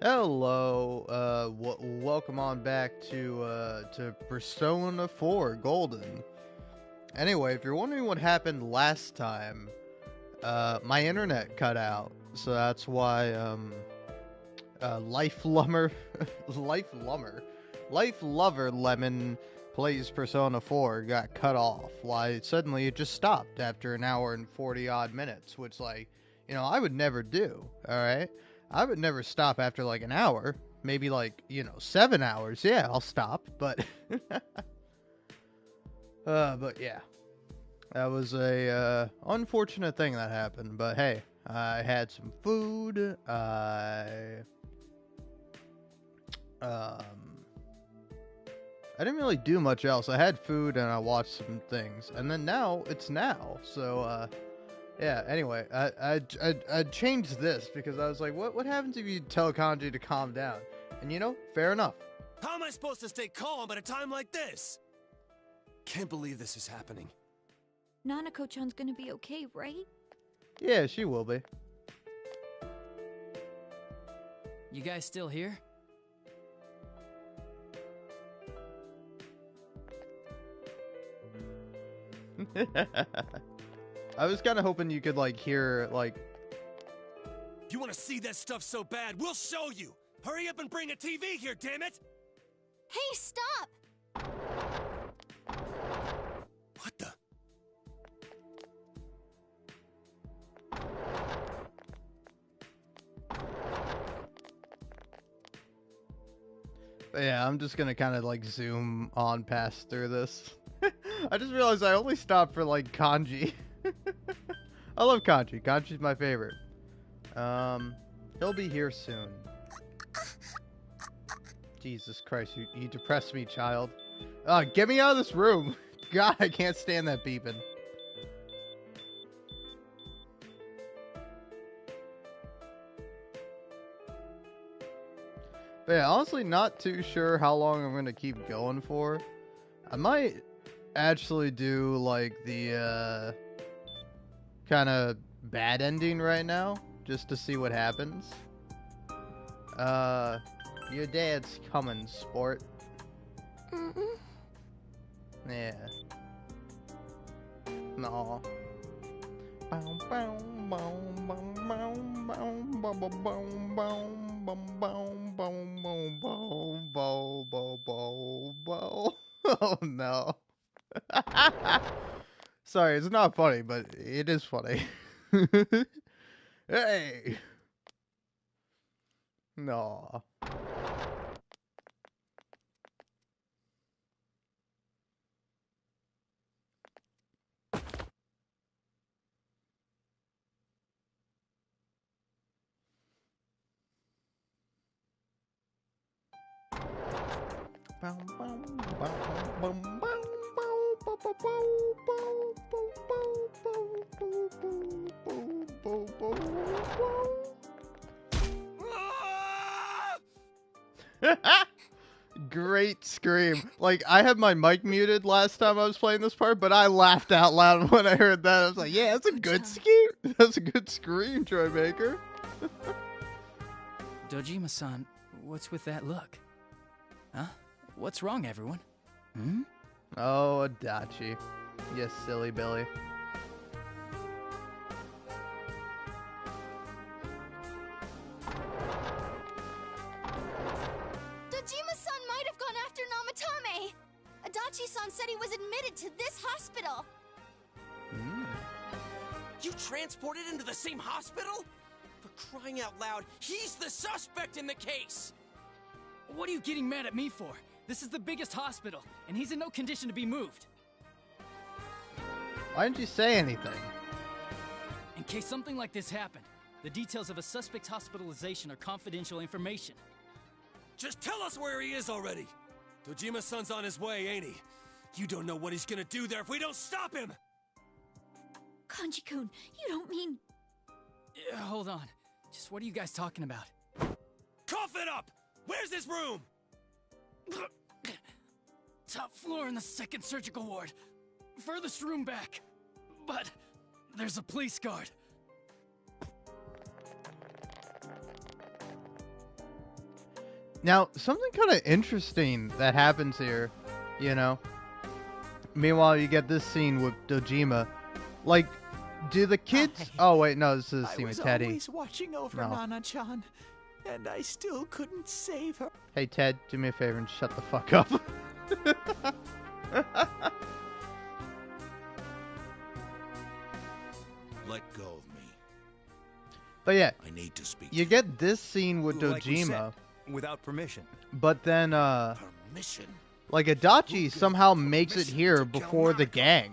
Hello, welcome on back to Persona 4 Golden. Anyway, if you're wondering what happened last time, my internet cut out, so that's why, Life Lumber, Life Lover Lemon plays Persona 4 got cut off. Why, suddenly it just stopped after an hour and 40 odd minutes, which, like, I would never do, alright? I would never stop after like an hour. Maybe like, 7 hours. Yeah, I'll stop. But, but yeah. That was a, unfortunate thing that happened. But hey, I had some food. I didn't really do much else. I had food and I watched some things. And then now, it's now. So, yeah, anyway, I changed this because I was like, what happens if you tell Kanji to calm down? And fair enough. How am I supposed to stay calm at a time like this? Can't believe this is happening. Nanako-chan's gonna be okay, right? Yeah, she will be. You guys still here? I was kind of hoping you could, like, hear, like... You want to see that stuff so bad? We'll show you! Hurry up and bring a TV here, damn it! Hey, stop! What the? But yeah, I'm just gonna kind of, like, zoom on past through this. I just realized I only stopped for, like, Kanji. I love Kanji. Kanji's my favorite. He'll be here soon. Jesus Christ, you depressed me, child. Get me out of this room. God, I can't stand that beeping. But yeah, honestly, not too sure how long I'm gonna keep going for. I might actually do, like, the, kind of bad ending right now, just to see what happens. Your dad's coming, sport. Yeah. No. Oh no. Sorry, it's not funny, but it is funny. Hey! No. Great scream. Like, I had my mic muted last time I was playing this part, but I laughed out loud when I heard that. I was like, yeah, that's a good scream. That's a good scream, Troy Baker. Dojima-san, what's with that look? Huh? What's wrong, everyone? Hmm? Oh, Adachi. Yes, silly Billy. Dojima-san might have gone after Namatame! Adachi-san said he was admitted to this hospital! You transported him to the same hospital? For crying out loud, he's the suspect in the case! What are you getting mad at me for? This is the biggest hospital, and he's in no condition to be moved. Why didn't you say anything? In case something like this happened, the details of a suspect's hospitalization are confidential information. Just tell us where he is already! Dojima-san's on his way, ain't he? You don't know what he's gonna do there if we don't stop him! Kanji-kun, you don't mean... Hold on. Just what are you guys talking about? Cough it up! Where's his room? Top floor in the second surgical ward. Furthest room back. But there's a police guard. Now, something kind of interesting that happens here, you know. Meanwhile, you get this scene with Dojima. Like, do the kids... Oh, wait, no, this is a scene with Teddy. I was always watching over Nana-chan, and I still couldn't save her. Hey, Ted, do me a favor and shut the fuck up. Let go of me. But yeah, I need to speak. you get this scene with Like we Dojima, said, without permission. but then, Permission. like, Adachi somehow makes it here before the gang.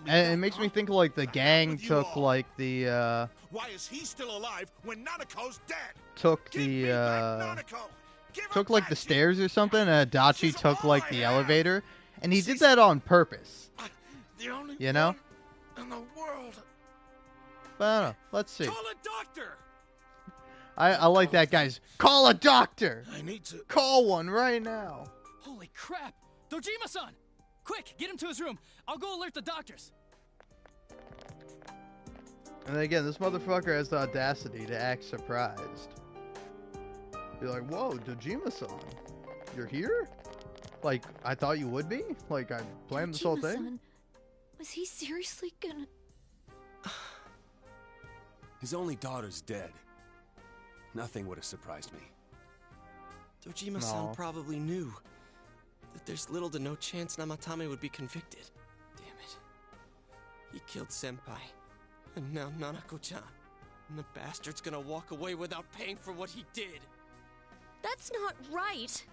And it makes me think, like, the gang took, like, the, Why is he still alive when Nanako's dead? took the, took, like, the stairs or something, and Adachi took, like, the elevator. And he did that on purpose, The only you know? one in the world. But I don't know. Let's see. Call a doctor. I like that, guys. Call a doctor! I need to. Call one right now. Holy crap! Dojima-san! Quick, get him to his room. I'll go alert the doctors. And then again, this motherfucker has the audacity to act surprised. Be like, whoa, Dojima-san, you're here? Like, I thought you would be? Like, I planned this whole thing? Dojima-san, was he seriously gonna... His only daughter's dead. Nothing would have surprised me. Dojima-san No. probably knew that there's little to no chance Namatame would be convicted. Damn it. He killed Senpai, and now Nanako-chan. And the bastard's gonna walk away without paying for what he did. That's not right.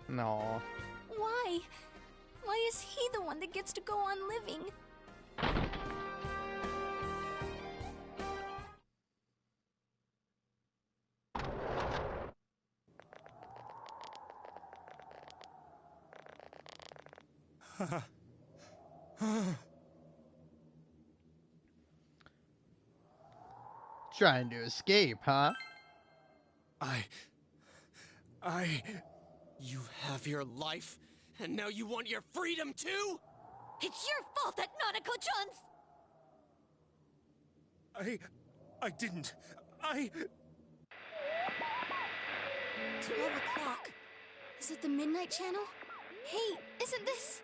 No. Why? Why is he the one that gets to go on living? Trying to escape, huh? You have your life, and now you want your freedom too? It's your fault that Nanako-chan's... I didn't. 12 o'clock. Is it the Midnight Channel? Hey, isn't this...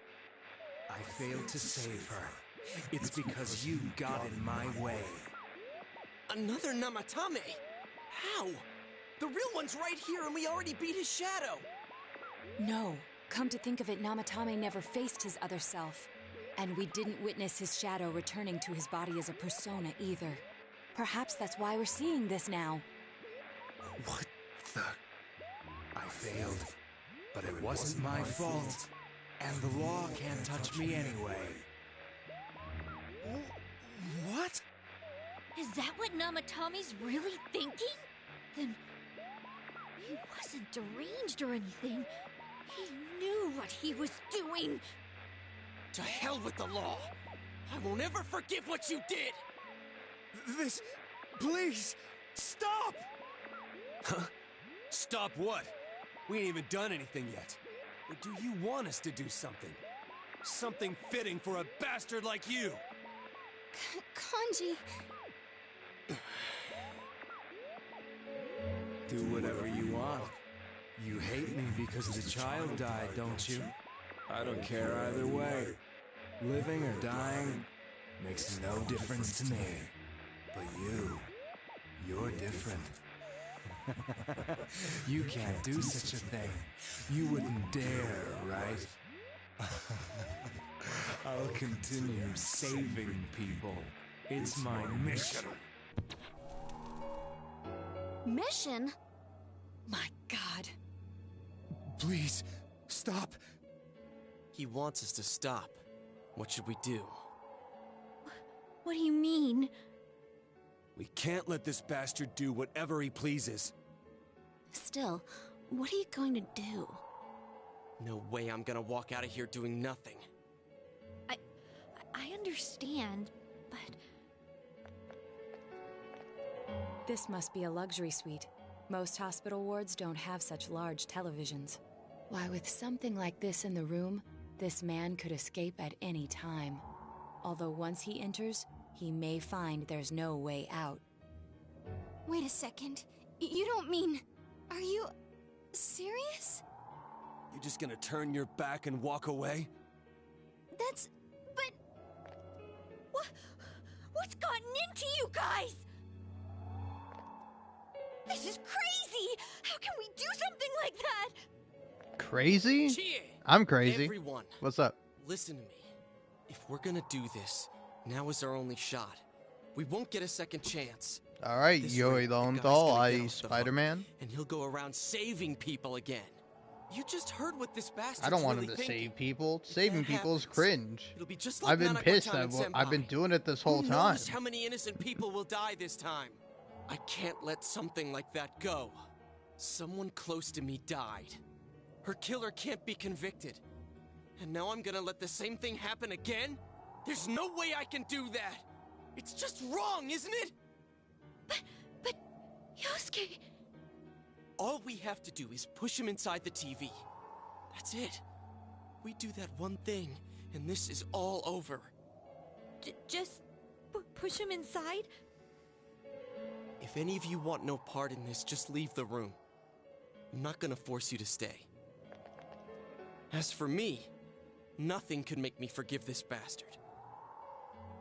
I failed to save her. It's because you got in my way. Another Namatame? How? The real one's right here, and we already beat his shadow. No. Come to think of it, Namatame never faced his other self. And we didn't witness his shadow returning to his body as a persona either. Perhaps that's why we're seeing this now. What the... I failed, but it wasn't my fault. And the law can't touch me anyway. What? Is that what Namatame's really thinking? Then... he wasn't deranged or anything. He knew what he was doing. To hell with the law! I won't ever forgive what you did! This. Please! Stop! Huh? Stop what? We ain't even done anything yet. Or do you want us to do something? Something fitting for a bastard like you! Kanji... Do whatever you want. You hate me because the child died, don't you? I don't care either way. Living or dying makes no difference to me. But you're different. You can't do such a thing. You wouldn't dare, right? I'll continue saving people. It's my mission. Mission? My God. Please, stop! He wants us to stop. What should we do? What do you mean? We can't let this bastard do whatever he pleases. Still, what are you going to do? No way I'm gonna walk out of here doing nothing. I understand, but... This must be a luxury suite. Most hospital wards don't have such large televisions. Why, with something like this in the room, this man could escape at any time. Although once he enters, he may find there's no way out. Wait a second. You don't mean... Are you... serious? You just gonna turn your back and walk away? That's... but... What's gotten into you guys? This is crazy! How can we do something like that? Crazy? Chie! I'm crazy. Everyone, What's up? listen to me. If we're gonna do this, now is our only shot. We won't get a second chance. Alright, This Joey way, the guy's Lowenthal, gonna get I off the hook, Spider-Man. And he'll go around saving people again. You just heard what this bastard's I don't want really him to thinking. save people. If Saving that people is happens, cringe. It'll be just like I've been pissed. Nanako-chan and I've been Senpai. doing it this whole Who time. knows how many innocent people will die this time? I can't let something like that go. Someone close to me died. Her killer can't be convicted. And now I'm gonna let the same thing happen again? There's no way I can do that! It's just wrong, isn't it? But... Yosuke... All we have to do is push him inside the TV. That's it. We do that one thing, and this is all over. Just... push him inside? If any of you want no part in this, just leave the room. I'm not gonna force you to stay. As for me, nothing could make me forgive this bastard.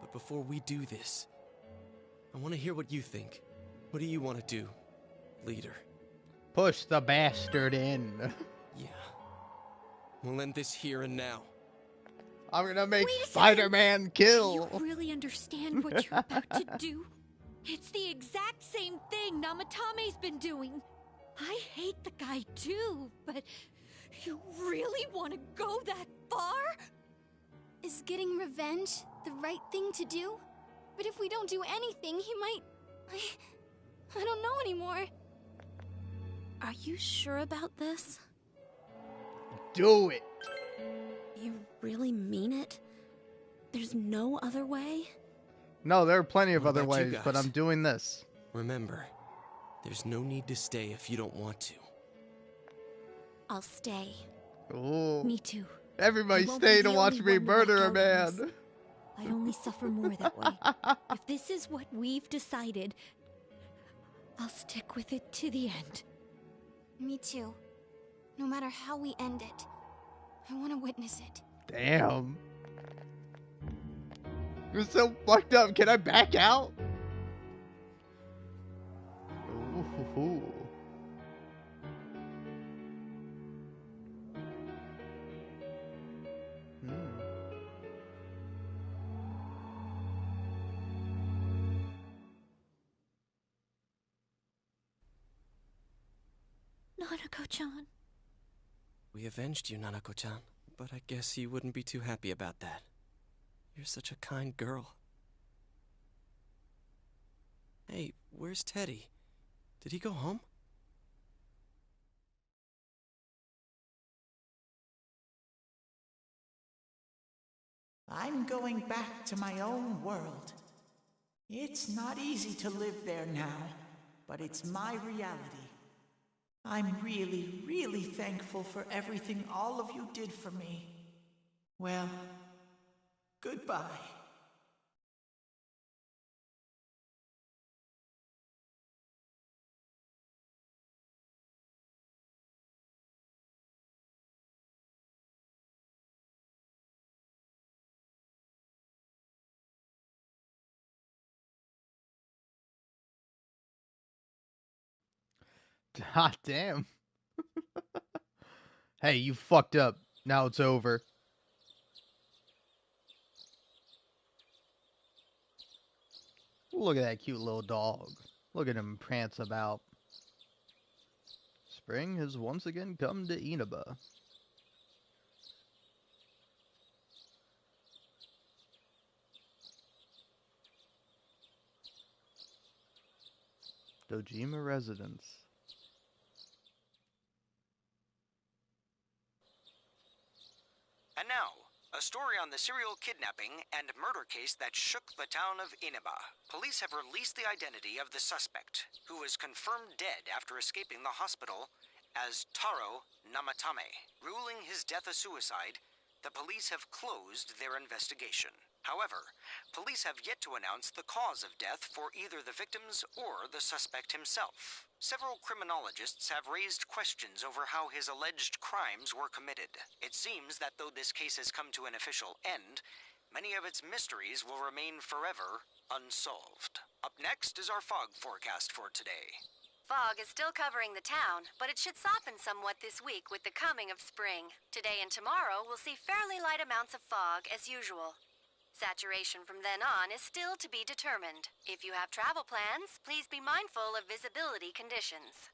But before we do this, I want to hear what you think. What do you want to do, leader? Push the bastard in. Yeah. We'll end this here and now. I'm gonna make Wait a second. Spider-Man Do kill. you really understand what you're about to do? It's the exact same thing Namatame's been doing. I hate the guy too, but you really want to go that far? Is getting revenge the right thing to do? But if we don't do anything, he might... I don't know anymore. Are you sure about this? Do it. You really mean it? There's no other way? No, there are plenty of What other about you ways, but guys? I'm doing this. Remember, there's no need to stay if you don't want to. I'll stay. Ooh. Me too. Everybody I won't stay be to the watch only me one to walk murder a out on man. this. I'd only suffer more that way. If this is what we've decided, I'll stick with it to the end. Me too. No matter how we end it, I want to witness it. Damn. You're so fucked up. Can I back out? Ooh. Nanako-chan. We avenged you, Nanako-chan, but I guess you wouldn't be too happy about that. You're such a kind girl. Hey, where's Teddy? Did he go home? I'm going back to my own world. It's not easy to live there now, but it's my reality. I'm really, really thankful for everything all of you did for me. Well, goodbye. God damn. Hey, you fucked up. Now it's over. Look at that cute little dog. Look at him prance about. Spring has once again come to Inaba. Dojima Residence. And now, a story on the serial kidnapping and murder case that shook the town of Inaba. Police have released the identity of the suspect, who was confirmed dead after escaping the hospital as Taro Namatame. Ruling his death a suicide, the police have closed their investigation. However, police have yet to announce the cause of death for either the victims or the suspect himself. Several criminologists have raised questions over how his alleged crimes were committed. It seems that though this case has come to an official end, many of its mysteries will remain forever unsolved. Up next is our fog forecast for today. Fog is still covering the town, but it should soften somewhat this week with the coming of spring. Today and tomorrow we'll see fairly light amounts of fog as usual. Saturation from then on is still to be determined. If you have travel plans, please be mindful of visibility conditions.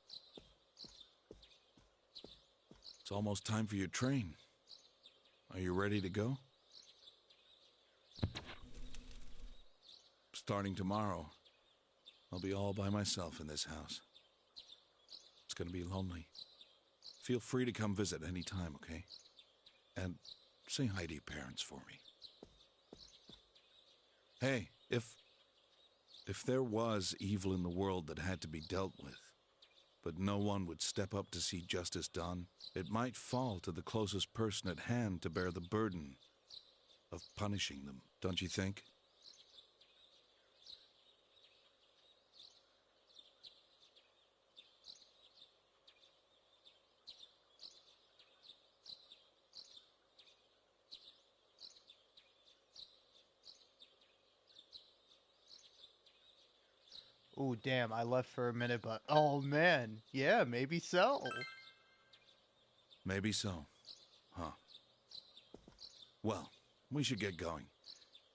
It's almost time for your train. Are you ready to go? Starting tomorrow, I'll be all by myself in this house. It's gonna be lonely. Feel free to come visit any time, okay? And say hi to your parents for me. Hey, if there was evil in the world that had to be dealt with, but no one would step up to see justice done, it might fall to the closest person at hand to bear the burden of punishing them, don't you think? Ooh, damn, I left for a minute, but oh man, yeah, maybe so. Maybe so. Huh. Well, we should get going.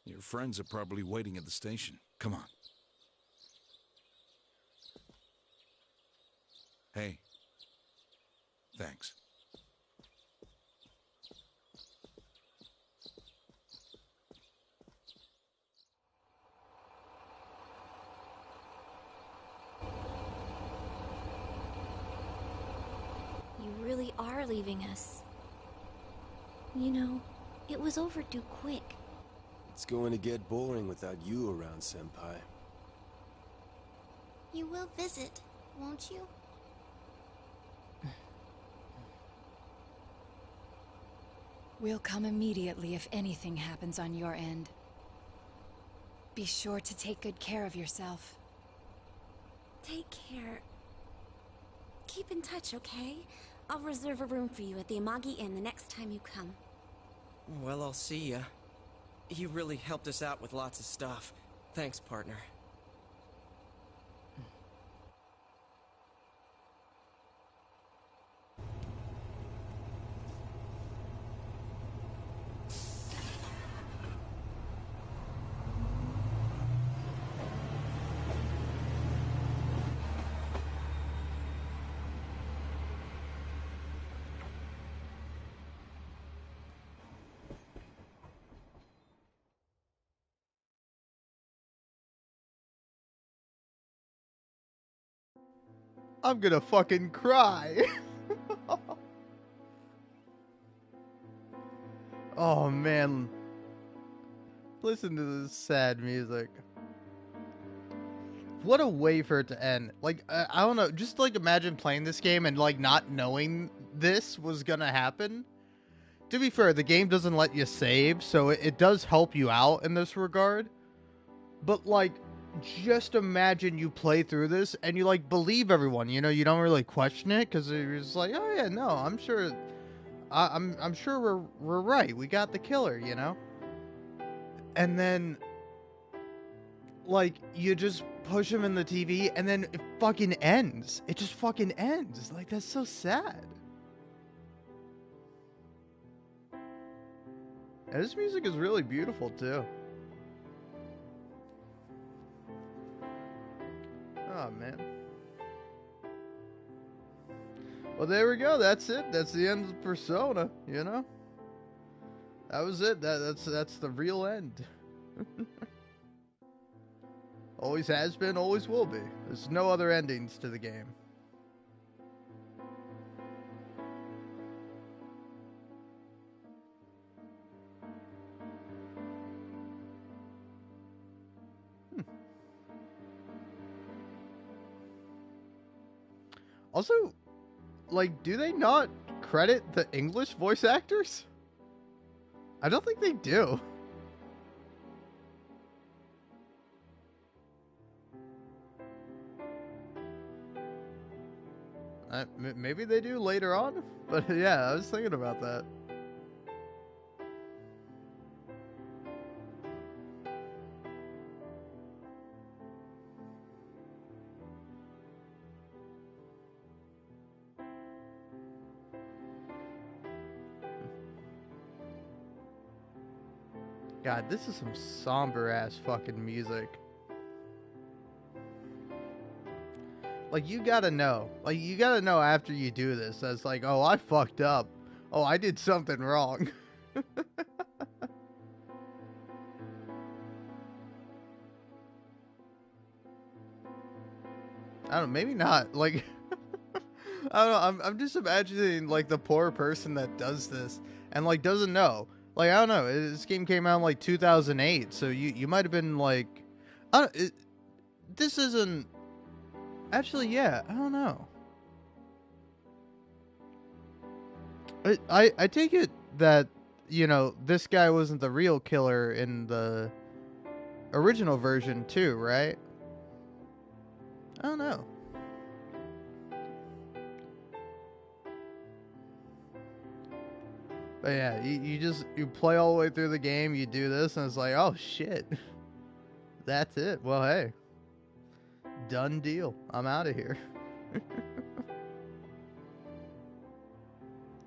Your friends are probably waiting at the station. Come on. Hey. Thanks. You really are leaving us. You know, it was overdue quick. It's going to get boring without you around, Senpai. You will visit, won't you? We'll come immediately if anything happens on your end. Be sure to take good care of yourself. Take care. Keep in touch, okay? I'll reserve a room for you at the Amagi Inn the next time you come. Well, I'll see ya. You really helped us out with lots of stuff. Thanks, partner. I'm gonna fucking cry. Oh man. Listen to this sad music. What a way for it to end. Like, I don't know, just like imagine playing this game and like not knowing this was gonna happen. To be fair, the game doesn't let you save, so it does help you out in this regard. But like, just imagine you play through this and you like believe everyone, you know, you don't really question it because you're just like, oh yeah, no, I'm sure, I'm sure we're right, we got the killer, you know. And then like you just push him in the TV and then it fucking ends. It just fucking ends. Like, that's so sad. And this music is really beautiful too. Oh, man. Well, there we go. That's it. That's the end of Persona, you know? That was it. That's the real end. Always has been, always will be. There's no other endings to the game. Also, like, do they not credit the English voice actors? I don't think they do. Maybe they do later on, but yeah, I was thinking about that. God, this is some somber ass fucking music. Like, you gotta know. Like, you gotta know after you do this. That's like, oh, I fucked up. Oh, I did something wrong. I don't know, maybe not. Like, I don't know. I'm just imagining, like, the poor person that does this and, like, doesn't know. Like, I don't know. This game came out in, like, 2008. So you might have been, like, this isn't. Actually, yeah. I don't know. I take it that, you know, this guy wasn't the real killer in the original version too, right? I don't know. But yeah, you play all the way through the game, you do this, and it's like, oh shit. That's it. Well, hey. Done deal. I'm out of here.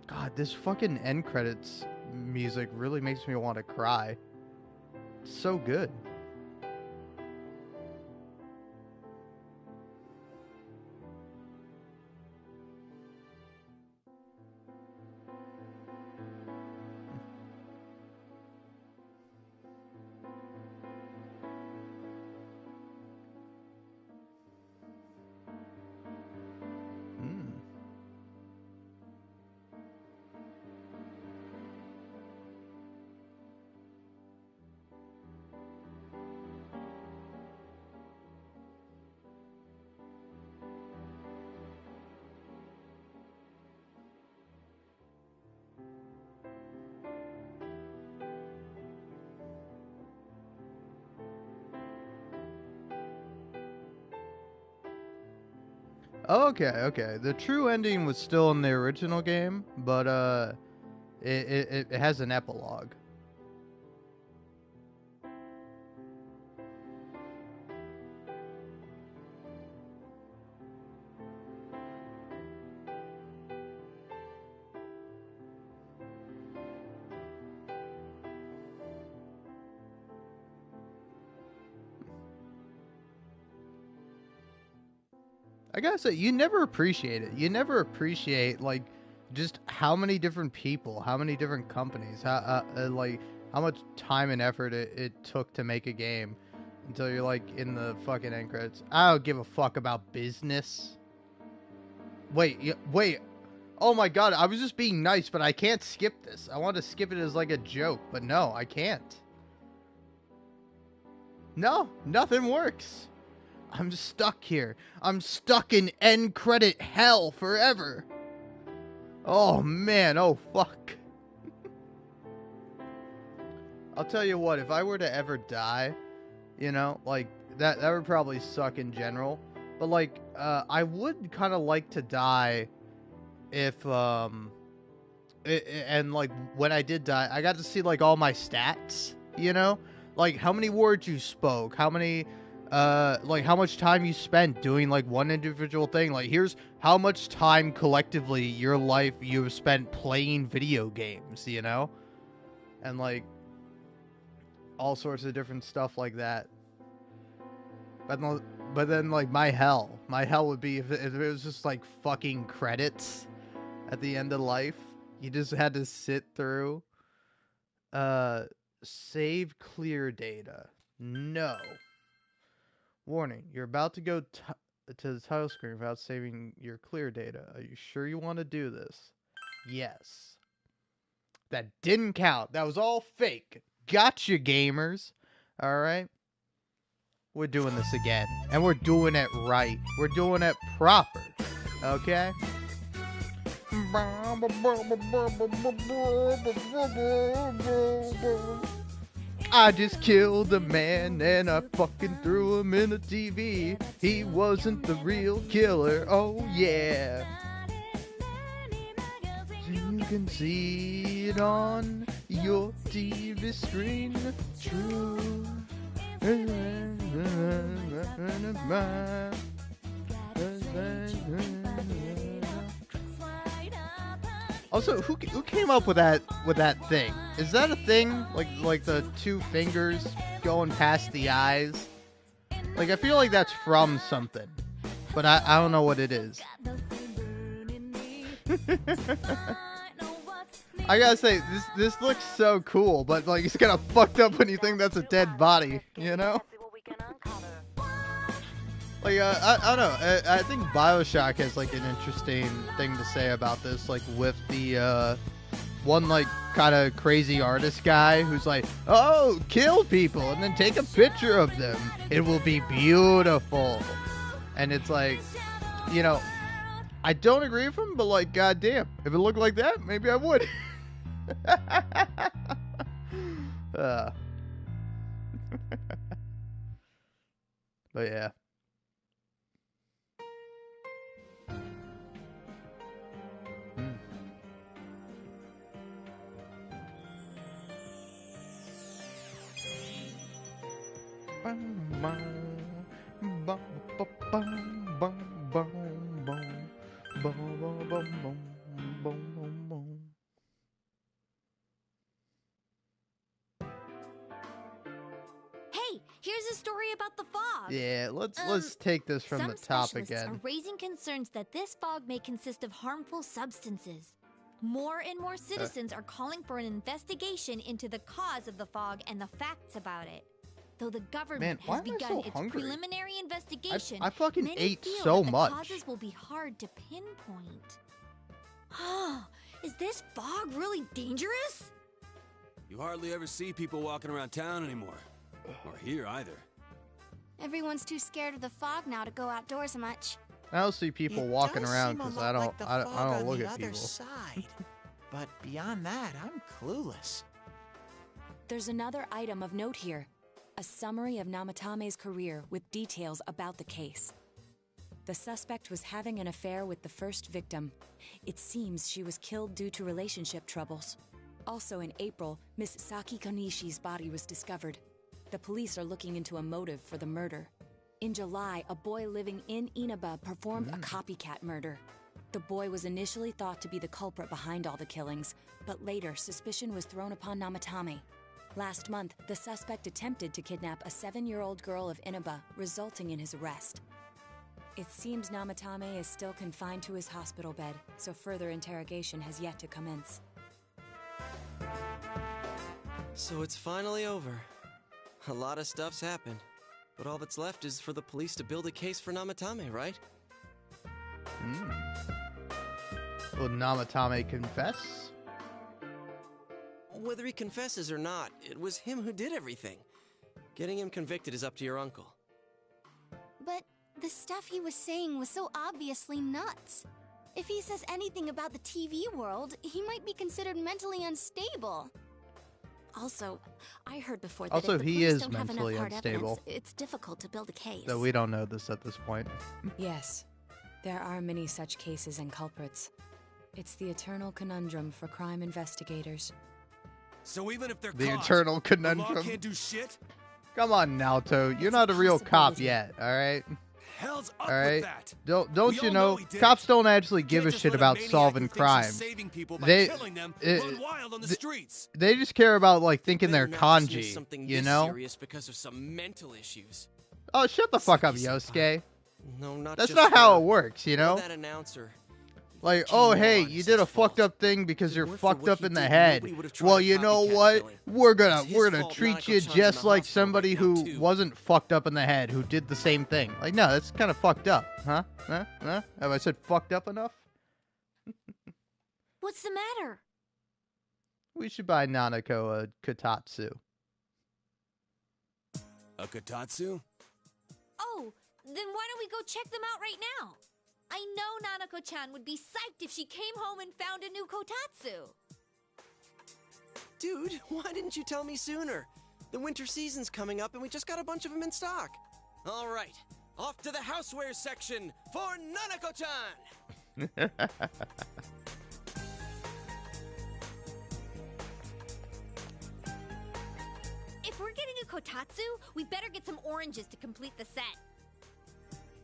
God, this fucking end credits music really makes me want to cry. It's so good. Okay. The true ending was still in the original game, but it has an epilogue. I gotta say, you never appreciate it. You never appreciate, like, just how many different people, how many different companies, like, how much time and effort it took to make a game until you're, like, in the fucking end credits. I don't give a fuck about business. Wait. Oh my god, I was just being nice, but I can't skip this. I want to skip it as, like, a joke, but no, I can't. No, nothing works. I'm stuck here. I'm stuck in end credit hell forever. Oh man, oh fuck. I'll tell you what, if I were to ever die, you know, like, that would probably suck in general. But, like, I would kind of like to die if, and, like, when I did die, I got to see, like, all my stats, you know? Like, how many words you spoke, how many... like how much time you spent doing like one individual thing. Like, here's how much time collectively your life you've spent playing video games, you know? And like all sorts of different stuff like that. But then like my hell would be if it was just like fucking credits at the end of life. You just had to sit through save clear data. No. Warning, you're about to go to the title screen without saving your clear data. Are you sure you want to do this? Yes. That didn't count. That was all fake. Gotcha, gamers. Alright? We're doing this again. And we're doing it right. We're doing it proper. Okay? I just killed a man and I fucking threw him in a TV. He wasn't the real killer. Oh yeah. can see it on your TV screen. True. Also, who came up with that thing? Is that a thing? Like the two fingers going past the eyes? Like, I feel like that's from something, but I don't know what it is. I gotta say, this looks so cool, but like it's kind of fucked up when you think that's a dead body, you know? Like, I don't know. I think BioShock has like an interesting thing to say about this, like with the one like kind of crazy artist guy who's like, oh, kill people and then take a picture of them. It will be beautiful. And it's like, you know, I don't agree with him, but like, goddamn, if it looked like that, maybe I would. But yeah. Hey, here's a story about the fog. Yeah, let's take this from the top Some specialists again. are raising concerns that this fog may consist of harmful substances. More and more citizens are calling for an investigation into the cause of the fog and the facts about it. Though the government why has am I begun so its hungry? preliminary investigation, I fucking many ate feel so that much. the causes will be hard to pinpoint. Is this fog really dangerous? You hardly ever see people walking around town anymore. Or here either. Everyone's too scared of the fog now to go outdoors much. I don't see people walking around because I don't look at people. Side. But beyond that, I'm clueless. There's another item of note here. A summary of Namatame's career with details about the case. The suspect was having an affair with the first victim. It seems she was killed due to relationship troubles. Also in April, Miss Saki Konishi's body was discovered. The police are looking into a motive for the murder. In July, a boy living in Inaba performed a copycat murder. The boy was initially thought to be the culprit behind all the killings, but later suspicion was thrown upon Namatame. Last month, the suspect attempted to kidnap a 7-year-old girl of Inaba, resulting in his arrest. It seems Namatame is still confined to his hospital bed, so further interrogation has yet to commence. So it's finally over. A lot of stuff's happened, but all that's left is for the police to build a case for Namatame, right? Will Namatame confess? Whether he confesses or not, it was him who did everything. Getting him convicted is up to your uncle. But the stuff he was saying was so obviously nuts. If he says anything about the TV world, he might be considered mentally unstable. Also, I heard before that Also, if the he police is don't have enough mentally hard unstable. evidence, it's difficult to build a case. So we don't know this at this point. Yes, there are many such cases and culprits. It's the eternal conundrum for crime investigators. So even if they're The caught, eternal the conundrum. law can't do shit? Come on, Naoto. You're not a real cop yet, all right? Hell's up All right. with that. Don't We you all know? he did Cops it. don't actually give a Can't just shit let about maniac solving who thinks he's crimes. saving people by They killing them run wild on the streets. They just care about like thinking Better they're not dismiss kanji, something you this know? serious because of some mental issues. Oh, shut the fuck up, Yosuke. No, not That's just not how her. it works, you Or know? that announcer. Like, King oh, hey, Lawrence you did a is fucked fault. up thing because you're weren't for fucked what up he in the did, head. nobody would have tried Well, a you know copycat what? killing. We're gonna It's his fault treat you Nanako-chan's in just the like hospital somebody right now, who too. wasn't fucked up in the head, who did the same thing. Like, no, that's kind of fucked up, huh? Huh? Have I said fucked up enough? What's the matter? We should buy Nanako a Kotatsu. A Kotatsu? Oh, then why don't we go check them out right now? I know Nanako-chan would be psyched if she came home and found a new kotatsu. Dude, why didn't you tell me sooner? The winter season's coming up and we just got a bunch of them in stock. All right, off to the houseware section for Nanako-chan! we're getting a kotatsu, we better get some oranges to complete the set.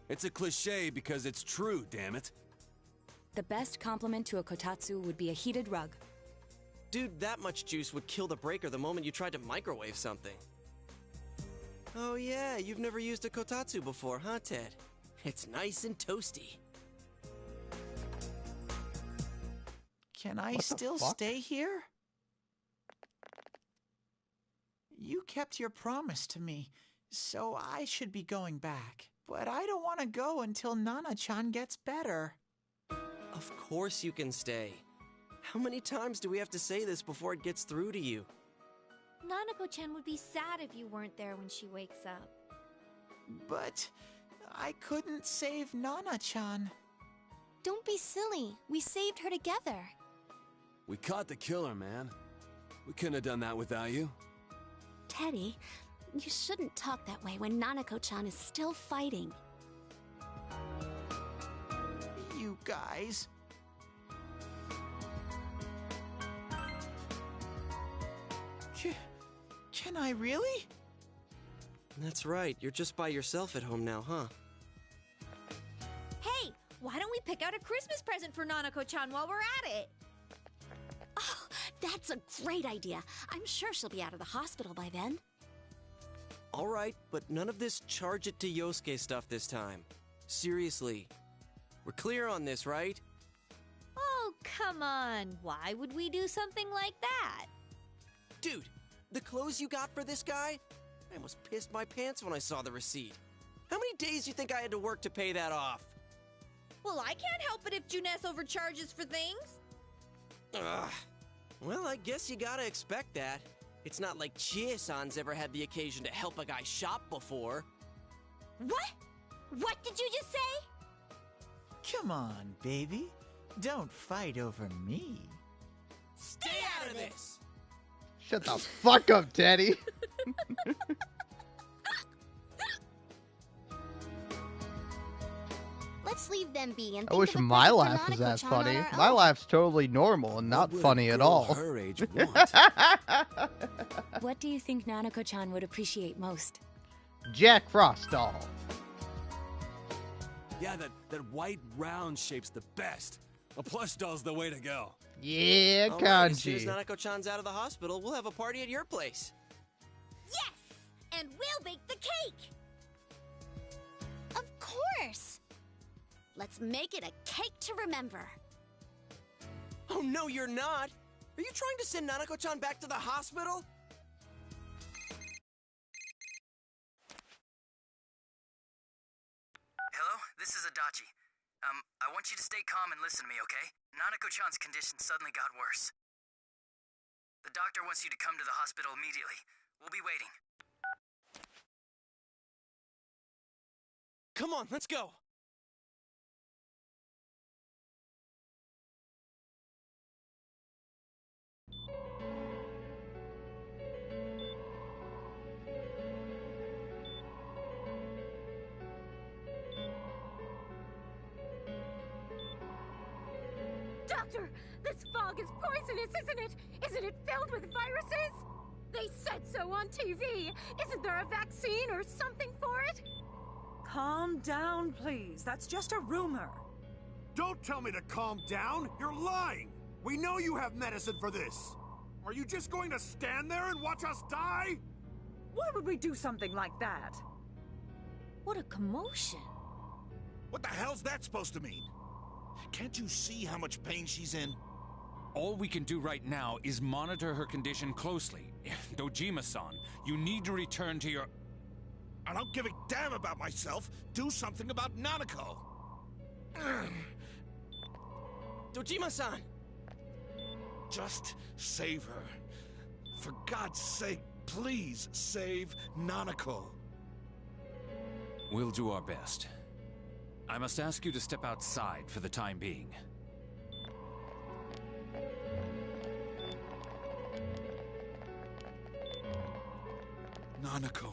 It's a cliche because it's true, damn it. The best compliment to a kotatsu would be a heated rug. Dude, that much juice would kill the breaker the moment you tried to microwave something. Oh yeah, you've never used a kotatsu before, huh, Ted? It's nice and toasty. Can I still stay here? You kept your promise to me, so I should be going back. But I don't want to go until Nana-chan gets better. Of course you can stay. How many times do we have to say this before it gets through to you? Nanako-chan would be sad if you weren't there when she wakes up. But I couldn't save Nana-chan. Don't be silly. We saved her together. We caught the killer, man. We couldn't have done that without you. Teddy, you shouldn't talk that way when Nanako-chan is still fighting. You guys. Can I really? That's right, you're just by yourself at home now, huh? Hey, why don't we pick out a Christmas present for Nanako-chan while we're at it? Oh, that's a great idea. I'm sure she'll be out of the hospital by then. Alright, but none of this charge it to Yosuke stuff this time. Seriously. We're clear on this, right? Oh, come on. Why would we do something like that? Dude, the clothes you got for this guy? I almost pissed my pants when I saw the receipt. How many days do you think I had to work to pay that off? Well, I can't help it if Juness overcharges for things. Ugh. Well, I guess you gotta expect that. It's not like Chie-san's ever had the occasion to help a guy shop before. What? What did you just say? Come on, baby. Don't fight over me. Stay out of this! Shut the fuck up, Teddy. Let's leave them be and I think wish of a my present for laugh was as Nanako-chan on funny. our My own. laugh's totally normal and not What would funny a at girl all. her age want? What do you think Nanako-chan would appreciate most? Jack Frost doll. Yeah, that white round shape's the best. A plush doll's the way to go. Yeah, All right, as soon Kanji. as Nanako-chan's out of the hospital, we'll have a party at your place. Yes! And we'll bake the cake! Of course! Let's make it a cake to remember. Oh, no, you're not! Are you trying to send Nanako-chan back to the hospital? Hello, this is Adachi. I want you to stay calm and listen to me, okay? Nanako-chan's condition suddenly got worse. The doctor wants you to come to the hospital immediately. We'll be waiting. Come on, let's go! Doctor, this fog is poisonous, isn't it? Isn't it filled with viruses? They said so on TV. Isn't there a vaccine or something for it? Calm down, please. That's just a rumor. Don't tell me to calm down! You're lying! We know you have medicine for this! Are you just going to stand there and watch us die? Why would we do something like that? What a commotion. What the hell's that supposed to mean? Can't you see how much pain she's in? All we can do right now is monitor her condition closely. Dojima-san, you need to return to your... I don't give a damn about myself. Do something about Nanako. Dojima-san! Just save her. For God's sake, please save Nanako. We'll do our best. I must ask you to step outside for the time being. Nanako.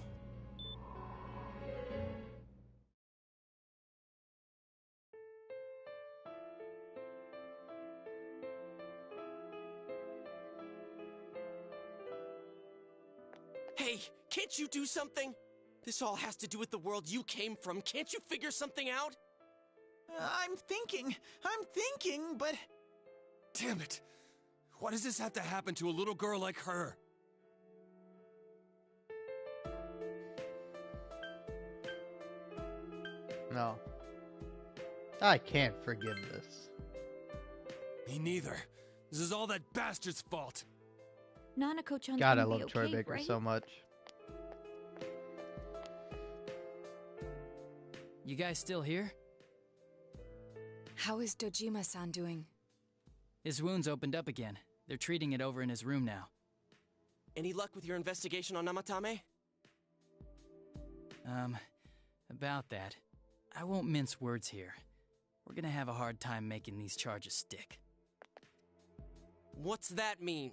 Hey, Hey, can't you do something? This all has to do with the world you came from. Can't you figure something out? I'm thinking, but... Damn it! Why does this have to happen to a little girl like her? No. I can't forgive this. Me neither. This is all that bastard's fault. Nanako-chan's God, I gonna be love Troy okay, Baker right? so much. You guys still here? How is Dojima-san doing? His wounds opened up again. They're treating it over in his room now. Any luck with your investigation on Namatame? About that. I won't mince words here. We're gonna have a hard time making these charges stick. What's that mean?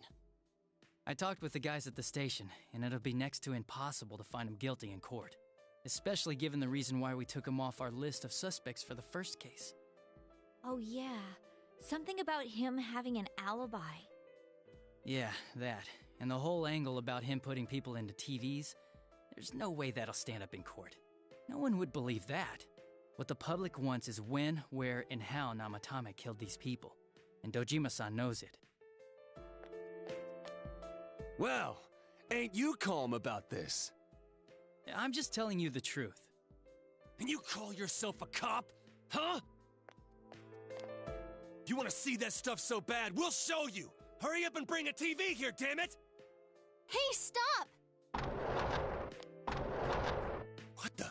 I talked with the guys at the station, and it'll be next to impossible to find him guilty in court. Especially given the reason why we took him off our list of suspects for the first case. Oh yeah, something about him having an alibi. Yeah, that. And the whole angle about him putting people into TVs, there's no way that'll stand up in court. No one would believe that. What the public wants is when, where, and how Namatame killed these people. And Dojima-san knows it. Well, ain't you calm about this? I'm just telling you the truth. And you call yourself a cop? Huh? You want to see that stuff so bad? We'll show you! Hurry up and bring a TV here, damn it! Hey, stop! What the?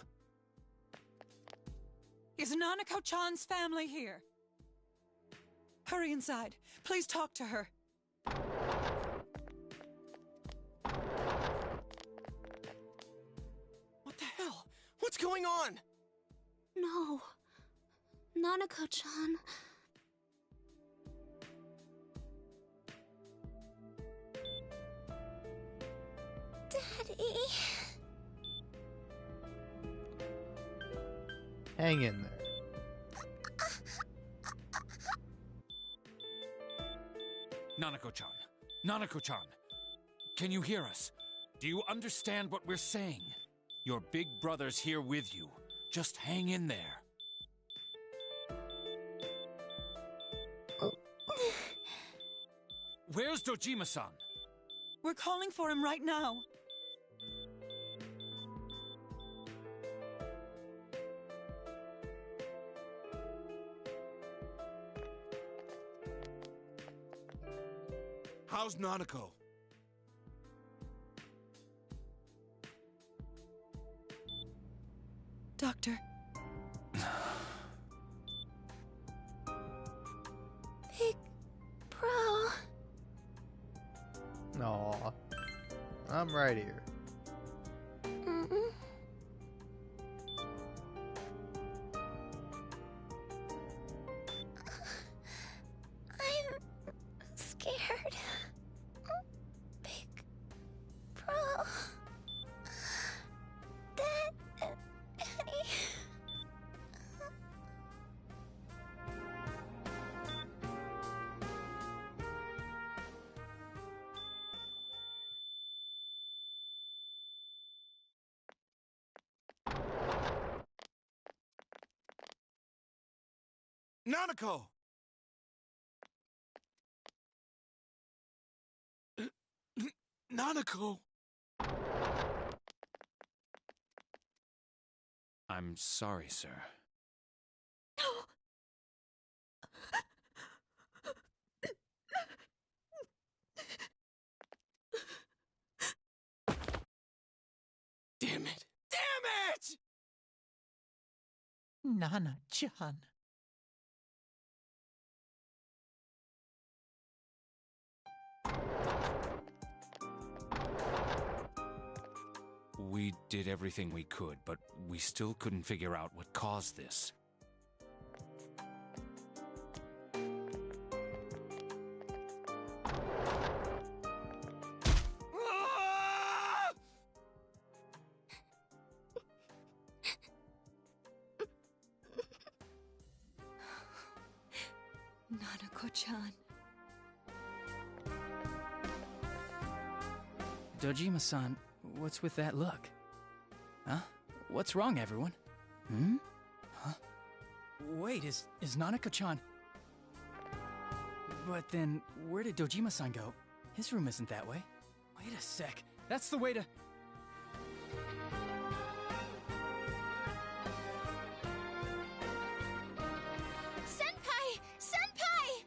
Is Nanako-chan's family here? Hurry inside. Please talk to her. What the hell? What's going on? No. Nanako-chan. Daddy. Hang in there. Nanako-chan. Nanako-chan. Can you hear us? Do you understand what we're saying? Your big brother's here with you. Just hang in there. Where's Dojima-san? We're calling for him right now. How's Nanako? Doctor. Big bro. Aw. I'm right here. I'm scared. Big bro. Daddy. Nanako! Nanako! I'm sorry, sir. Damn it! Damn it! Nana-chan. We did everything we could, but we still couldn't figure out what caused this. Nanako-chan. Dojima-san, What's with that look? Huh? What's wrong, everyone? Hmm? Huh? Wait, is Nanako-chan... But then, where did Dojima-san go? His room isn't that way. Wait a sec. That's the way to... Senpai! Senpai!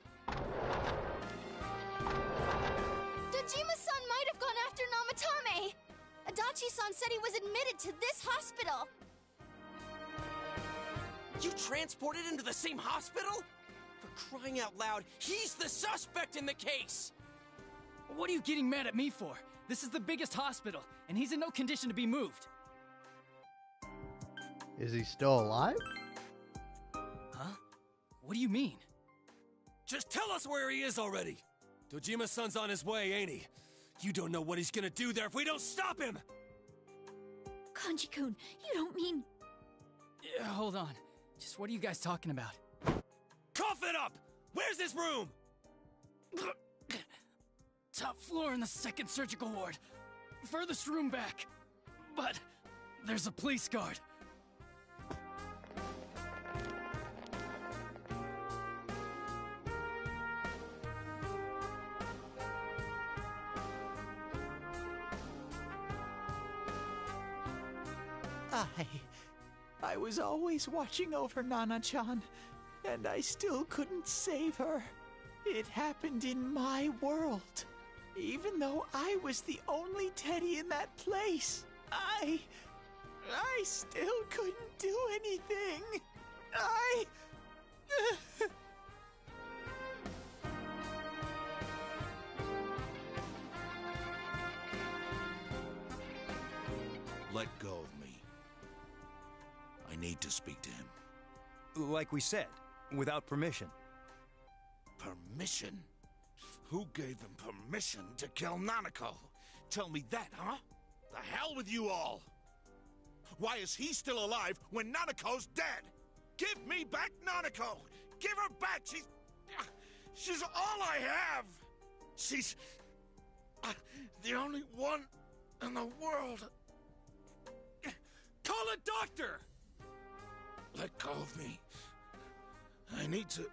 Dojima-san might have gone after Namatame! Adachi-san said he was admitted to this hospital! You transported him to the same hospital? For crying out loud, he's the suspect in the case! What are you getting mad at me for? This is the biggest hospital, and he's in no condition to be moved. Is he still alive? Huh? What do you mean? Just tell us where he is already! Dojima-san's on his way, ain't he? You don't know what he's gonna do there if we don't stop him! Kanji-kun, you don't mean... Yeah, hold on. Just what are you guys talking about? Cough it up! Where's his room? Top floor in the second surgical ward. Furthest room back. But there's a police guard. I was always watching over Nana-chan, and I still couldn't save her. It happened in my world. Even though I was the only Teddy in that place, I still couldn't do anything. Let go of me. I need to speak to him. Like we said, without permission. Permission? Who gave them permission to kill Nanako? Tell me that, huh? The hell with you all! Why is he still alive when Nanako's dead? Give me back Nanako! Give her back! She's all I have! She's... the only one in the world. Call a doctor! Let go of me. I need to...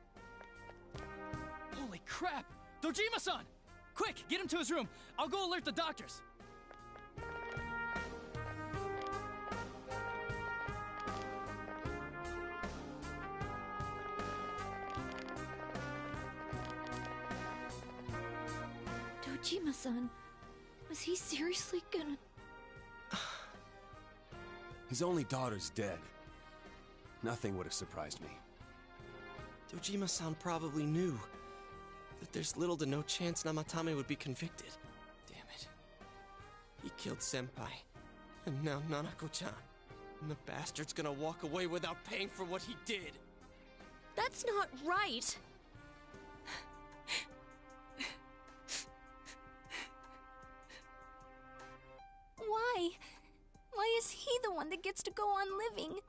Holy crap! Dojima-san! Quick, get him to his room. I'll go alert the doctors. Dojima-san, was he seriously gonna... His only daughter's dead. Nothing would have surprised me. Dojima-san probably knew that there's little to no chance Namatame would be convicted. Damn it. He killed Senpai, and now Nanako-chan. And the bastard's gonna walk away without paying for what he did. That's not right! Why? Why is he the one that gets to go on living?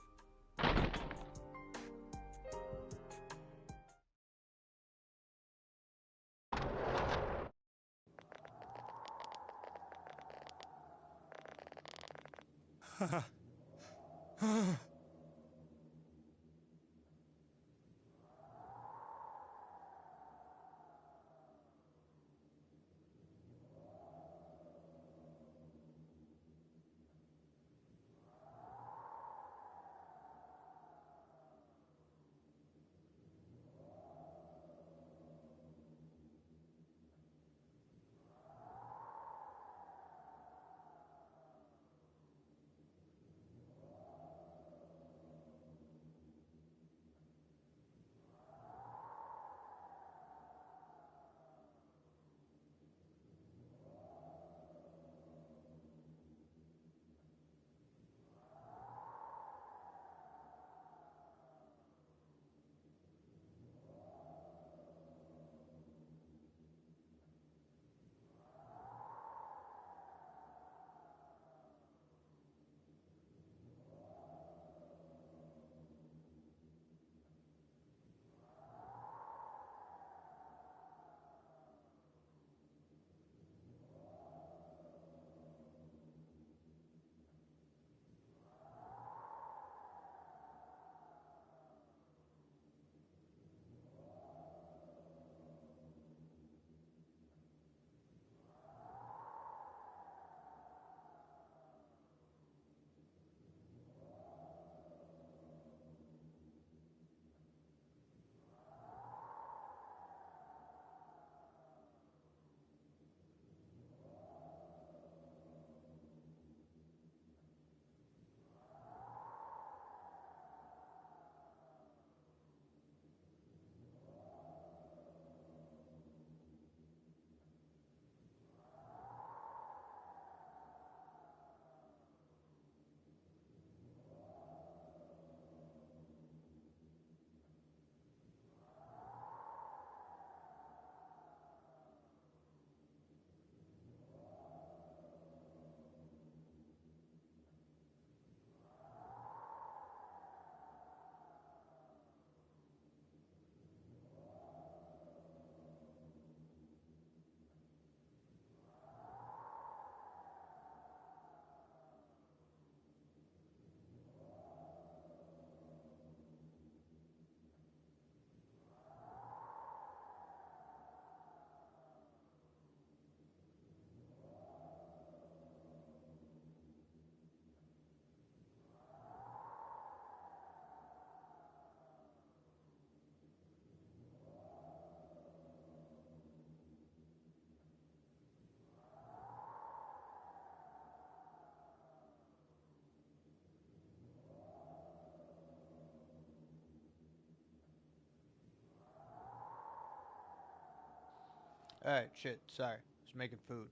Alright, shit, sorry. Just making food.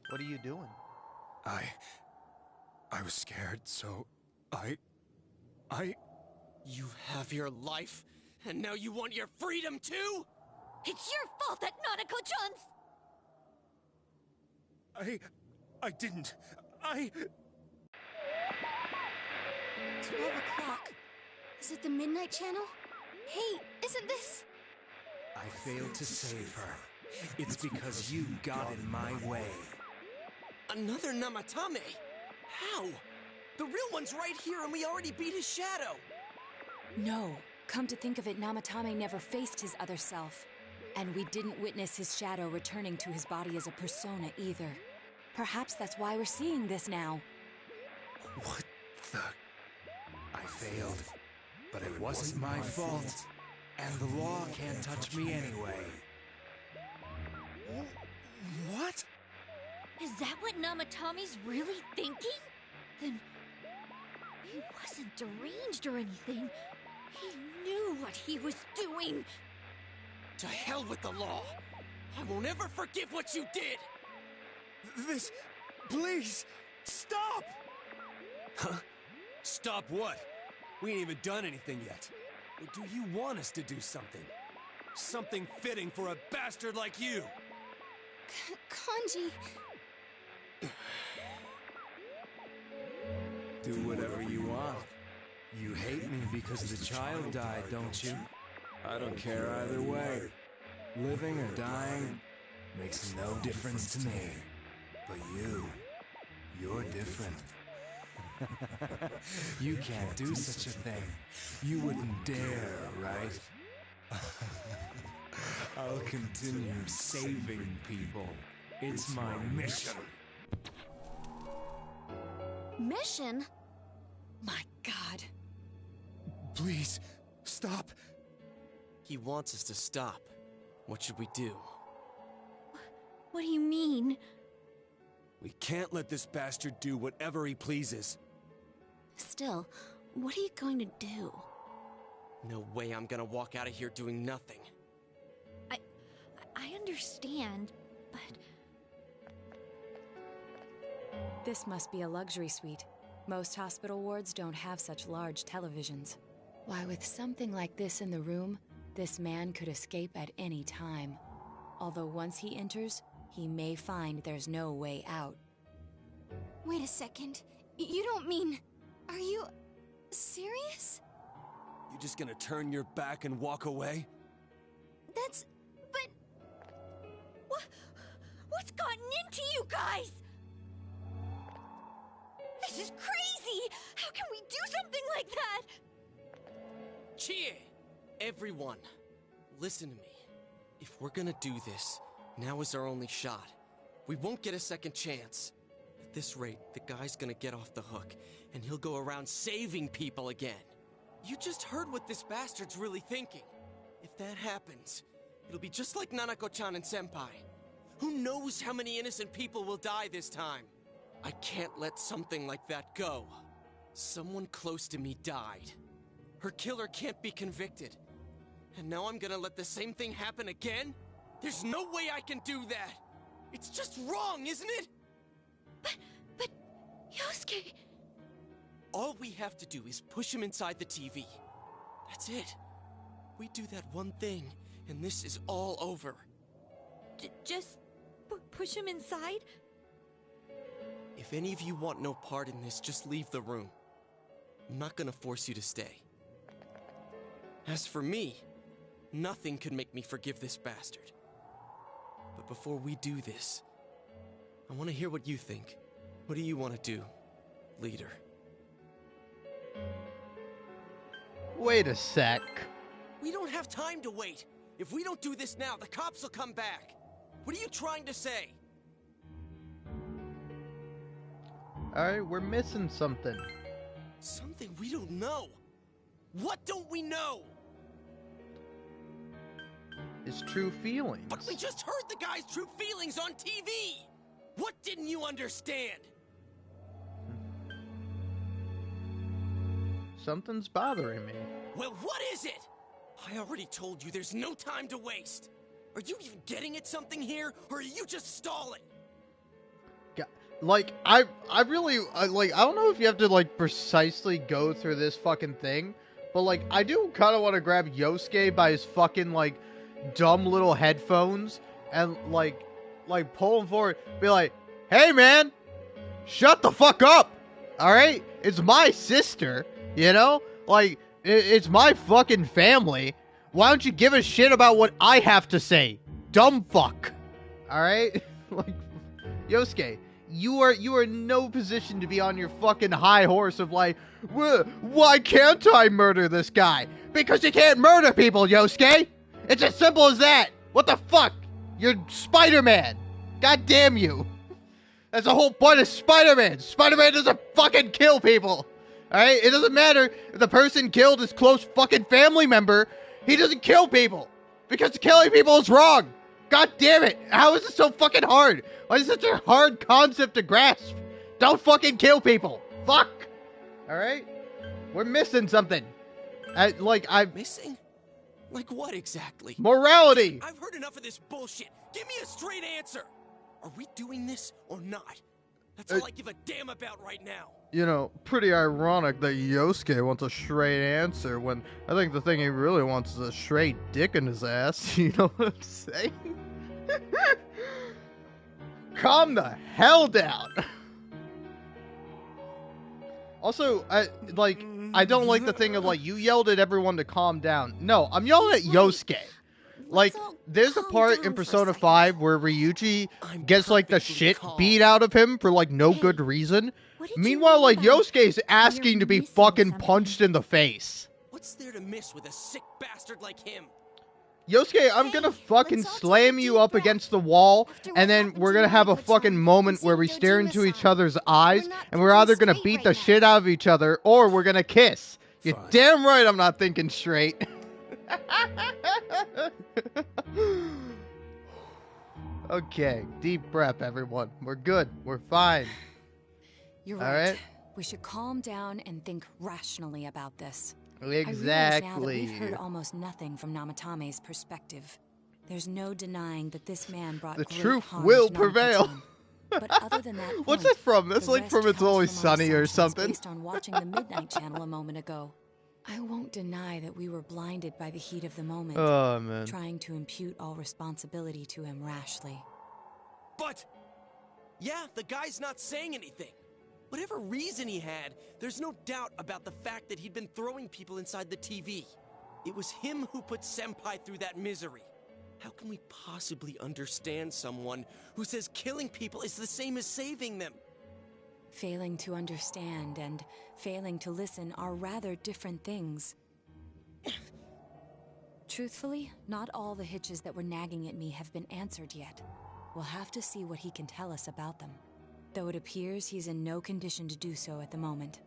What are you doing? I was scared, so I... You have your life, and now you want your freedom too? It's your fault that Nanako-chan's... I didn't. 12 o'clock. Is it the Midnight Channel? Hey, isn't this... I failed to save her. It's because you got in my way. Another Namatame? How? The real one's right here and we already beat his shadow! No. Come to think of it, Namatame never faced his other self. And we didn't witness his shadow returning to his body as a persona either. Perhaps that's why we're seeing this now. What the... I failed. But it wasn't my fault. And the law can't touch me anyway. What? Is that what Namatame's really thinking? Then... he wasn't deranged or anything. He knew what he was doing. To hell with the law! I won't ever forgive what you did! This... please! Stop! Huh? Stop what? We ain't even done anything yet. Or do you want us to do something? Something fitting for a bastard like you! Kanji... Do whatever you want. You hate me because the child died, don't you? I don't care either way. Living or dying makes no difference to me. But you're different. You can't do such a thing. You wouldn't dare, right? I'll continue saving people. It's my mission. Mission? My God. Please, stop. He wants us to stop. What should we do? What do you mean? We can't let this bastard do whatever he pleases. Still, what are you going to do? No way I'm gonna walk out of here doing nothing. I understand, but... This must be a luxury suite. Most hospital wards don't have such large televisions. Why, with something like this in the room, this man could escape at any time. Although once he enters, he may find there's no way out. Wait a second. You don't mean... Are you... serious? You just gonna turn your back and walk away? That's... but... What's gotten into you guys? This is crazy! How can we do something like that? Chie! Everyone, listen to me. If we're gonna do this, now is our only shot. We won't get a second chance. At this rate, the guy's gonna get off the hook, and he'll go around saving people again. You just heard what this bastard's really thinking. If that happens, it'll be just like Nanako-chan and Senpai. Who knows how many innocent people will die this time? I can't let something like that go. Someone close to me died. Her killer can't be convicted. And now I'm gonna let the same thing happen again? There's no way I can do that! It's just wrong, isn't it? But... Yosuke... All we have to do is push him inside the TV. That's it. We do that one thing, and this is all over. Just... push him inside? If any of you want no part in this, just leave the room. I'm not gonna force you to stay. As for me, nothing could make me forgive this bastard. But before we do this, I want to hear what you think. What do you want to do, leader? Wait a sec. We don't have time to wait. If we don't do this now, the cops will come back. What are you trying to say? Alright, we're missing something. Something we don't know. What don't we know? His true feelings. But we just heard the guy's true feelings on TV! What didn't you understand? Something's bothering me. Well, what is it? I already told you there's no time to waste. Are you even getting at something here, or are you just stalling? Like, I really, like, I don't know if you have to, like, precisely go through this fucking thing, but, like, I do kind of want to grab Yosuke by his fucking, like, dumb little headphones and, like, pull him forward, be like, hey, man, shut the fuck up, alright? It's my sister, you know? Like, it's my fucking family. Why don't you give a shit about what I have to say? Dumb fuck. Alright? Like, Yosuke, you are in no position to be on your fucking high horse of like, why can't I murder this guy? Because you can't murder people, Yosuke! It's as simple as that! What the fuck? You're Spider-Man! God damn you! That's the whole point of Spider-Man! Spider-Man doesn't fucking kill people! Alright? It doesn't matter if the person killed is close fucking family member, he doesn't kill people! Because killing people is wrong! God damn it! How is it so fucking hard? Why is it such a hard concept to grasp? Don't fucking kill people! Fuck! Alright? We're missing something. I'm Missing? Like what exactly? Morality! I've heard enough of this bullshit. Give me a straight answer. Are we doing this or not? That's all I give a damn about right now. You know, pretty ironic that Yosuke wants a straight answer when I think the thing he really wants is a straight dick in his ass. You know what I'm saying? Calm the hell down. Also, I don't like the thing of like, you yelled at everyone to calm down. No, I'm yelling at Yosuke. Like, there's a part in Persona 5 where Ryuji gets like the shit beat out of him for like no good reason. Meanwhile, like, Yosuke's asking to be fucking punched in the face. What's there to miss with a sick bastard like him? Yosuke, I'm gonna fucking slam you up against the wall, and then we're gonna have a fucking moment where we stare into each other's eyes, and we're either gonna beat the shit out of each other, or we're gonna kiss. You're damn right I'm not thinking straight. Okay, deep breath, everyone. We're good. We're fine. You're All right. right? We should calm down and think rationally about this. Exactly. I realize now that we've heard almost nothing from Namatame's perspective. There's no denying that this man brought The great truth harm will to prevail. Namako-chan. But other than that What's point, it from? That's the like rest from It's comes Always from our Sunny or assumptions something. based on watching the Midnight Channel a moment ago. I won't deny that we were blinded by the heat of the moment, Oh, man. trying to impute all responsibility to him rashly. But, yeah, the guy's not saying anything. Whatever reason he had, there's no doubt about the fact that he'd been throwing people inside the TV. It was him who put Senpai through that misery. How can we possibly understand someone who says killing people is the same as saving them? Failing to understand and failing to listen are rather different things. Truthfully, not all the hitches that were nagging at me have been answered yet. We'll have to see what he can tell us about them, though it appears he's in no condition to do so at the moment.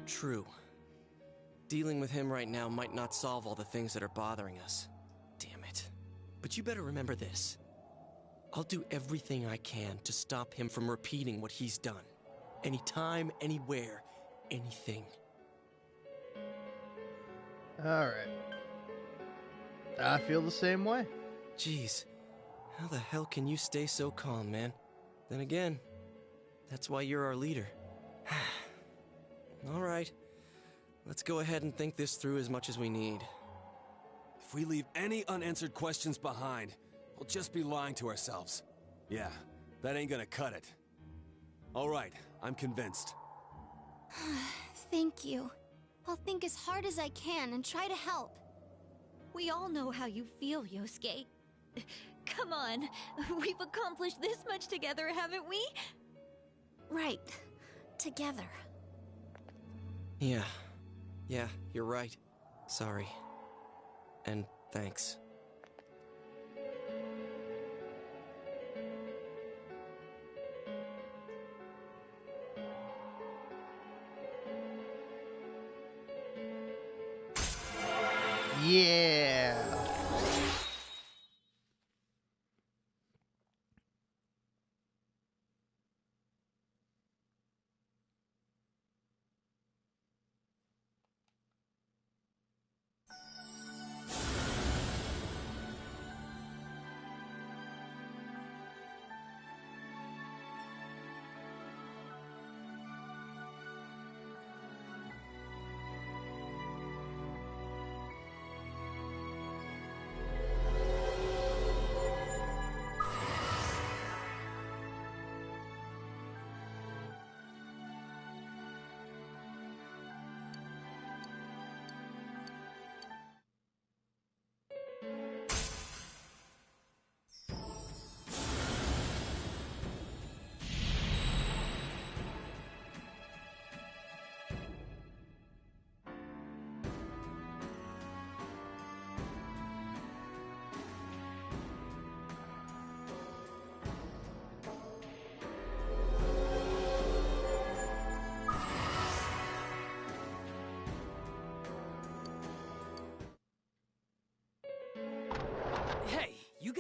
True. Dealing with him right now might not solve all the things that are bothering us. Damn it. But you better remember this. I'll do everything I can to stop him from repeating what he's done. Anytime, anywhere, anything. Alright. I feel the same way. Jeez, how the hell can you stay so calm, man? Then again, that's why you're our leader. Alright, let's go ahead and think this through as much as we need. If we leave any unanswered questions behind, we'll just be lying to ourselves. Yeah, that ain't gonna cut it. All right, I'm convinced. Thank you. I'll think as hard as I can and try to help. We all know how you feel, Yosuke. Come on, we've accomplished this much together, haven't we? Right. Together. Yeah, you're right. Sorry. And thanks. Yeah.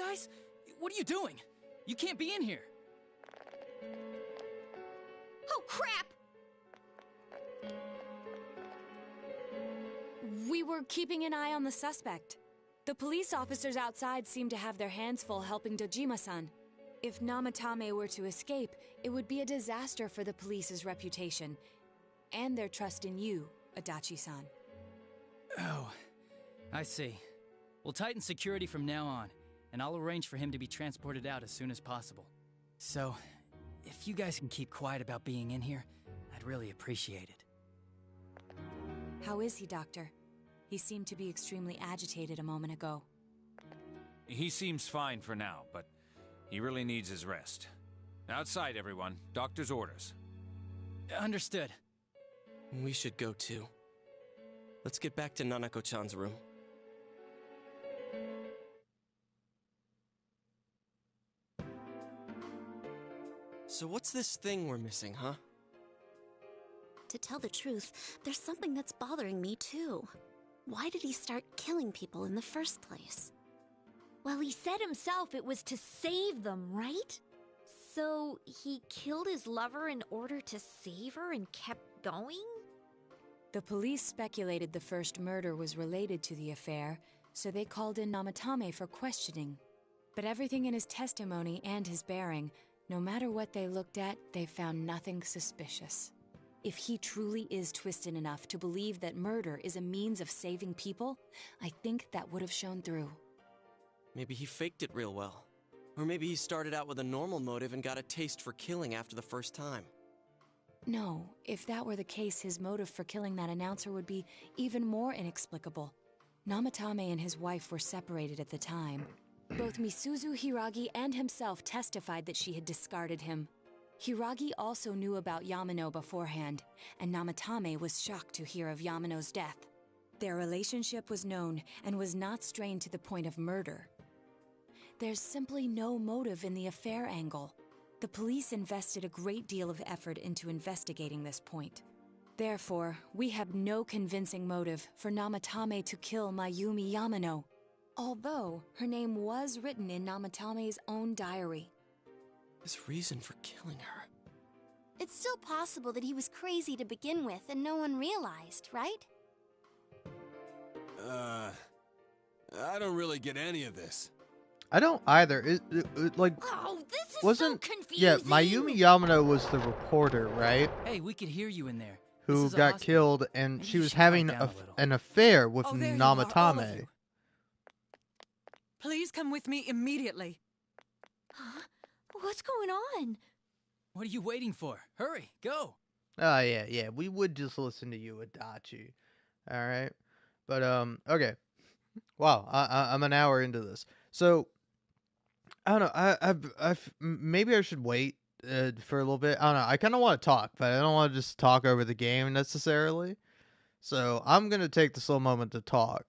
guys? What are you doing? You can't be in here. Oh, crap! We were keeping an eye on the suspect. The police officers outside seem to have their hands full helping Dojima-san. If Namatame were to escape, it would be a disaster for the police's reputation and their trust in you, Adachi-san. Oh, I see. We'll tighten security from now on, and I'll arrange for him to be transported out as soon as possible. So, if you guys can keep quiet about being in here, I'd really appreciate it. How is he, Doctor? He seemed to be extremely agitated a moment ago. He seems fine for now, but he really needs his rest. Outside, everyone. Doctor's orders. Understood. We should go too. Let's get back to Nanako-chan's room. So what's this thing we're missing, huh? To tell the truth, there's something that's bothering me too. Why did he start killing people in the first place? Well, he said himself it was to save them, right? So he killed his lover in order to save her and kept going? The police speculated the first murder was related to the affair, so they called in Namatame for questioning. But everything in his testimony and his bearing, no matter what they looked at, they found nothing suspicious. If he truly is twisted enough to believe that murder is a means of saving people, I think that would have shown through. Maybe he faked it real well. Or maybe he started out with a normal motive and got a taste for killing after the first time. No, if that were the case, his motive for killing that announcer would be even more inexplicable. Namatame and his wife were separated at the time. Both Misuzu Hiragi and himself testified that she had discarded him. Hiragi also knew about Yamano beforehand, and Namatame was shocked to hear of Yamano's death. Their relationship was known and was not strained to the point of murder. There's simply no motive in the affair angle. The police invested a great deal of effort into investigating this point. Therefore, we have no convincing motive for Namatame to kill Mayumi Yamano, although her name was written in Namatame's own diary. His reason for killing her. It's still possible that he was crazy to begin with and no one realized, right? I don't really get any of this. I don't either. Like, oh, this is wasn't so confusing. yeah, Mayumi Yamano was the reporter, right? Hey, we could hear you in there. Who got killed, and she was having an affair with there you are, all of Namatame. you. Please come with me immediately. Huh? What's going on? What are you waiting for? Hurry, go. Oh, yeah. We would just listen to you, Adachi. All right. But, okay. Wow, I'm an hour into this. So, I don't know. Maybe I should wait for a little bit. I don't know. I kind of want to talk, but I don't want to just talk over the game necessarily. So, I'm going to take this little moment to talk.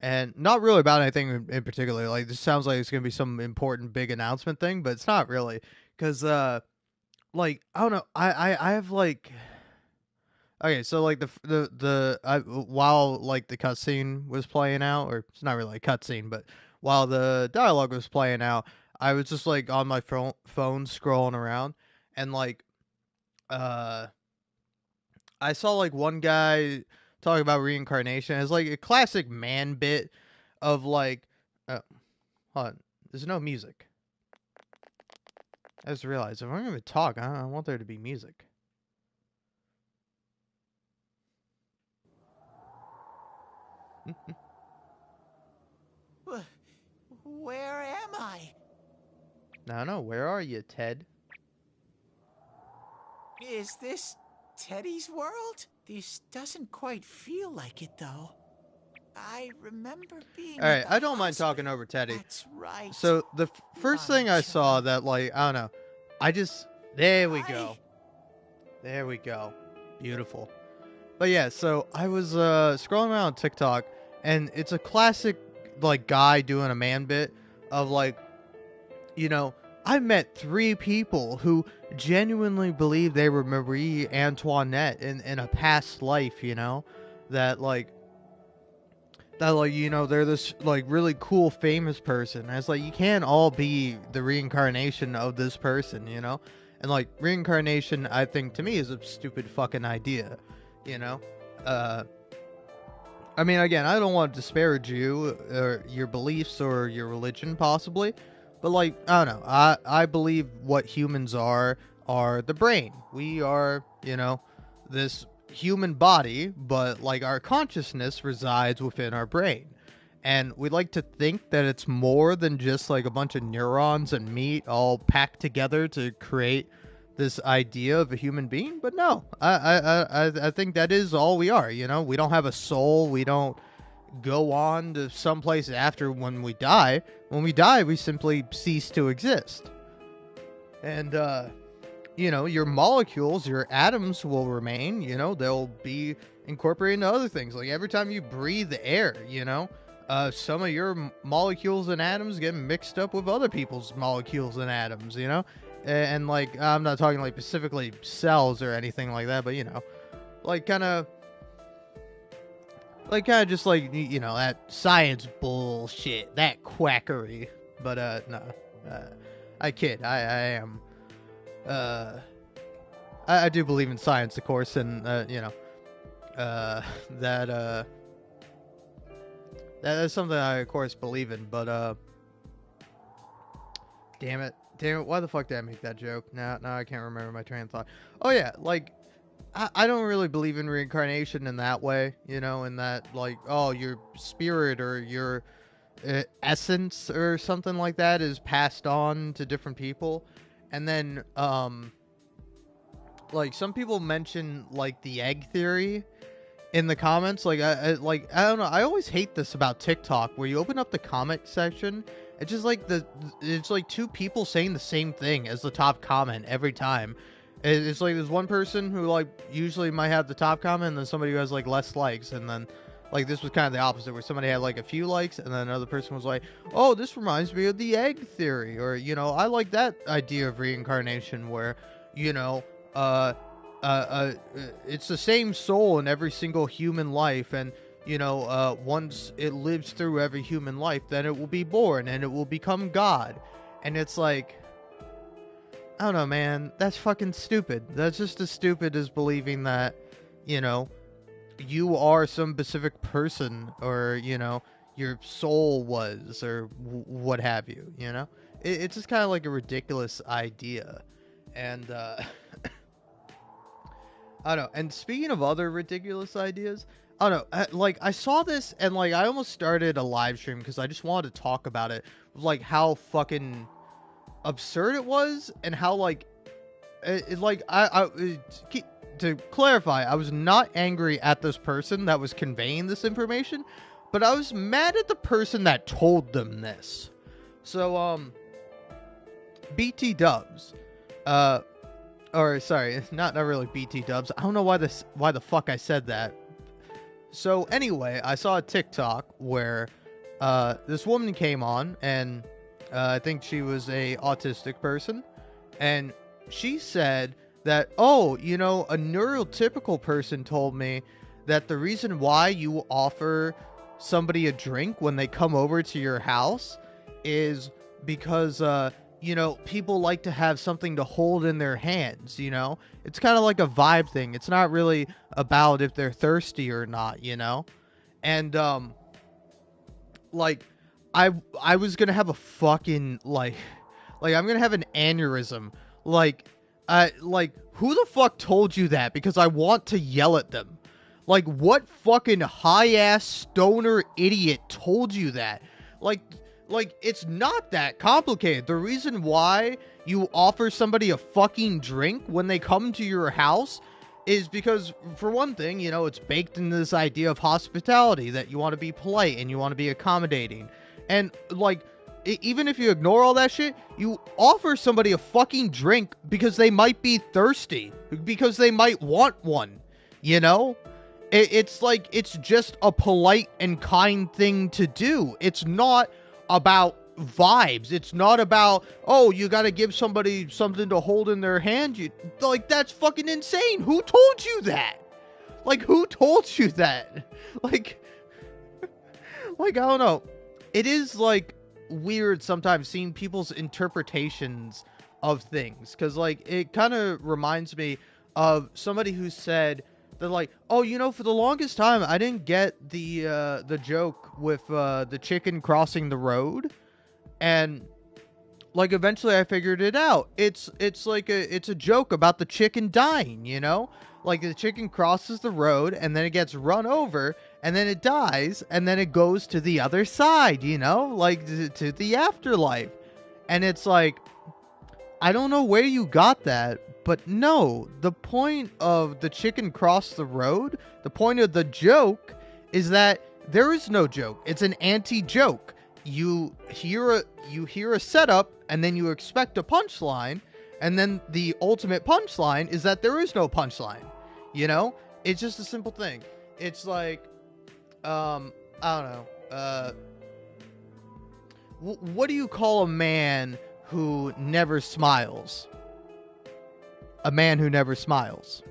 And not really about anything in particular. Like, this sounds like it's going to be some important big announcement thing, but it's not really. Because, like, I don't know. I have, like... Okay, so, like, while, like, the cutscene was playing out, or it's not really a cutscene, but while the dialogue was playing out, I was just, like, on my phone scrolling around, and, like, I saw, like, one guy talking about reincarnation. It's, like, a classic man bit of, like, hold on, there's no music. I just realized, if I'm going to talk, I want there to be music. Where am I? No, where are you, Ted? Is this Teddy's world? This doesn't quite feel like it, though. I remember being. All right, I don't mind talking over Teddy. That's right. So the first thing I saw that, like, I don't know, there we go. There we go. Beautiful. But yeah, so I was scrolling around on TikTok, and it's a classic, like, guy doing a man bit of, like, you know, I met 3 people who genuinely believe they were Marie Antoinette in a past life, you know, that, like, that, like, you know, they're this, like, really cool famous person. And it's like, you can't all be the reincarnation of this person, you know? And, like, reincarnation, I think, to me, is a stupid fucking idea, you know? I mean, again, I don't want to disparage you, or your beliefs, or your religion, possibly. But, like, I don't know. I believe what humans are the brain. We are, you know, this human body, but, like, our consciousness resides within our brain. And we like to think that it's more than just, like, a bunch of neurons and meat all packed together to create this idea of a human being. But no, I think that is all we are, you know? We don't have a soul. We don't go on to someplace after when we die. When we die, we simply cease to exist. And, you know, your molecules, your atoms will remain, you know, they'll be incorporated into other things. Like every time you breathe air, you know, some of your molecules and atoms get mixed up with other people's molecules and atoms, you know? And like, I'm not talking like specifically cells or anything like that, but you know, like kind of just like, you know, that science bullshit, that quackery. But no, I kid. I am. I do believe in science, of course, and you know, that is something I of course believe in. But damn it, why the fuck did I make that joke? Now I can't remember my train of thought. Oh yeah, like I don't really believe in reincarnation in that way, you know, in that like, oh, your spirit or your essence or something like that is passed on to different people. And then like some people mention like the egg theory in the comments. Like I don't know, I always hate this about TikTok, where you open up the comment section, it's just like it's like two people saying the same thing as the top comment every time. It's like there's one person who like usually might have the top comment, and then somebody who has like less likes, and then like this was kind of the opposite, where somebody had like a few likes, and then another person was like, oh, this reminds me of the egg theory, or you know, I like that idea of reincarnation, where you know, it's the same soul in every single human life, and you know, once it lives through every human life, then it will be born and it will become God. And it's like, I don't know, man, that's fucking stupid. That's just as stupid as believing that, you know, you are some specific person, or, you know, your soul was, or what have you, you know? It's just kind of like a ridiculous idea. And, I don't know. And speaking of other ridiculous ideas, I don't know, like, I saw this, and, like, I almost started a live stream because I just wanted to talk about it, like, how fucking absurd it was, and how, like, to clarify, I was not angry at this person that was conveying this information, but I was mad at the person that told them this. So, BT Dubs, or sorry, not really BT Dubs. I don't know why the fuck I said that. So anyway, I saw a TikTok where this woman came on, and I think she was a autistic person, and she said that, oh, you know, a neurotypical person told me that the reason why you offer somebody a drink when they come over to your house is because you know, people like to have something to hold in their hands, you know? It's kind of like a vibe thing. It's not really about if they're thirsty or not, you know? And, like, I was gonna have a fucking, like, I'm gonna have an aneurysm. Like, who the fuck told you that? Because I want to yell at them. Like, what fucking high-ass stoner idiot told you that? Like, it's not that complicated. The reason why you offer somebody a fucking drink when they come to your house is because, for one thing, you know, it's baked into this idea of hospitality, that you want to be polite and you want to be accommodating. And, like, even if you ignore all that shit, you offer somebody a fucking drink because they might be thirsty, because they might want one, you know? It's like, it's just a polite and kind thing to do. It's not about vibes. It's not about, oh, you gotta give somebody something to hold in their hand. Like, that's fucking insane. Who told you that? Like, who told you that? Like, Like, I don't know. It is, like, weird sometimes seeing people's interpretations of things. Because, like, it kind of reminds me of somebody who said that, like, oh, you know, for the longest time, I didn't get the joke with the chicken crossing the road. And, like, eventually I figured it out. It's like it's a joke about the chicken dying, you know? Like, the chicken crosses the road, and then it gets run over, and then it dies, and then it goes to the other side, you know? Like, to the afterlife. And it's like, I don't know where you got that, but no, the point of the chicken cross the road, the point of the joke, is that there is no joke. It's an anti-joke. You hear a setup, and then you expect a punchline, and then the ultimate punchline is that there is no punchline. You know? It's just a simple thing. It's like, I don't know. What do you call a man who never smiles? A man who never smiles.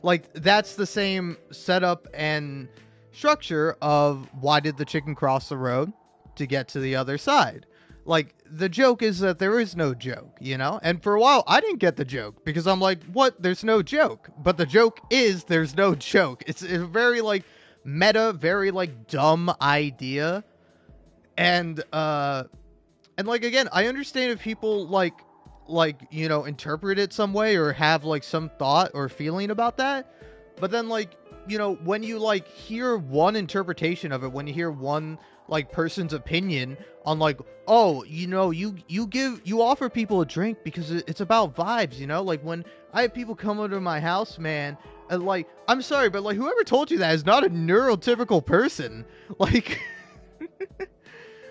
Like, that's the same setup and structure of why did the chicken cross the road? To get to the other side. Like, the joke is that there is no joke, you know? And for a while, I didn't get the joke, because I'm like, what? There's no joke. But the joke is there's no joke. It's a very, like, meta, very, like, dumb idea. And like, again, I understand if people, like, you know, interpret it some way or have, like, some thought or feeling about that. But then, like, you know, when you, like, hear one interpretation of it, when you hear one, like, person's opinion on, like, oh, you know, you offer people a drink because it's about vibes, you know? Like, when I have people come over to my house, man, and, like, I'm sorry, but, like, whoever told you that is not a neurotypical person. Like,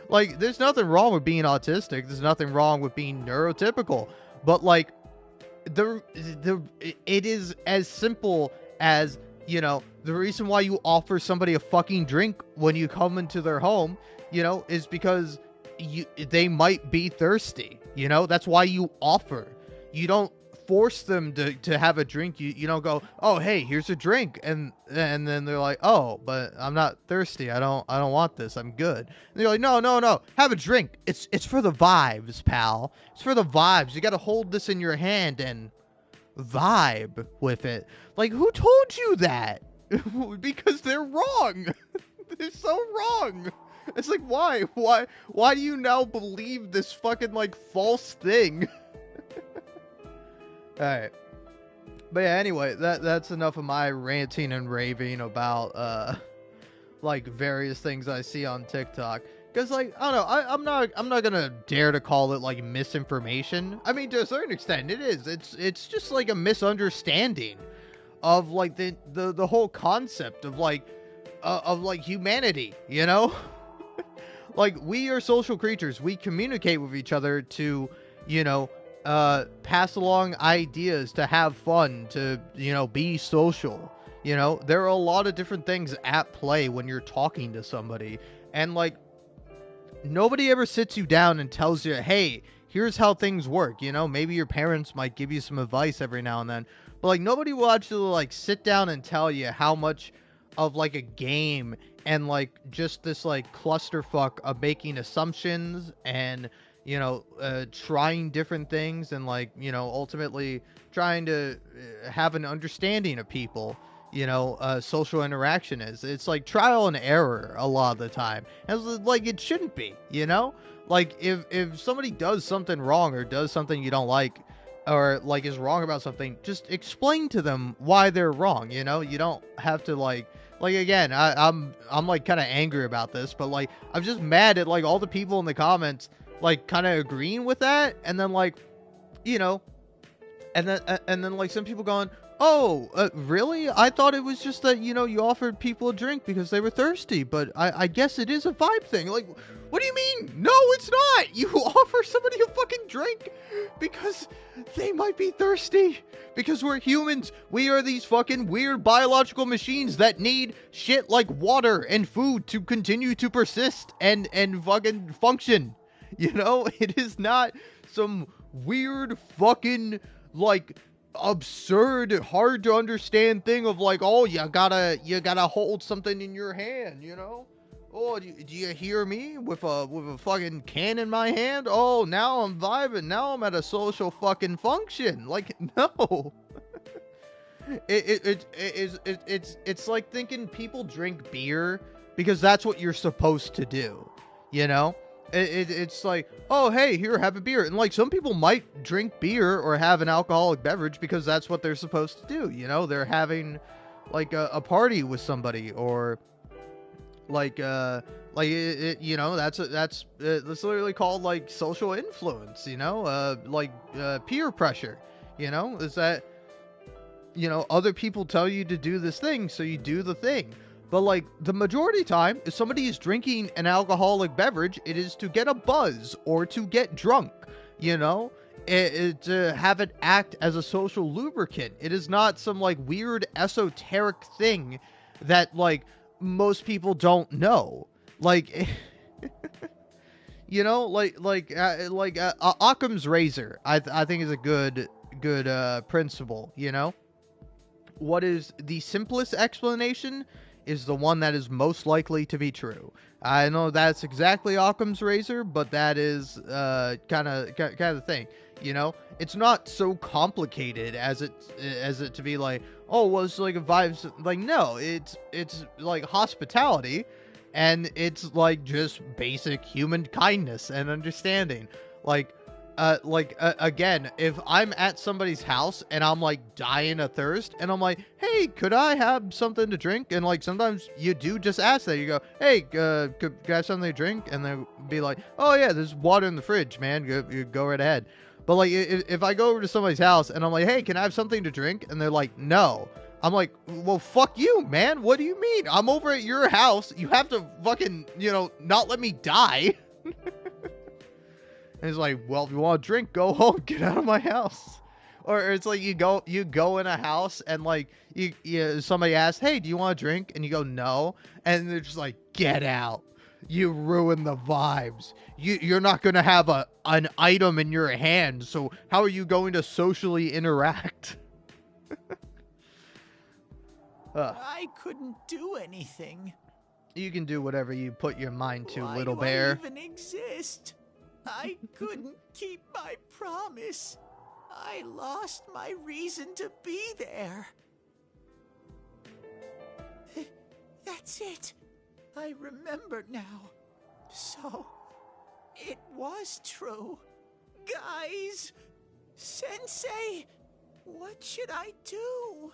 like, there's nothing wrong with being autistic. There's nothing wrong with being neurotypical. But, like, it is as simple as, you know, the reason why you offer somebody a fucking drink when you come into their home, you know, is because they might be thirsty. You know, that's why you offer. You don't force them to have a drink. You don't go, oh, hey, here's a drink, and then they're like, oh, but I'm not thirsty. I don't want this. I'm good. And you're like, no, have a drink. It's for the vibes, pal. It's for the vibes. You got to hold this in your hand and vibe with it. Like, who told you that? Because they're wrong. They're so wrong. It's like, why do you now believe this fucking, like, false thing? Alright. But yeah, anyway, that's enough of my ranting and raving about like, various things I see on TikTok. Because, like, I don't know, I'm not gonna dare to call it, like, misinformation. I mean, to a certain extent, it is. It's just, like, a misunderstanding of, like, the whole concept of, like, humanity, you know? Like, we are social creatures. We communicate with each other to, you know, pass along ideas, to have fun, to, you know, be social. You know, there are a lot of different things at play when you're talking to somebody. And, like, nobody ever sits you down and tells you, hey, here's how things work. You know, maybe your parents might give you some advice every now and then. But, like, nobody will actually, like, sit down and tell you how much of, like, a game and, like, just this, like, clusterfuck of making assumptions and, you know, trying different things and, like, you know, ultimately trying to have an understanding of people, you know, social interaction is. It's like trial and error a lot of the time. And, like, it shouldn't be, you know? Like, if somebody does something wrong or does something you don't like, or, like, is wrong about something, just explain to them why they're wrong, you know? You don't have to, like, again, I'm like, kind of angry about this, but, like, I'm just mad at, like, all the people in the comments, like, kind of agreeing with that, and then, like, you know, and then like, some people going, oh, really? I thought it was just that, you know, you offered people a drink because they were thirsty, but I guess it is a vibe thing. Like, what do you mean? No, it's not! You offer somebody a fucking drink because they might be thirsty. Because we're humans. We are these fucking weird biological machines that need shit like water and food to continue to persist and fucking function. You know, it is not some weird fucking, like, absurd, hard to understand thing of, like, oh, you gotta hold something in your hand, you know? Oh, do you hear me with a fucking can in my hand? Oh, now I'm vibing. Now I'm at a social fucking function. Like, no. It's like thinking people drink beer because that's what you're supposed to do, you know? It's like, oh, hey, here, have a beer. And like some people might drink beer or have an alcoholic beverage because that's what they're supposed to do, you know? They're having like a party with somebody, or you know, that's literally called like social influence, you know, peer pressure, you know, is that, you know, other people tell you to do this thing, so you do the thing. But like the majority of time, if somebody is drinking an alcoholic beverage, it is to get a buzz or to get drunk, you know, to have it act as a social lubricant. It is not some like weird esoteric thing that like most people don't know. Like, you know, Occam's razor, I think is a good principle, you know. What is the simplest explanation is the one that is most likely to be true. I know that's exactly Occam's razor, but that is kind of the thing. You know, it's not so complicated as it to be like, oh, well, it's like a vibes. Like, no, it's like hospitality, and it's like just basic human kindness and understanding. Again, if I'm at somebody's house and I'm like dying of thirst and I'm like, hey, could I have something to drink? And like sometimes you do just ask that. You go, hey, could I have something to drink? And they'll be like, oh yeah, there's water in the fridge, man. Go right ahead. But like if I go over to somebody's house and I'm like, hey, can I have something to drink? And they're like, no. I'm like, well, fuck you, man. What do you mean? I'm over at your house. You have to fucking, you know, not let me die. And it's like, well, if you want to drink, go home, get out of my house. Or it's like you go in a house and like somebody asks, hey, do you want to drink? And you go, no. And they're just like, get out. You ruin the vibes. You're not going to have an item in your hand. So how are you going to socially interact? I couldn't do anything. You can do whatever you put your mind to, Why little do bear. I even exist? I couldn't keep my promise. I lost my reason to be there. That's it. I remember now. So, it was true. Guys! Sensei! What should I do?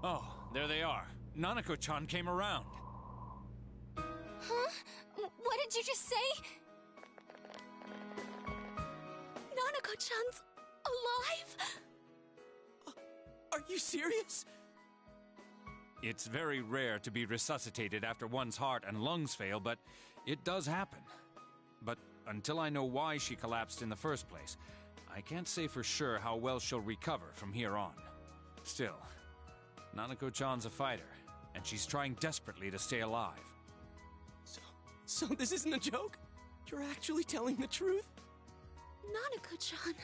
Oh, there they are. Nanako-chan came around. Huh? What did you just say? Nanako-chan's alive? Are you serious? It's very rare to be resuscitated after one's heart and lungs fail, but it does happen. But until I know why she collapsed in the first place, I can't say for sure how well she'll recover from here on. Still, Nanako-chan's a fighter, and she's trying desperately to stay alive. So this isn't a joke? You're actually telling the truth? Nanako-chan.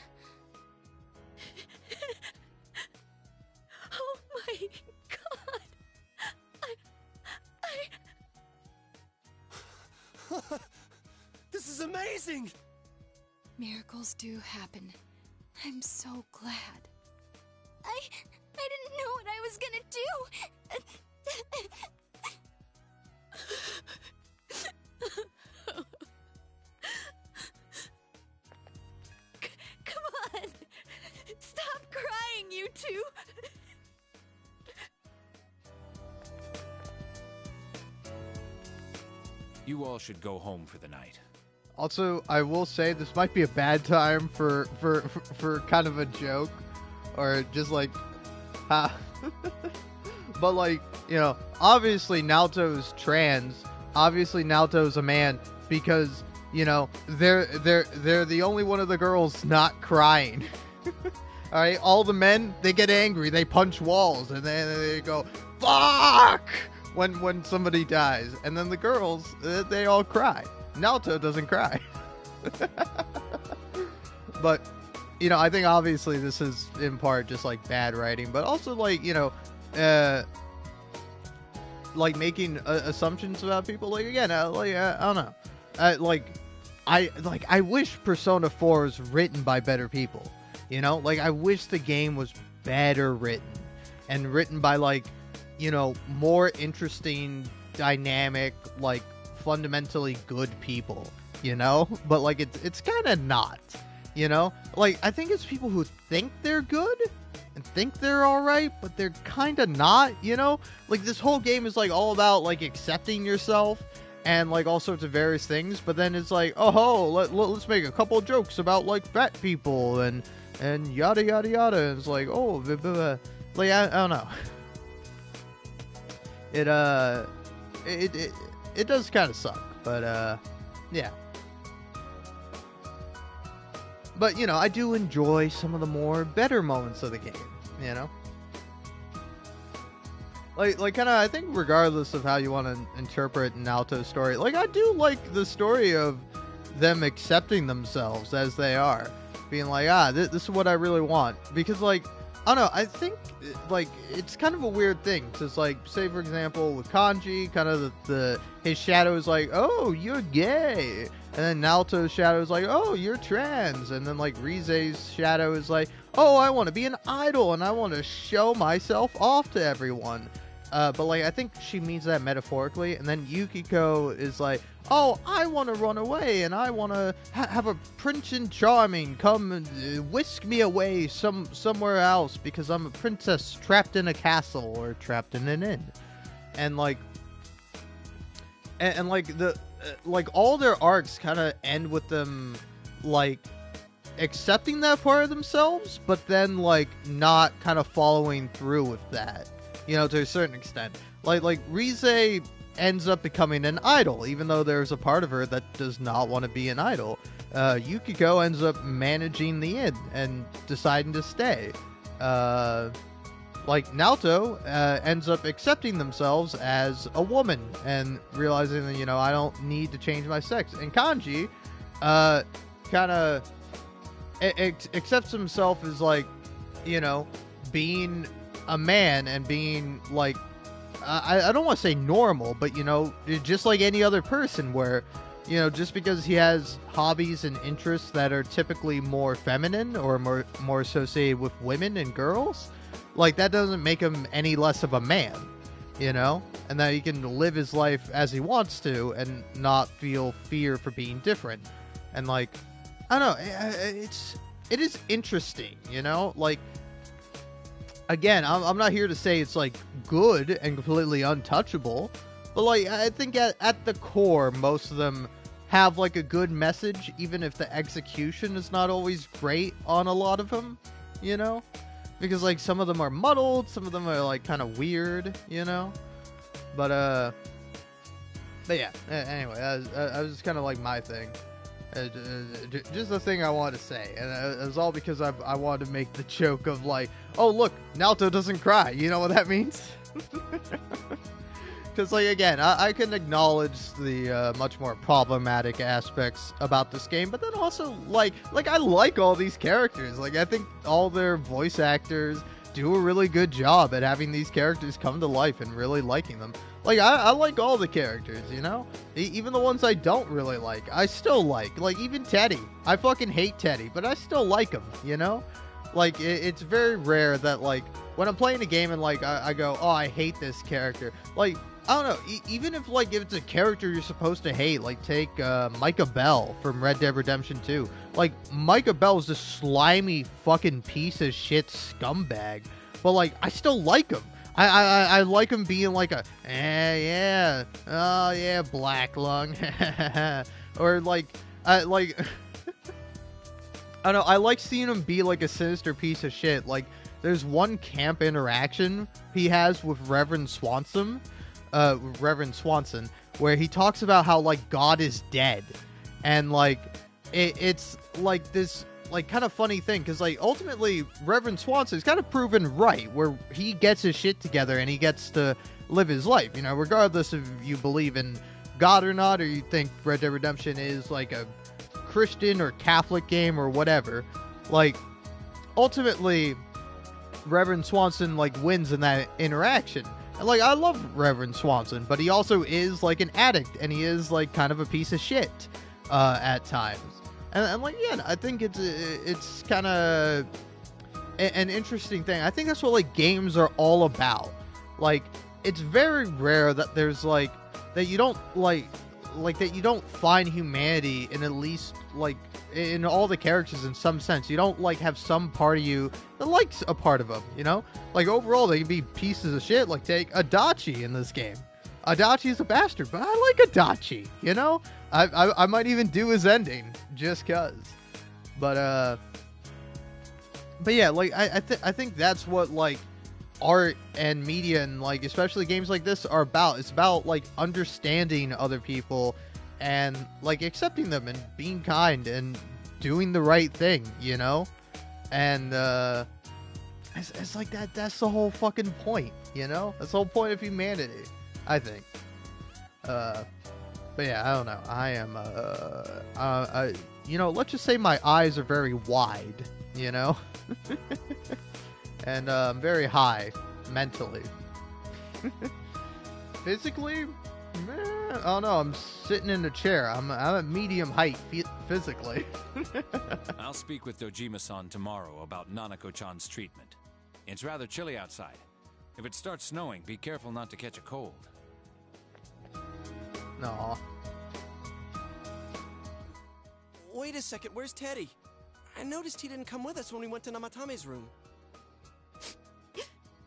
Oh my god. This is amazing! Miracles do happen. I'm so glad. I didn't know what I was gonna do. Come on. Stop crying, you two. You all should go home for the night. Also, I will say this might be a bad time for kind of a joke, or just like, but like, you know, obviously Naoto's trans. Obviously Naoto's a man because, you know, they're the only one of the girls not crying. All right, all the men, they get angry, they punch walls, and then they go fuck when somebody dies, and then the girls, they all cry. Naoto doesn't cry. But, you know, I think obviously this is in part just like bad writing, but also like, you know, like making assumptions about people. Like again, I don't know. I wish Persona 4 was written by better people. You know, like I wish the game was better written and written by like, you know, more interesting, dynamic, like fundamentally good people. You know, but like it's kind of not. You know, like I think it's people who think they're good and think they're all right, but they're kind of not. You know, like this whole game is like all about like accepting yourself and like all sorts of various things, but then it's like, oh, let's make a couple jokes about like fat people and yada yada yada. And it's like, oh, blah, blah, blah. Like I don't know. It does kind of suck, but yeah. But, you know, I do enjoy some of the more better moments of the game, you know? Like kind of, I think regardless of how you want to interpret Naoto's story, like, I do like the story of them accepting themselves as they are. Being like, this is what I really want. Because, like, I don't know, I think, like, it's kind of a weird thing. Because, like, say, for example, with Kanji, kind of his shadow is like, oh, you're gay. And then Naoto's shadow is like, oh, you're trans. And then, like, Rize's shadow is like, oh, I want to be an idol and I want to show myself off to everyone. But, like, I think she means that metaphorically. And then Yukiko is like, oh, I want to run away and I want to have a Prince and Charming come and whisk me away somewhere else because I'm a princess trapped in a castle or trapped in an inn. And, like, and like, like all their arcs kind of end with them like accepting that part of themselves, but then like not kind of following through with that, you know, to a certain extent. Like Rize ends up becoming an idol, even though there's a part of her that does not want to be an idol. Yukiko ends up managing the inn and deciding to stay. Like Naoto ends up accepting themselves as a woman and realizing that, you know, I don't need to change my sex. And Kanji kind of accepts himself as like, you know, being a man and being like, I don't want to say normal, but, you know, just like any other person where, you know, just because he has hobbies and interests that are typically more feminine or more associated with women and girls, like, that doesn't make him any less of a man, you know? And that he can live his life as he wants to and not feel fear for being different. And, like, I don't know, it is interesting, you know? Like, again, I'm not here to say it's, like, good and completely untouchable. But, like, I think at the core, most of them have, like, a good message, even if the execution is not always great on a lot of them, you know? Because, like, some of them are muddled, some of them are, like, kind of weird, you know? But yeah, anyway, that was kind of, like, my thing. Just the thing I wanted to say. And it was all because I wanted to make the joke of, like, oh, look, Naoto doesn't cry. You know what that means? Because, like, again, I can acknowledge the much more problematic aspects about this game, but then also, like I like all these characters. Like, I think all their voice actors do a really good job at having these characters come to life and really liking them. Like, I like all the characters, you know? Even the ones I don't really like, I still like. Like, even Teddy. I fucking hate Teddy, but I still like him, you know? Like, it's very rare that, like, when I'm playing a game and, like, I go, oh, I hate this character. Like, I don't know, even if, like, if it's a character you're supposed to hate, like, take Micah Bell from Red Dead Redemption 2. Like, Micah Bell is this slimy fucking piece of shit scumbag, but, like, I still like him. I like him being like a, yeah, oh, yeah, black lung, or, like, I don't know, I like seeing him be, like, a sinister piece of shit. Like, there's one camp interaction he has with Reverend Swanson, where he talks about how, like, God is dead, and, like, it's like this, like, kind of funny thing, because, like, ultimately Reverend Swanson is kind of proven right, where he gets his shit together and he gets to live his life, you know, regardless if you believe in God or not, or you think Red Dead Redemption is like a Christian or Catholic game or whatever, like, ultimately, Reverend Swanson, like, wins in that interaction. And, like, I love Reverend Swanson, but he also is, like, an addict, and he is, like, kind of a piece of shit at times. And like, yeah, I think it's kind of an interesting thing. I think that's what, like, games are all about. Like, it's very rare that there's, like, that you don't, like that you don't find humanity in at least, like, in all the characters in some sense. You don't, like, have some part of you that likes a part of them, you know? Like, overall, they can be pieces of shit. Like, take Adachi in this game. Adachi's a bastard, but I like Adachi, you know? I might even do his ending, just cuz. But yeah, like, I think that's what, like, art and media and, like, especially games like this are about. It's about, like, understanding other people and, like, accepting them and being kind and doing the right thing, you know? And it's like that's the whole fucking point, you know? That's the whole point of humanity, I think. But yeah, I don't know. I am you know, let's just say my eyes are very wide, you know? And I'm very high mentally. Physically, I don't know. I'm sitting in a chair. I'm at medium height physically. I'll speak with Dojima-san tomorrow about Nanako-chan's treatment. It's rather chilly outside. If it starts snowing, be careful not to catch a cold. No. Wait a second, where's Teddy? I noticed he didn't come with us when we went to Namatame's room.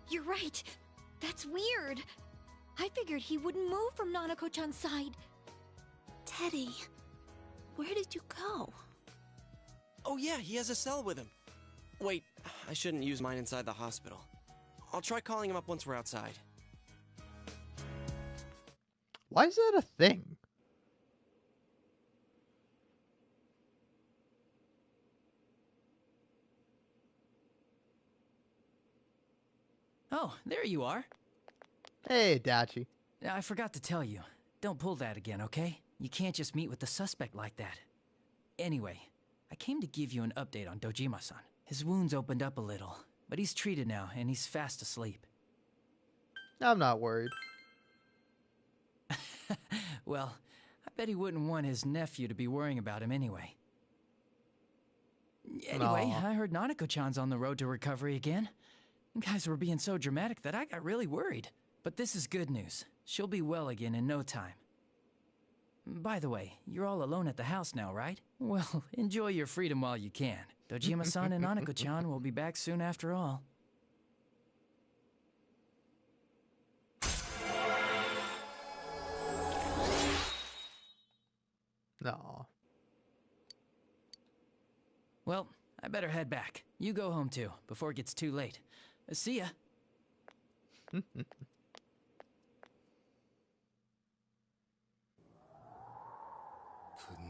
You're right. That's weird. I figured he wouldn't move from Nanako-chan's side. Teddy, where did you go? Oh yeah, he has a cell with him. Wait, I shouldn't use mine inside the hospital. I'll try calling him up once we're outside. Why is that a thing? Oh, there you are. Hey, Dachi. I forgot to tell you. Don't pull that again, okay? You can't just meet with the suspect like that. Anyway, I came to give you an update on Dojima-san. His wounds opened up a little, but he's treated now, and he's fast asleep. I'm not worried. Well, I bet he wouldn't want his nephew to be worrying about him anyway. Anyway, Aww. I heard Nanako-chan's on the road to recovery again. You guys were being so dramatic that I got really worried. But this is good news. She'll be well again in no time. By the way, you're all alone at the house now, right? Well, enjoy your freedom while you can. Dojima-san and Nanako-chan will be back soon after all. No. Well, I better head back. You go home too, before it gets too late. See ya. Couldn't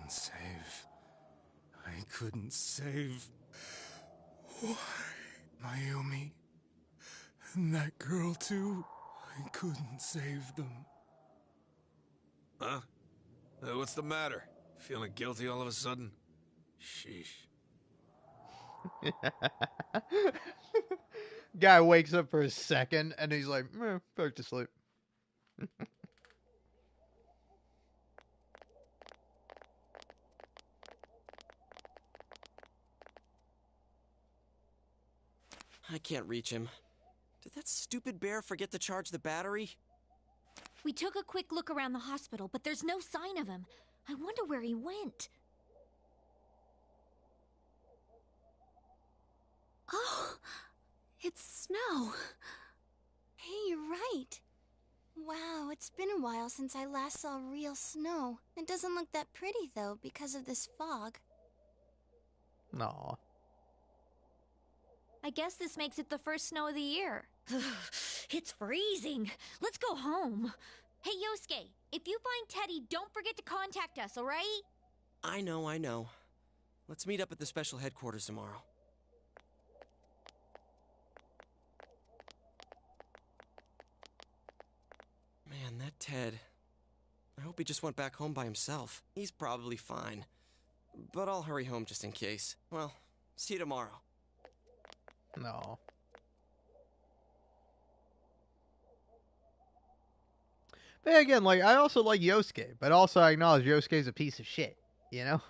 save. I couldn't save. Why? Mayumi. And that girl too. I couldn't save them. Huh? What's the matter? Feeling guilty all of a sudden? Sheesh. Guy wakes up for a second and he's like, back to sleep. I can't reach him. Did that stupid bear forget to charge the battery? We took a quick look around the hospital, but there's no sign of him. I wonder where he went. Oh, it's snow. Hey, you're right. Wow, it's been a while since I last saw real snow. It doesn't look that pretty, though, because of this fog. No. I guess this makes it the first snow of the year. It's freezing. Let's go home. Hey, Yosuke, if you find Teddy, don't forget to contact us, alright? I know. Let's meet up at the special headquarters tomorrow. Man, that Ted. I hope he just went back home by himself. He's probably fine. but I'll hurry home just in case. Well, see you tomorrow. No. But again, like, I also like Yosuke, but also I acknowledge Yosuke's a piece of shit, you know?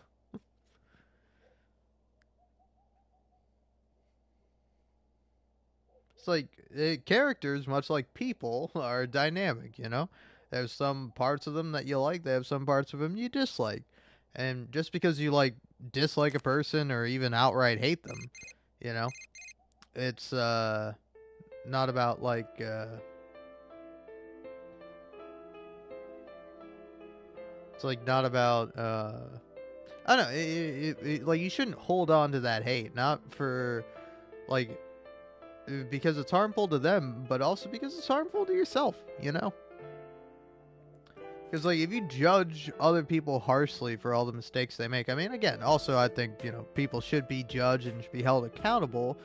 It's like, characters, much like people, are dynamic, you know? There's some parts of them that you like, they have some parts of them you dislike. And just because you, like, dislike a person or even outright hate them, you know? It's, not about, like, it's like not about I don't know, like, you shouldn't hold on to that hate, not for like because it's harmful to them, but also because it's harmful to yourself, you know? Because like if you judge other people harshly for all the mistakes they make, I mean, again, also I think, you know, people should be judged and should be held accountable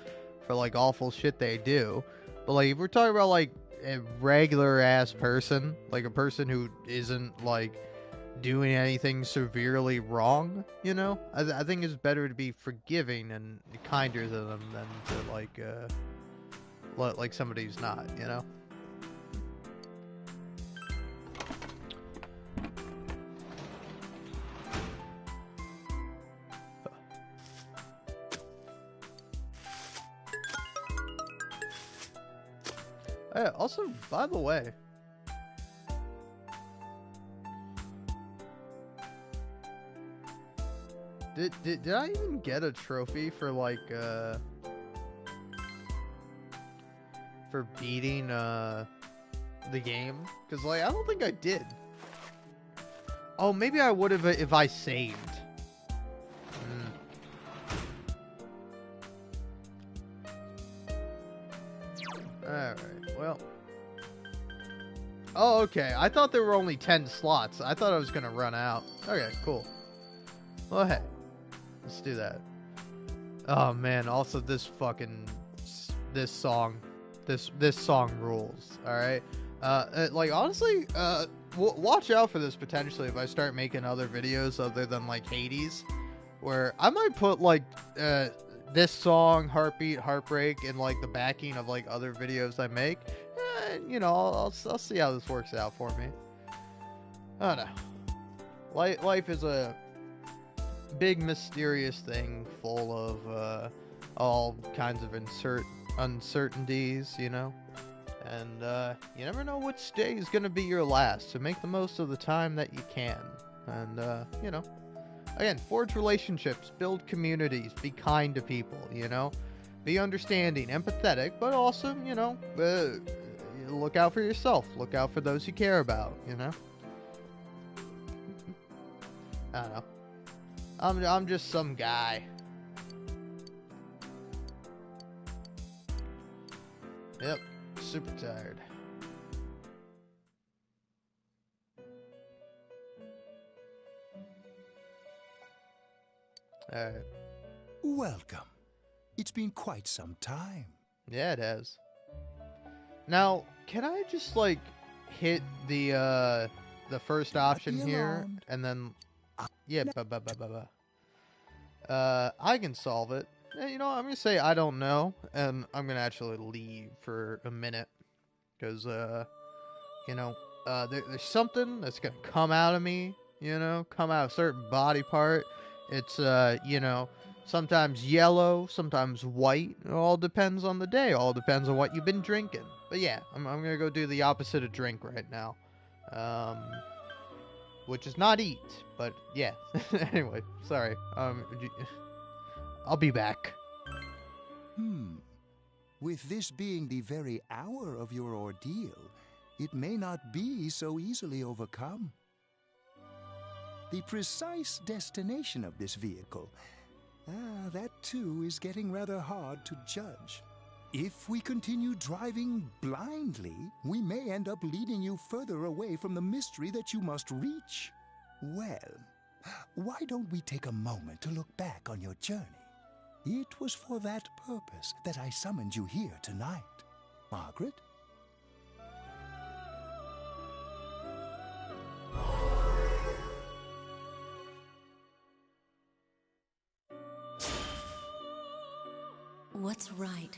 for like awful shit they do. But like if we're talking about like a regular ass person, like a person who isn't like doing anything severely wrong, you know, I think it's better to be forgiving and kinder to them than to like somebody who's not, you know. Also, by the way, did I even get a trophy for like for beating the game? Because like I don't think I did. Oh, maybe I would have if I saved. Alright, well. Oh, okay. I thought there were only 10 slots. I thought I was gonna run out. Okay, cool. Well, hey. Let's do that. Oh, man. Also, this song. This song rules, alright? Like, honestly, watch out for this potentially if I start making other videos other than, like, Hades. Where I might put, like, this song, Heartbeat, Heartbreak, and like the backing of like other videos I make. You know, I'll see how this works out for me. I don't know. Life is a big mysterious thing full of all kinds of uncertainties, you know. And you never know which day is gonna be your last, so make the most of the time that you can. And you know. Again, forge relationships, build communities, be kind to people, you know? Be understanding, empathetic, but also, you know, look out for yourself. Look out for those you care about, you know? I don't know. I'm just some guy. Yep, super tired. Alright. Welcome. It's been quite some time. Yeah, it has. Now, can I just, like, hit the first option here, and then... Yeah, I can solve it. You know, I'm gonna say I don't know, and I'm gonna actually leave for a minute. Because, you know, there's something that's gonna come out of me, you know, come out of a certain body part. It's, you know, sometimes yellow, sometimes white. It all depends on the day. All depends on what you've been drinking. But yeah, I'm going to go do the opposite of drink right now. Which is not eat. But yeah. Anyway, sorry. I'll be back. With this being the very hour of your ordeal, it may not be so easily overcome. The precise destination of this vehicle, that too is getting rather hard to judge. If we continue driving blindly, we may end up leading you further away from the mystery that you must reach. Well, why don't we take a moment to look back on your journey? It was for that purpose that I summoned you here tonight. Margaret? What's right,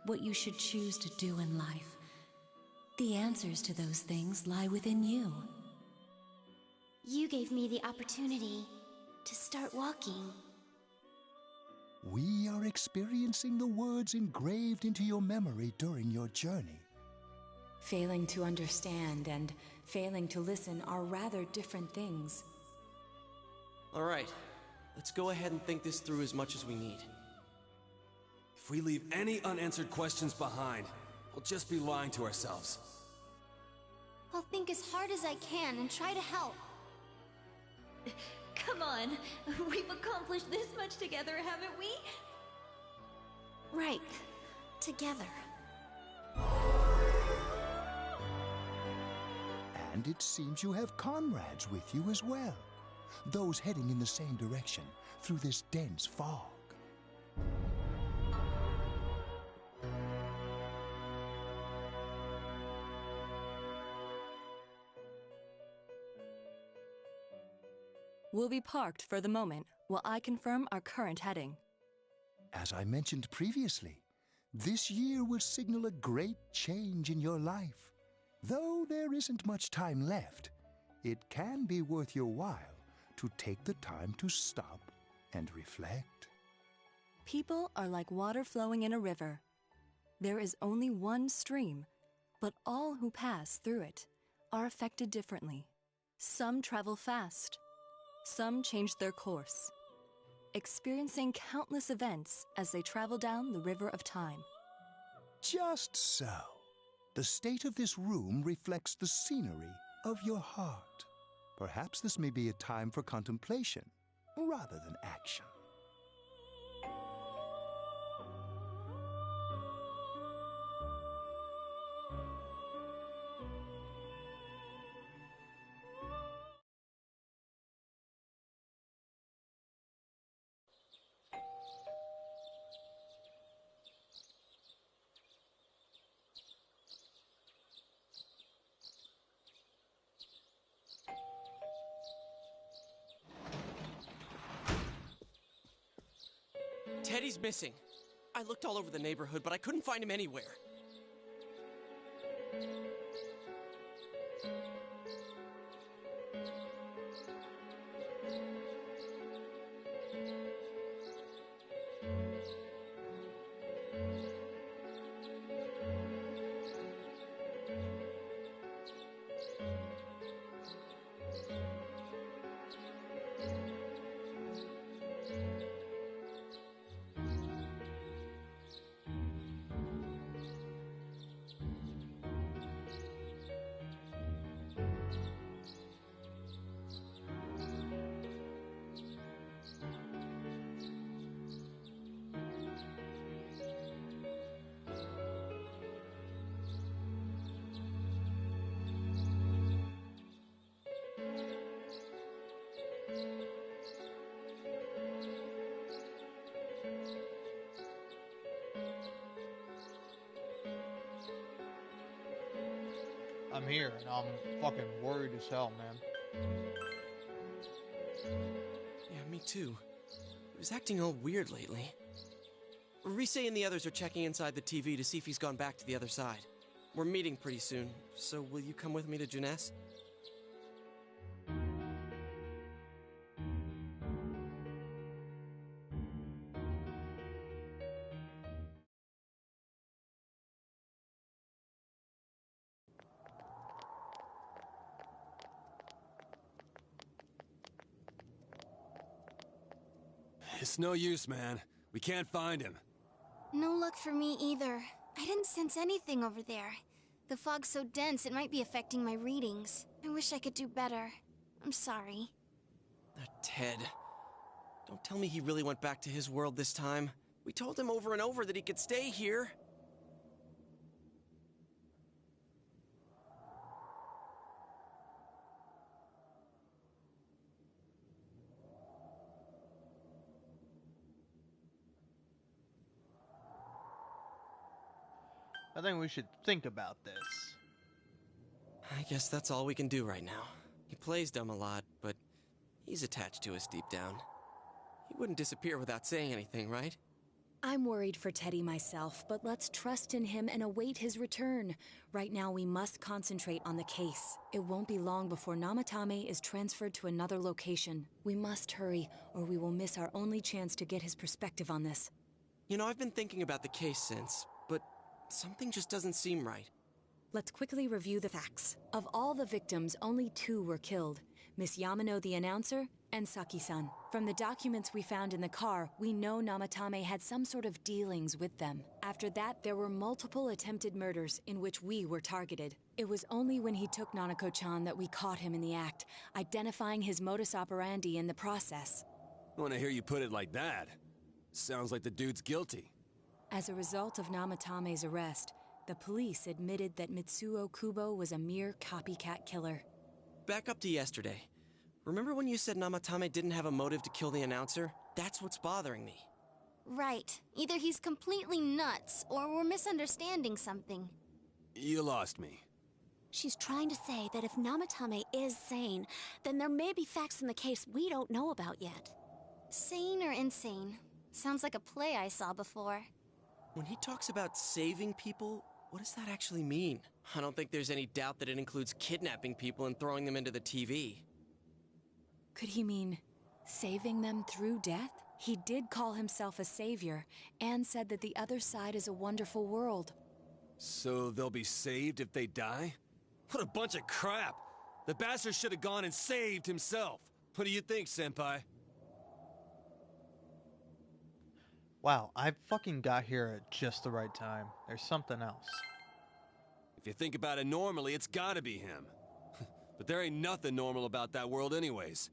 what you should choose to do in life. The answers to those things lie within you. You gave me the opportunity to start walking. We are experiencing the words engraved into your memory during your journey. Failing to understand and failing to listen are rather different things. All right, let's go ahead and think this through as much as we need. If we leave any unanswered questions behind, we'll just be lying to ourselves. I'll think as hard as I can and try to help. Come on, we've accomplished this much together, haven't we? Right. Together. And it seems you have comrades with you as well. Those heading in the same direction through this dense fog. We'll be parked for the moment while I confirm our current heading. As I mentioned previously, this year will signal a great change in your life. Though there isn't much time left, it can be worth your while to take the time to stop and reflect. People are like water flowing in a river. There is only one stream, but all who pass through it are affected differently. Some travel fast. Some change their course, experiencing countless events as they travel down the river of time. Just so. The state of this room reflects the scenery of your heart. Perhaps this may be a time for contemplation rather than action. Teddy's missing. I looked all over the neighborhood, but I couldn't find him anywhere. I'm here, and I'm fucking worried as hell, man. Yeah, me too. He was acting all weird lately. Rise and the others are checking inside the TV to see if he's gone back to the other side. We're meeting pretty soon, so will you come with me to Jeunesse? It's no use, man. We can't find him. No luck for me either. I didn't sense anything over there. The fog's so dense it might be affecting my readings. I wish I could do better. I'm sorry. Ted. Don't tell me he really went back to his world this time. We told him over and over that he could stay here. I think we should think about this. I guess that's all we can do right now. He plays dumb a lot, but he's attached to us deep down. He wouldn't disappear without saying anything, right? I'm worried for Teddy myself, but let's trust in him and await his return. Right now, we must concentrate on the case. It won't be long before Namatame is transferred to another location. We must hurry, or we will miss our only chance to get his perspective on this. You know, I've been thinking about the case since, but something just doesn't seem right. Let's quickly review the facts. Of all the victims, only 2 were killed. Miss Yamano, the announcer, and Saki-san. From the documents we found in the car, we know Namatame had some sort of dealings with them. After that, there were multiple attempted murders in which we were targeted. It was only when he took Nanako-chan that we caught him in the act, identifying his modus operandi in the process. When I hear you put it like that, sounds like the dude's guilty. As a result of Namatame's arrest, the police admitted that Mitsuo Kubo was a mere copycat killer. Back up to yesterday. Remember when you said Namatame didn't have a motive to kill the announcer? That's what's bothering me. Right. Either he's completely nuts, or we're misunderstanding something. You lost me. She's trying to say that if Namatame is sane, then there may be facts in the case we don't know about yet. Sane or insane? Sounds like a play I saw before. When he talks about saving people, what does that actually mean? I don't think there's any doubt that it includes kidnapping people and throwing them into the TV. Could he mean saving them through death? He did call himself a savior and said that the other side is a wonderful world. So they'll be saved if they die? What a bunch of crap! The bastard should have gone and saved himself. What do you think, Senpai? Wow, I fucking got here at just the right time. There's something else. If you think about it normally, it's gotta be him. But there ain't nothing normal about that world anyways.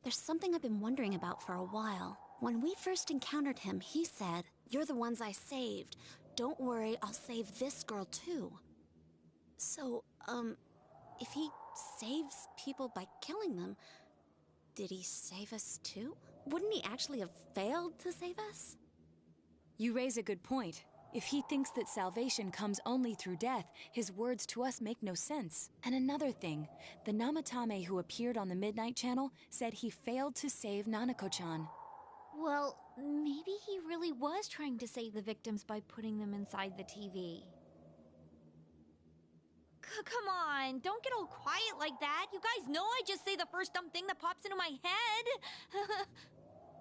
There's something I've been wondering about for a while. When we first encountered him, he said, "You're the ones I saved. Don't worry, I'll save this girl too." So, if he saves people by killing them, did he save us too? Wouldn't he actually have failed to save us? You raise a good point. If he thinks that salvation comes only through death, his words to us make no sense. And another thing, the Namatame who appeared on the Midnight Channel said he failed to save Nanako-chan. Well, maybe he really was trying to save the victims by putting them inside the TV. Come on, don't get all quiet like that. You guys know I just say the first dumb thing that pops into my head.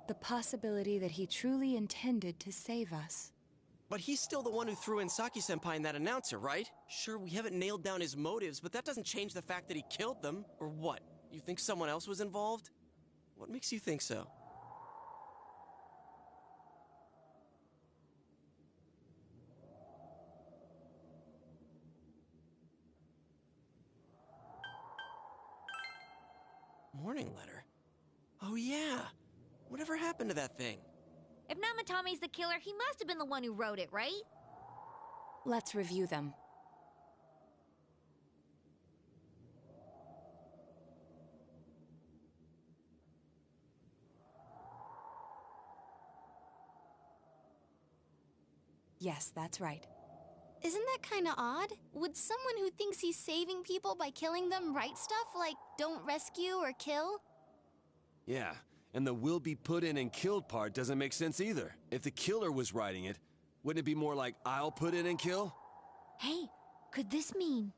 The possibility that he truly intended to save us. But he's still the one who threw in Saki-senpai and that announcer, right? Sure, we haven't nailed down his motives, but that doesn't change the fact that he killed them. Or what? You think someone else was involved? What makes you think so? Morning letter? Oh yeah! Whatever happened to that thing? If Namatame's the killer, he must have been the one who wrote it, right? Let's review them. Yes, that's right. Isn't that kinda odd? Would someone who thinks he's saving people by killing them write stuff like, "Don't rescue or kill"? Yeah, and the "will be put in and killed" part doesn't make sense either. If the killer was writing it, wouldn't it be more like, "I'll put in and kill"? Hey, could this mean...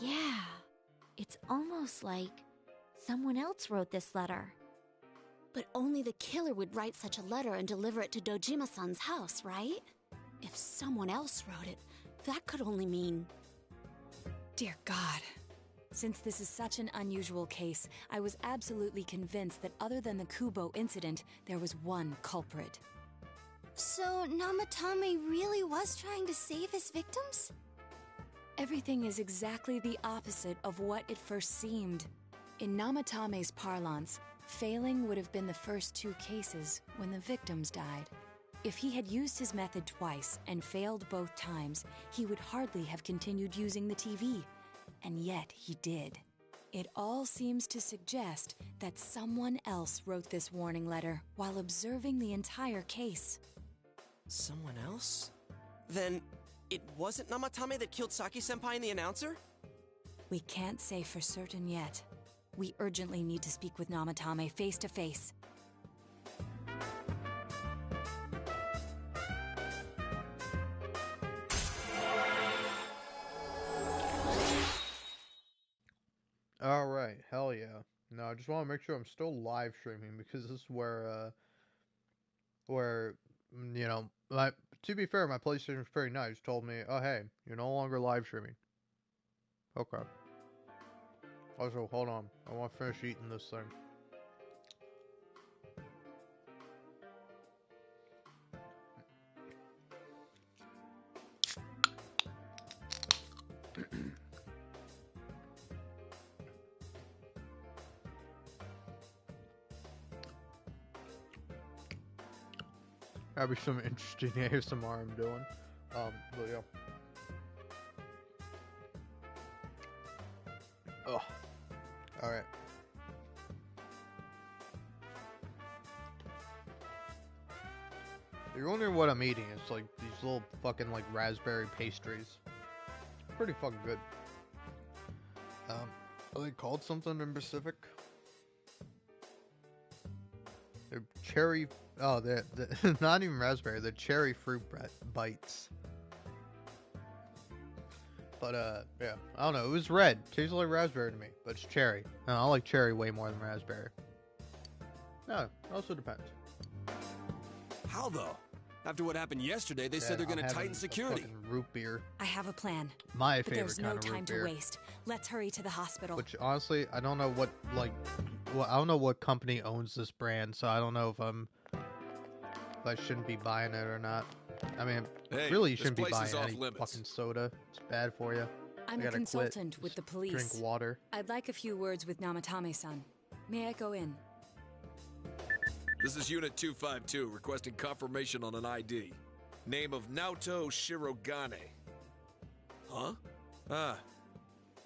Yeah, it's almost like someone else wrote this letter. But only the killer would write such a letter and deliver it to Dojima-san's house, right? If someone else wrote it, that could only mean... Dear God. Since this is such an unusual case, I was absolutely convinced that other than the Kubo incident, there was one culprit. So, Namatame really was trying to save his victims? Everything is exactly the opposite of what it first seemed. In Namatame's parlance, failing would have been the first 2 cases when the victims died. If he had used his method twice and failed both times, he would hardly have continued using the TV. And yet he did. It all seems to suggest that someone else wrote this warning letter while observing the entire case. Someone else? Then, it wasn't Namatame that killed Saki-senpai and the announcer? We can't say for certain yet. We urgently need to speak with Namatame face to face. Alright, hell yeah. No, I just want to make sure I'm still live streaming because this is where, you know, to be fair, my PlayStation's pretty nice. Told me, oh hey, you're no longer live streaming. Okay. Also, hold on. I want to finish eating this thing. That'd be some interesting ASMR I'm doing. But yeah. Oh. Alright. You're wondering what I'm eating. It's like these little fucking like raspberry pastries. Pretty fucking good. Are they called something in Pacific? They're cherry. Oh, they're not even raspberry. They're cherry fruit bites. But yeah, I don't know. It was red. Tastes like raspberry to me, but it's cherry. No, I like cherry way more than raspberry. No, it also depends. How though? After what happened yesterday, they said they're going to tighten security. Root beer. I have a plan. My but favorite there's kind no of time root to beer. waste. Let's hurry to the hospital. Which honestly, I don't know what I don't know what company owns this brand, so I don't know if I shouldn't be buying it or not. I mean, Hey, really, you this shouldn't be place buying is off any limits. fucking soda. It's bad for you. I'm I a gotta consultant quit. with the Just police. Drink water. I'd like a few words with Namatame-san. May I go in? This is Unit 252, requesting confirmation on an ID. Name of Naoto Shirogane. Huh? Ah,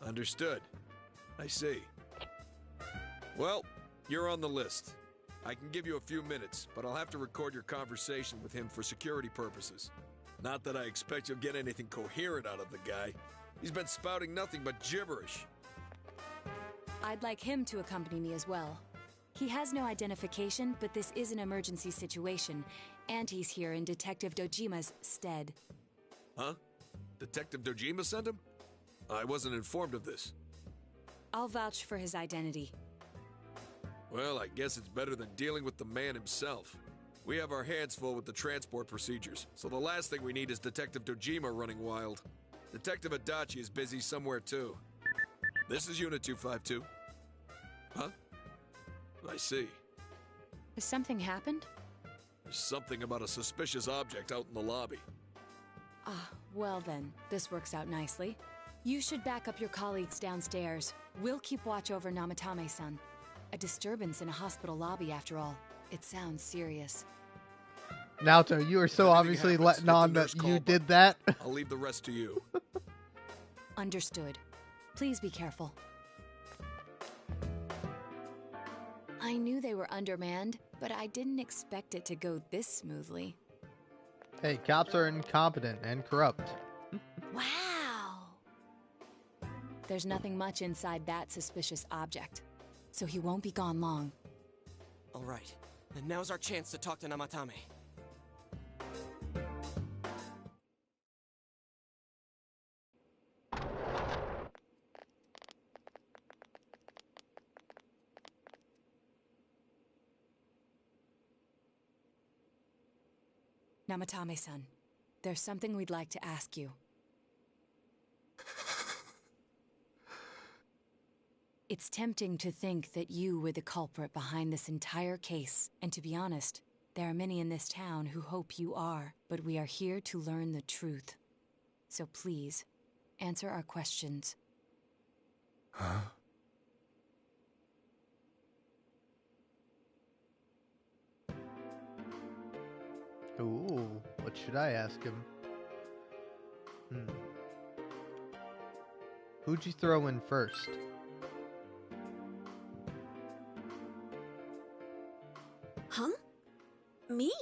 understood. I see. Well, you're on the list. I can give you a few minutes, but I'll have to record your conversation with him for security purposes. Not that I expect you'll get anything coherent out of the guy. He's been spouting nothing but gibberish. I'd like him to accompany me as well. He has no identification, but this is an emergency situation, and he's here in Detective Dojima's stead. Huh? Detective Dojima sent him? I wasn't informed of this. I'll vouch for his identity. Well, I guess it's better than dealing with the man himself. We have our hands full with the transport procedures, so the last thing we need is Detective Dojima running wild. Detective Adachi is busy somewhere too. This is Unit 252. Huh? I see. Has something happened? There's something about a suspicious object out in the lobby. Ah, well then, this works out nicely. You should back up your colleagues downstairs. We'll keep watch over Namatame-san. A disturbance in a hospital lobby, after all. It sounds serious. Naoto, you are so obviously letting on that you did that. I'll leave the rest to you. Understood. Please be careful. I knew they were undermanned, but I didn't expect it to go this smoothly. Hey, cops are incompetent and corrupt. Wow! There's nothing much inside that suspicious object, so he won't be gone long. All right, and now's our chance to talk to Namatame. Namatame-san, there's something we'd like to ask you. It's tempting to think that you were the culprit behind this entire case, and to be honest, there are many in this town who hope you are, but we are here to learn the truth. So please, answer our questions. Huh? Ooh, what should I ask him? Who'd you throw in first? Huh? Me?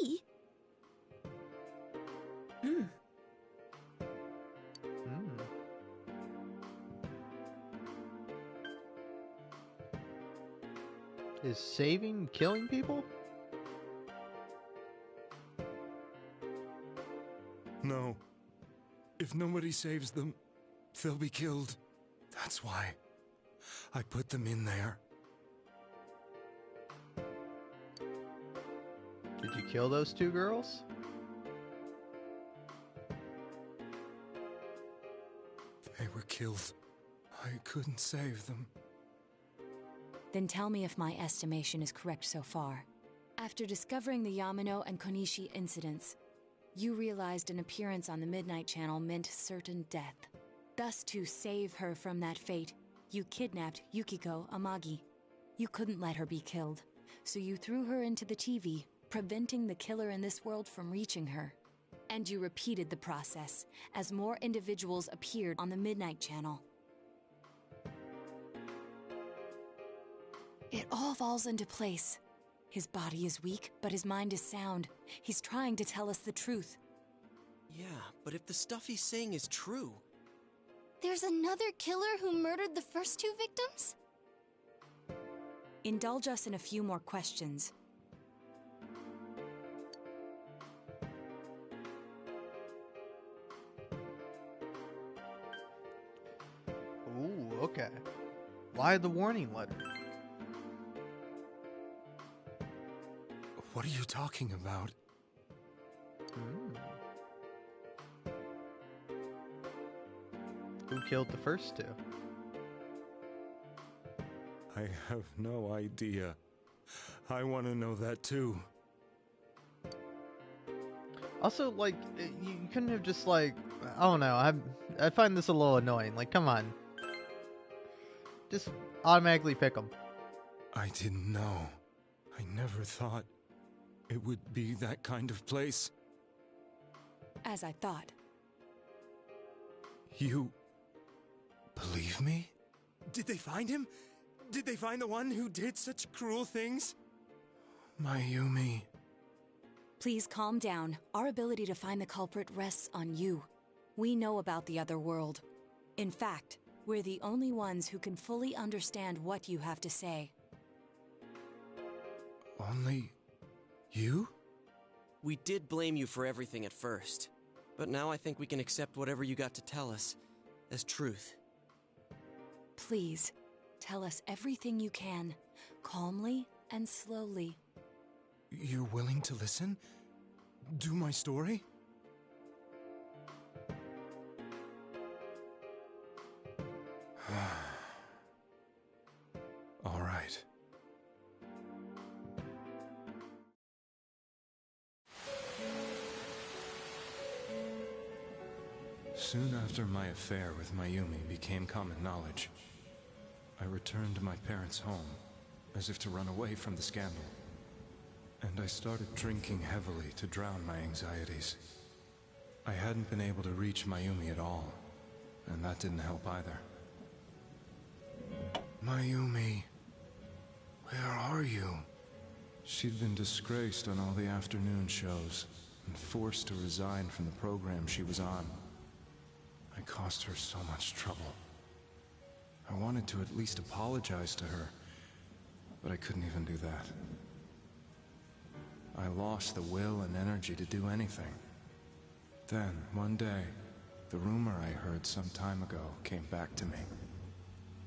Is saving killing people? No. If nobody saves them, they'll be killed. That's why I put them in there. Did you kill those two girls? They were killed. I couldn't save them. Then tell me if my estimation is correct so far. After discovering the Yamano and Konishi incidents, you realized an appearance on the Midnight Channel meant certain death. Thus, to save her from that fate, you kidnapped Yukiko Amagi. You couldn't let her be killed, so you threw her into the TV, preventing the killer in this world from reaching her. And you repeated the process as more individuals appeared on the Midnight Channel. It all falls into place. His body is weak, but his mind is sound. He's trying to tell us the truth. Yeah, but if the stuff he's saying is true... There's another killer who murdered the first two victims? Indulge us in a few more questions. Ooh, okay. Why the warning letter? What are you talking about? Who killed the first two? I have no idea. I want to know that too. Also, like, you couldn't have just, like, I don't know, I find this a little annoying. Like, come on. Just automatically pick them. I didn't know. I never thought it would be that kind of place. As I thought. You believe me? Did they find him? Did they find the one who did such cruel things? Mayumi. Please calm down. Our ability to find the culprit rests on you. We know about the other world. In fact, we're the only ones who can fully understand what you have to say. Only you? We did blame you for everything at first, but now I think we can accept whatever you got to tell us as truth. Please, tell us everything you can, calmly and slowly. You're willing to listen? Do my story? All right. Soon after my affair with Mayumi became common knowledge, I returned to my parents' home, as if to run away from the scandal. And I started drinking heavily to drown my anxieties. I hadn't been able to reach Mayumi at all, and that didn't help either. Mayumi, where are you? She'd been disgraced on all the afternoon shows, and forced to resign from the program she was on. I caused her so much trouble. I wanted to at least apologize to her, but I couldn't even do that. I lost the will and energy to do anything. Then, one day, the rumor I heard some time ago came back to me.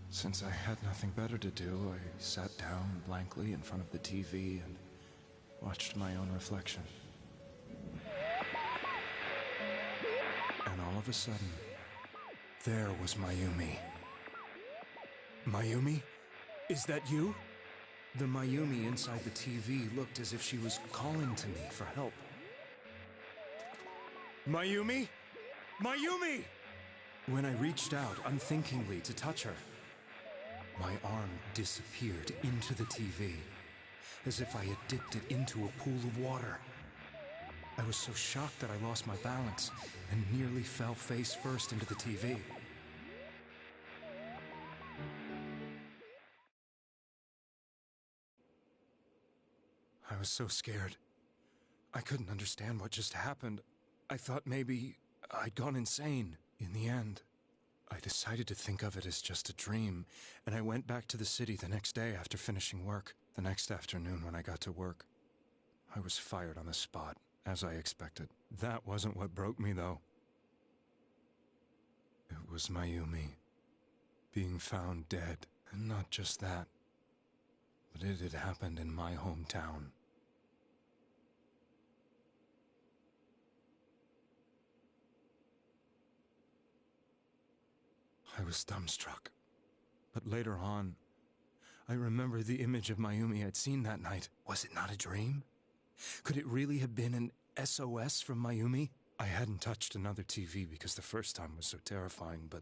Since I had nothing better to do, I sat down blankly in front of the TV and watched my own reflection. And all of a sudden, there was Mayumi. Mayumi? Is that you? The Mayumi inside the TV looked as if she was calling to me for help. Mayumi? Mayumi! When I reached out unthinkingly to touch her, my arm disappeared into the TV, as if I had dipped it into a pool of water. I was so shocked that I lost my balance and nearly fell face first into the TV. I was so scared. I couldn't understand what just happened. I thought maybe I'd gone insane. In the end, I decided to think of it as just a dream, and I went back to the city the next day after finishing work. The next afternoon when I got to work, I was fired on the spot, as I expected. That wasn't what broke me, though. It was Mayumi being found dead. And not just that, but it had happened in my hometown. I was dumbstruck. But later on, I remember the image of Mayumi I'd seen that night. Was it not a dream? Could it really have been an SOS from Mayumi? I hadn't touched another TV because the first time was so terrifying, but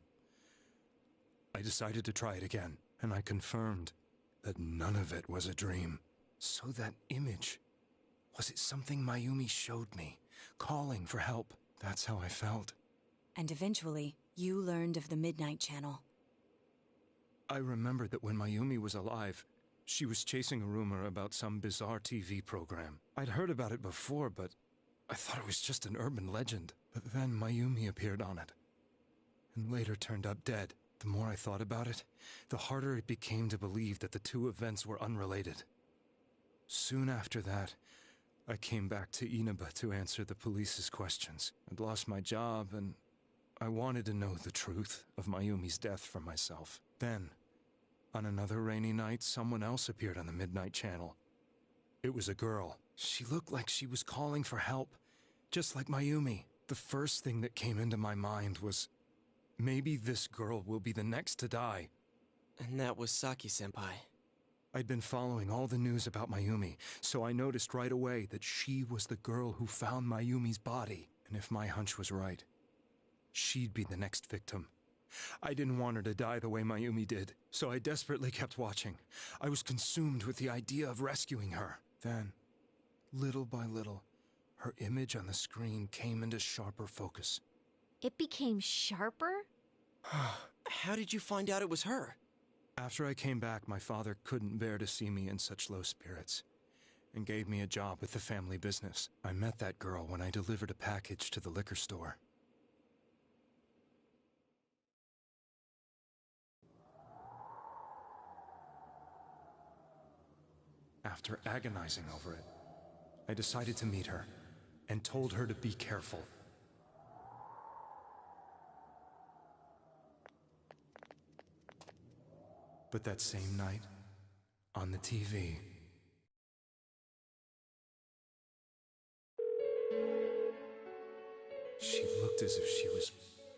I decided to try it again, and I confirmed that none of it was a dream. So that image, was it something Mayumi showed me, calling for help? That's how I felt. And eventually, you learned of the Midnight Channel. I remembered that when Mayumi was alive, she was chasing a rumor about some bizarre TV program. I'd heard about it before, but I thought it was just an urban legend. But then Mayumi appeared on it, and later turned up dead. The more I thought about it, the harder it became to believe that the two events were unrelated. Soon after that, I came back to Inaba to answer the police's questions. I'd lost my job, and I wanted to know the truth of Mayumi's death for myself. Then, on another rainy night, someone else appeared on the Midnight Channel. It was a girl. She looked like she was calling for help, just like Mayumi. The first thing that came into my mind was, maybe this girl will be the next to die. And that was Saki-senpai. I'd been following all the news about Mayumi, so I noticed right away that she was the girl who found Mayumi's body. And if my hunch was right, she'd be the next victim. I didn't want her to die the way Mayumi did, so I desperately kept watching. I was consumed with the idea of rescuing her. Then, little by little, her image on the screen came into sharper focus. It became sharper? How did you find out it was her? After I came back, my father couldn't bear to see me in such low spirits, and gave me a job with the family business. I met that girl when I delivered a package to the liquor store. After agonizing over it, I decided to meet her, and told her to be careful. But that same night, on the TV, she looked as if she was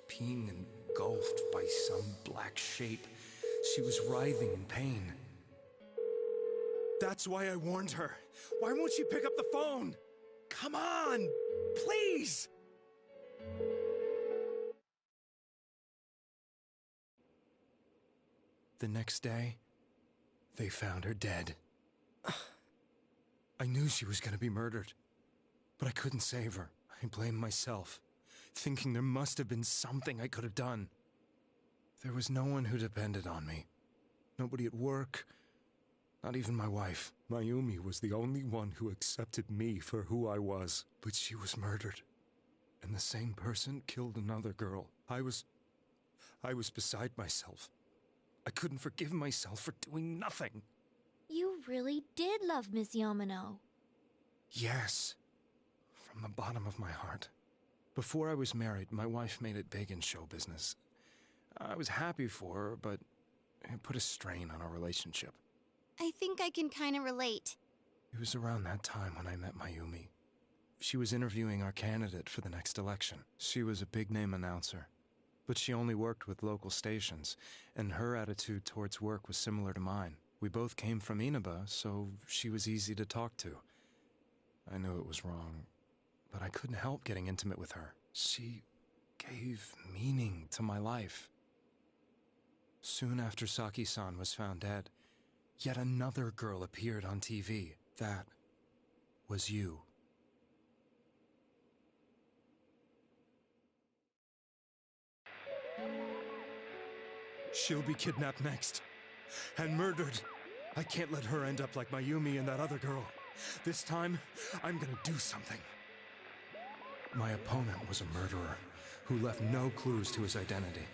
being engulfed by some black shape. She was writhing in pain. That's why I warned her. Why won't she pick up the phone? Come on, please! The next day, they found her dead. I knew she was going to be murdered, but I couldn't save her. I blamed myself, thinking there must have been something I could have done. There was no one who depended on me. Nobody at work, not even my wife. Mayumi was the only one who accepted me for who I was. But she was murdered, and the same person killed another girl. I was beside myself. I couldn't forgive myself for doing nothing. You really did love Miss Yamano. Yes, from the bottom of my heart. Before I was married, my wife made it big in show business. I was happy for her, but it put a strain on our relationship. I think I can kind of relate. It was around that time when I met Mayumi. She was interviewing our candidate for the next election. She was a big-name announcer, but she only worked with local stations, and her attitude towards work was similar to mine. We both came from Inaba, so she was easy to talk to. I knew it was wrong, but I couldn't help getting intimate with her. She gave meaning to my life. Soon after Saki-san was found dead, yet another girl appeared on TV. That was you. She'll be kidnapped next, and murdered. I can't let her end up like Mayumi and that other girl. This time, I'm gonna do something. My opponent was a murderer who left no clues to his identity.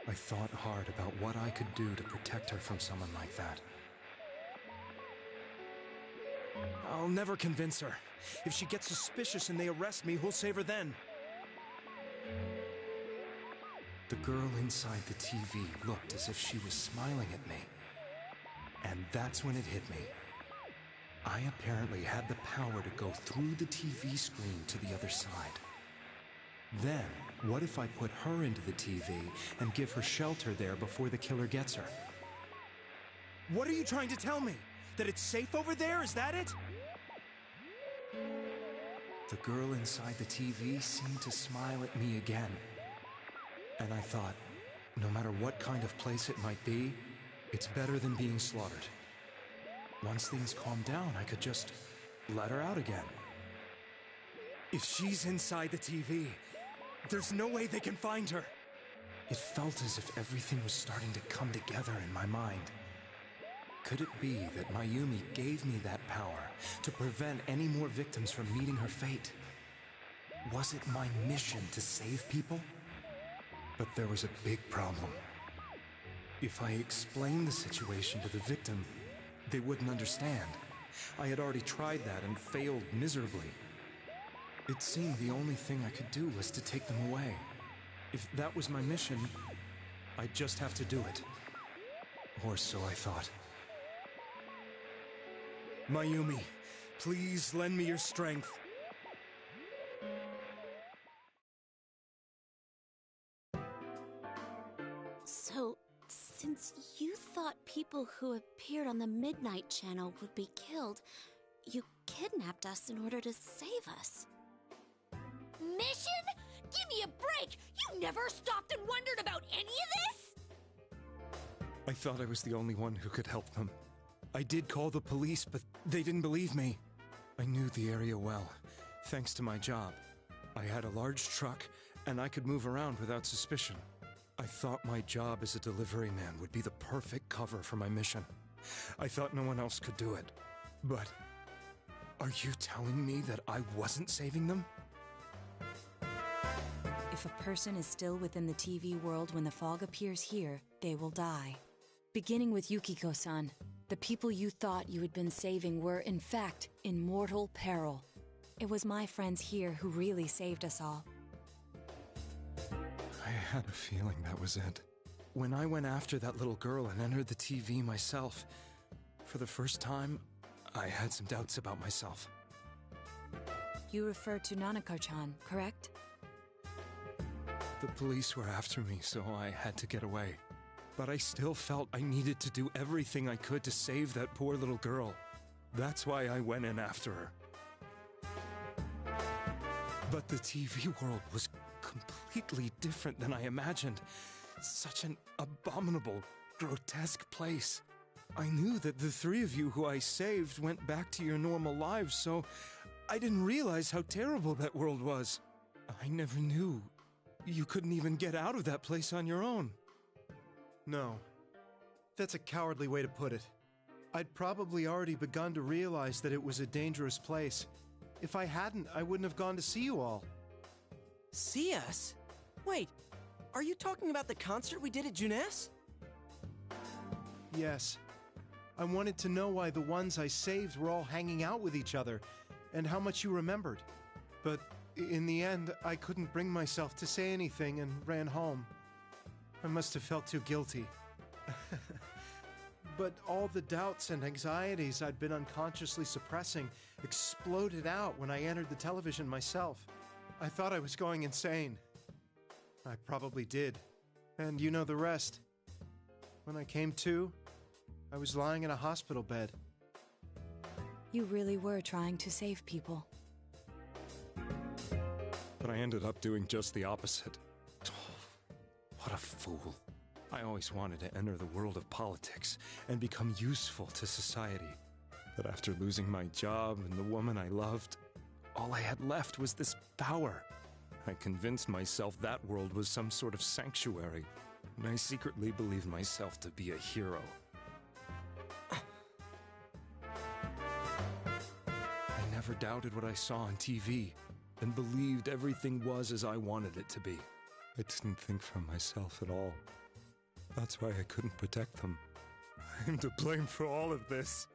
I thought hard about what I could do to protect her from someone like that. I'll never convince her. If she gets suspicious and they arrest me, who'll save her then? The girl inside the TV looked as if she was smiling at me. And that's when it hit me. I apparently had the power to go through the TV screen to the other side. Then, what if I put her into the TV and give her shelter there before the killer gets her? What are you trying to tell me? That it's safe over there? Is that it? The girl inside the TV seemed to smile at me again. And I thought, no matter what kind of place it might be, it's better than being slaughtered. Once things calm down, I could just let her out again. If she's inside the TV, there's no way they can find her. It felt as if everything was starting to come together in my mind. Could it be that Mayumi gave me that power to prevent any more victims from meeting her fate? Was it my mission to save people? But there was a big problem. If I explained the situation to the victim, they wouldn't understand. I had already tried that and failed miserably. It seemed the only thing I could do was to take them away. If that was my mission, I'd just have to do it. Or so I thought. Mayumi, please lend me your strength. So, since you thought people who appeared on the Midnight Channel would be killed, you kidnapped us in order to save us. Mission? Give me a break! You never stopped and wondered about any of this? I thought I was the only one who could help them. I did call the police, but they didn't believe me. I knew the area well, thanks to my job. I had a large truck, and I could move around without suspicion. I thought my job as a delivery man would be the perfect cover for my mission. I thought no one else could do it. But are you telling me that I wasn't saving them? If a person is still within the TV world when the fog appears here, they will die. Beginning with Yukiko-san, the people you thought you had been saving were, in fact, in mortal peril. It was my friends here who really saved us all. I had a feeling that was it. When I went after that little girl and entered the TV myself, for the first time, I had some doubts about myself. You refer to Nanako-chan, correct? The police were after me, so I had to get away. But I still felt I needed to do everything I could to save that poor little girl. That's why I went in after her. But the TV world was completely different than I imagined. Such an abominable, grotesque place. I knew that the three of you who I saved went back to your normal lives, so I didn't realize how terrible that world was. I never knew you couldn't even get out of that place on your own. No. That's a cowardly way to put it. I'd probably already begun to realize that it was a dangerous place. If I hadn't, I wouldn't have gone to see you all. See us? Wait, are you talking about the concert we did at Juness? Yes. I wanted to know why the ones I saved were all hanging out with each other, and how much you remembered. But in the end, I couldn't bring myself to say anything and ran home. I must have felt too guilty. But all the doubts and anxieties I'd been unconsciously suppressing exploded out when I entered the television myself. I thought I was going insane. I probably did. And you know the rest. When I came to, I was lying in a hospital bed. You really were trying to save people. But I ended up doing just the opposite. What a fool. I always wanted to enter the world of politics and become useful to society. But after losing my job and the woman I loved, all I had left was this power. I convinced myself that world was some sort of sanctuary, and I secretly believed myself to be a hero. I never doubted what I saw on TV, and believed everything was as I wanted it to be. I didn't think for myself at all. That's why I couldn't protect them. I'm to blame for all of this.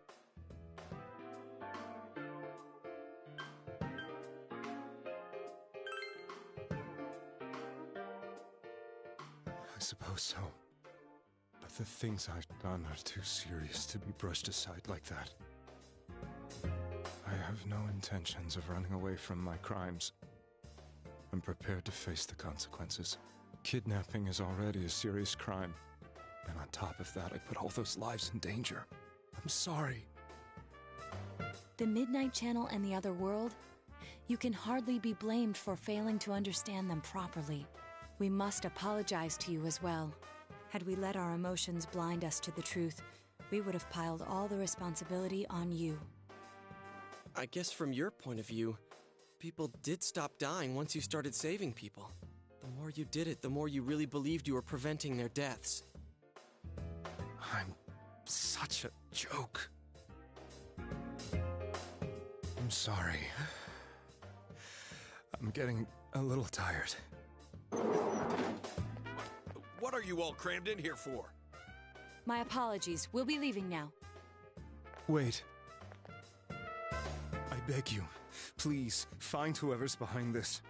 so. But the things I've done are too serious to be brushed aside like that. I have no intentions of running away from my crimes. I'm prepared to face the consequences. Kidnapping is already a serious crime. And on top of that, I put all those lives in danger. I'm sorry. The Midnight Channel and the other world? You can hardly be blamed for failing to understand them properly. We must apologize to you as well. Had we let our emotions blind us to the truth, we would have piled all the responsibility on you. I guess from your point of view, people did stop dying once you started saving people. The more you did it, the more you really believed you were preventing their deaths. I'm such a joke. I'm sorry. I'm getting a little tired. What are you all crammed in here for? My apologies. We'll be leaving now. Wait. I beg you, please, find whoever's behind this.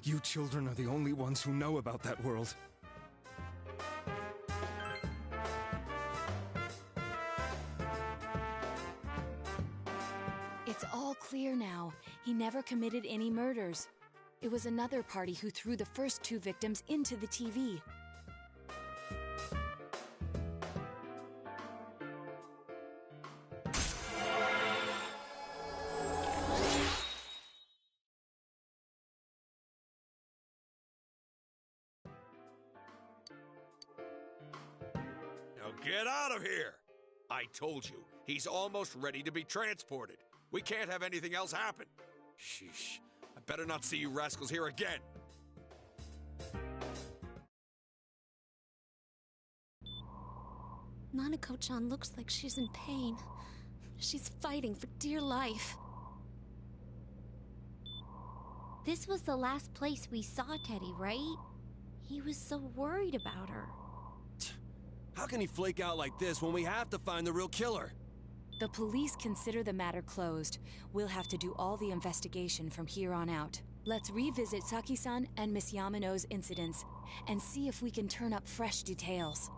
You children are the only ones who know about that world. It's all clear now. He never committed any murders. It was another party who threw the first 2 victims into the TV. Now get out of here! I told you, he's almost ready to be transported. We can't have anything else happen. Sheesh. I better not see you rascals here again. Nanako-chan looks like she's in pain. She's fighting for dear life. This was the last place we saw Teddy, right? He was so worried about her. How can he flake out like this when we have to find the real killer? The police consider the matter closed. We'll have to do all the investigation from here on out. Let's revisit Saki-san and Miss Yamano's incidents and see if we can turn up fresh details.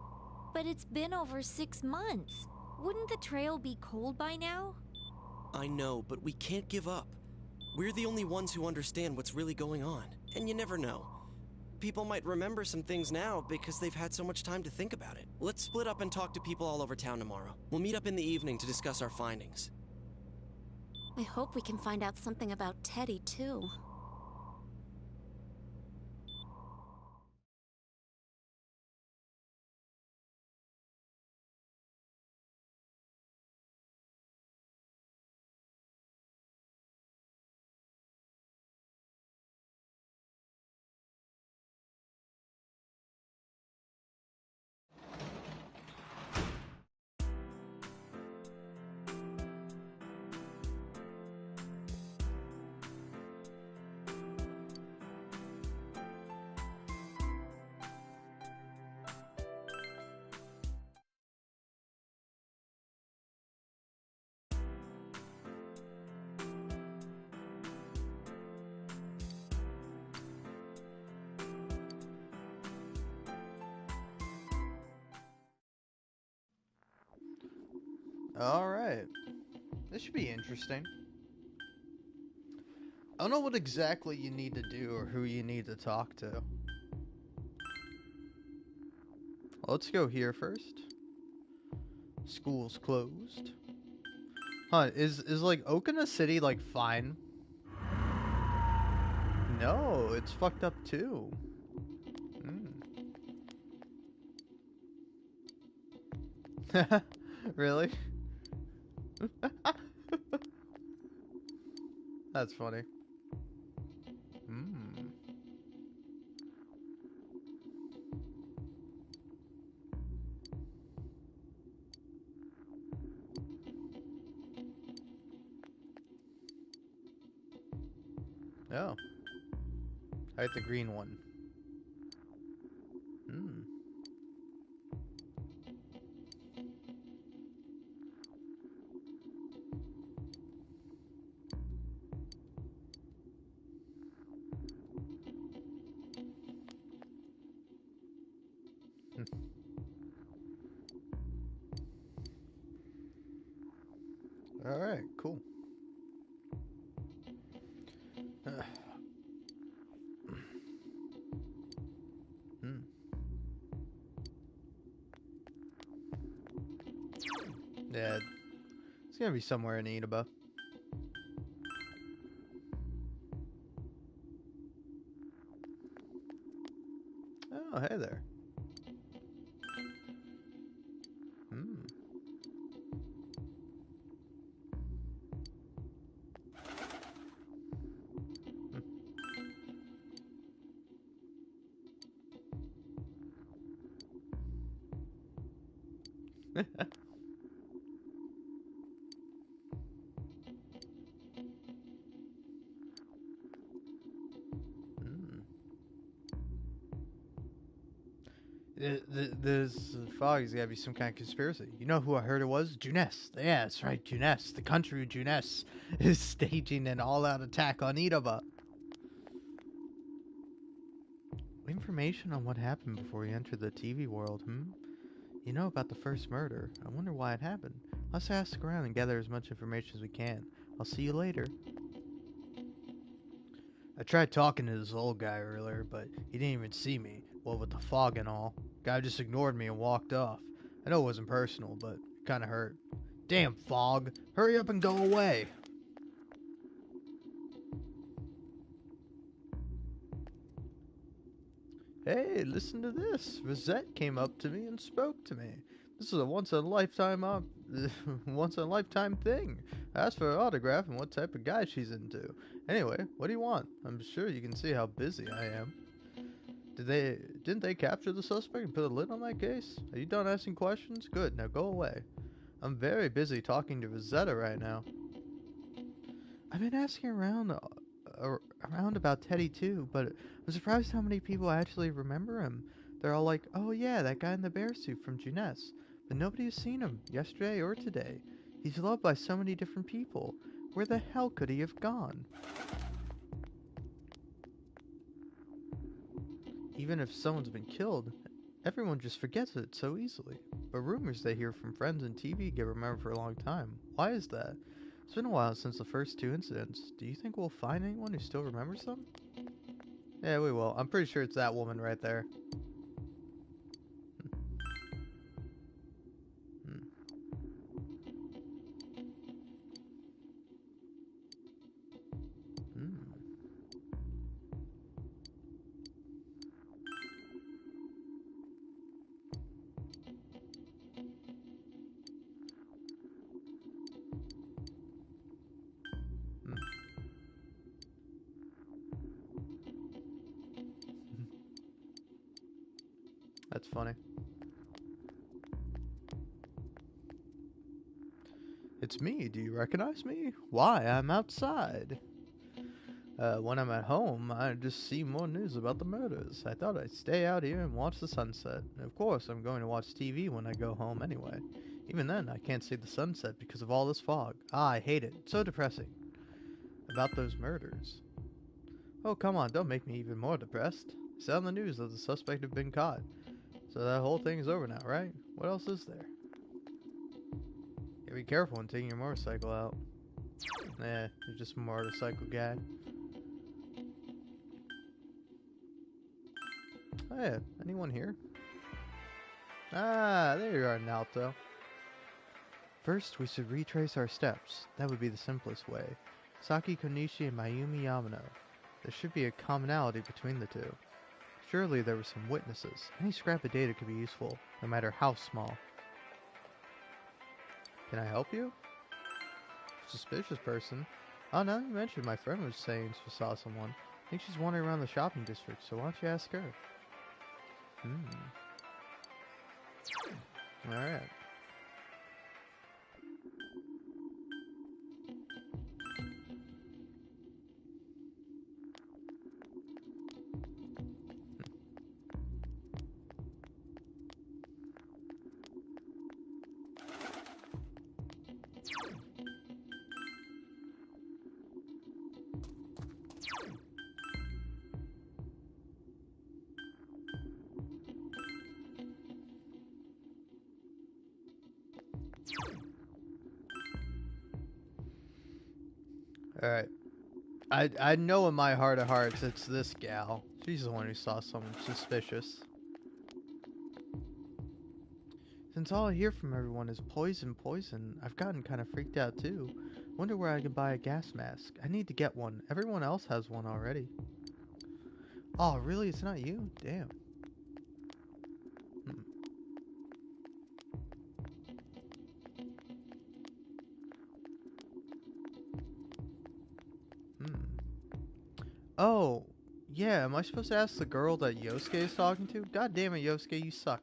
But it's been over 6 months. Wouldn't the trail be cold by now? I know, but we can't give up. We're the only ones who understand what's really going on. And you never know. People might remember some things now because they've had so much time to think about it. Let's split up and talk to people all over town tomorrow. We'll meet up in the evening to discuss our findings. I hope we can find out something about Teddy, too. Alright. This should be interesting. I don't know what exactly you need to do or who you need to talk to. Let's go here first. School's closed. Huh, is like Okina City like fine? No, it's fucked up too. Really? That's funny. Oh. I hit the green one. Alright, cool. Yeah, it's gonna be somewhere in Inaba. Oh, hey there. This fog's gotta be some kind of conspiracy. You know who I heard it was? Junes. Yeah, that's right, Junes. The country of Junes is staging an all-out attack on Inaba. Information on what happened before he entered the TV world, You know about the first murder. I wonder why it happened. Let's ask around and gather as much information as we can. I'll see you later. I tried talking to this old guy earlier, but he didn't even see me. Well, with the fog and all. Guy just ignored me and walked off. I know it wasn't personal, but it kinda hurt. Damn fog! Hurry up and go away! Hey, listen to this. Rosette came up to me and spoke to me. This is a once-in-a-lifetime thing. I asked for her autograph and what type of guy she's into. Anyway, what do you want? I'm sure you can see how busy I am. Didn't they capture the suspect and put a lid on that case? Are you done asking questions? Good, now go away. I'm very busy talking to Rosetta right now. I've been asking around about Teddy too, but I'm surprised how many people actually remember him. They're all like, oh yeah, that guy in the bear suit from Junes. But nobody has seen him, yesterday or today. He's loved by so many different people. Where the hell could he have gone? Even if someone's been killed, everyone just forgets it so easily. But rumors they hear from friends and TV get remembered for a long time. Why is that? It's been a while since the first two incidents. Do you think we'll find anyone who still remembers them? Yeah, we will. I'm pretty sure it's that woman right there. That's funny. It's me. Do you recognize me? Why, I'm outside. When I'm at home, I just see more news about the murders. I thought I'd stay out here and watch the sunset. Of course, I'm going to watch TV when I go home anyway. Even then, I can't see the sunset because of all this fog. Ah, I hate it. It's so depressing. About those murders. Oh, come on, don't make me even more depressed. I saw on the news that the suspect had been caught. So that whole thing is over now, right? What else is there? Yeah, be careful when taking your motorcycle out. Nah, you're just a motorcycle guy. Oh yeah, anyone here? Ah, there you are, Naoto. First, we should retrace our steps. That would be the simplest way. Saki Konishi and Mayumi Yamano. There should be a commonality between the two. Surely there were some witnesses. Any scrap of data could be useful, no matter how small. Can I help you? Suspicious person. Oh, now you mentioned, my friend was saying she saw someone. I think she's wandering around the shopping district, so why don't you ask her? Alright. Alright. I know in my heart of hearts it's this gal. She's the one who saw someone suspicious. Since all I hear from everyone is poison, poison, I've gotten kind of freaked out too. Wonder where I can buy a gas mask. I need to get one. Everyone else has one already. Oh, really? It's not you? Damn. Oh, yeah. Am I supposed to ask the girl that Yosuke is talking to? God damn it, Yosuke, you suck.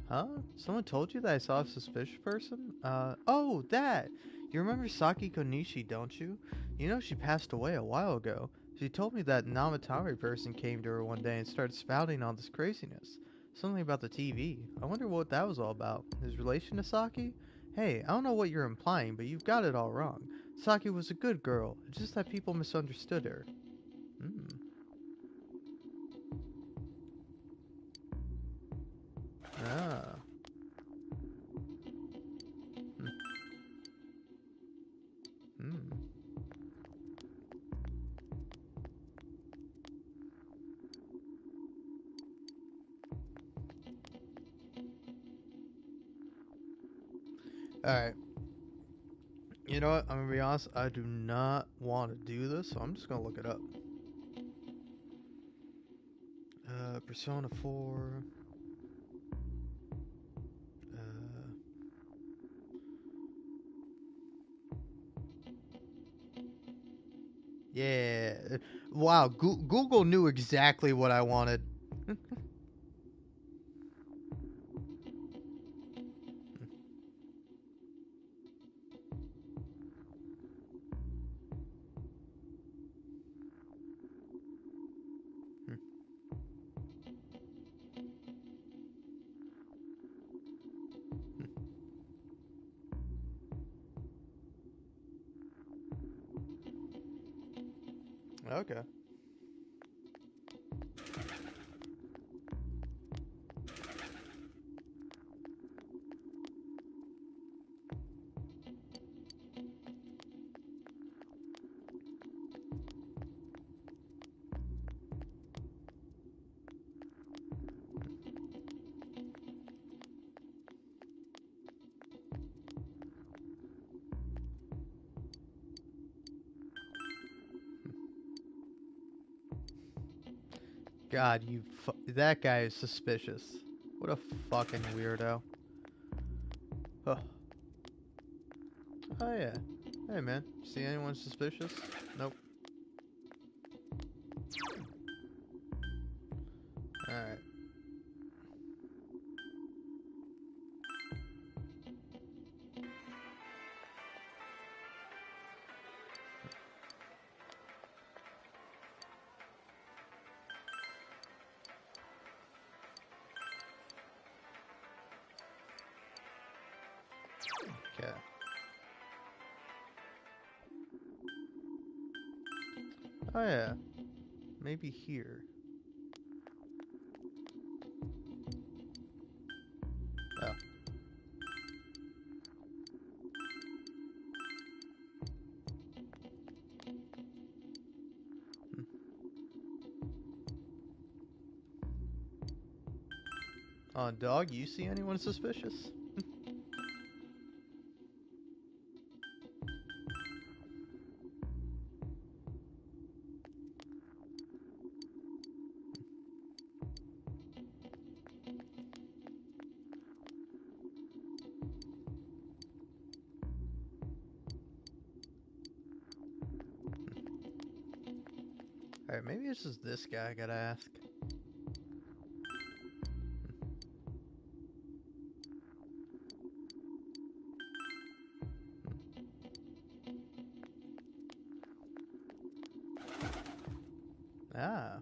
Huh? Someone told you that I saw a suspicious person? Oh, that! You remember Saki Konishi, don't you? You know she passed away a while ago. She told me that Namatame person came to her one day and started spouting all this craziness. Something about the TV. I wonder what that was all about. His relation to Saki? Hey, I don't know what you're implying, but you've got it all wrong. Saki was a good girl. It's just that people misunderstood her. Ah. Alright. You know what? I'm gonna be honest. I do not want to do this, so I'm just gonna look it up. Persona 4. Yeah. Wow. Google knew exactly what I wanted. Okay. God, that guy is suspicious. What a fucking weirdo. Oh, oh yeah. Hey man, see anyone suspicious? Nope. Alright. Okay. Oh yeah. Maybe here. Oh. Dog, you see anyone suspicious? Alright, maybe it's just this guy I gotta ask. Ah.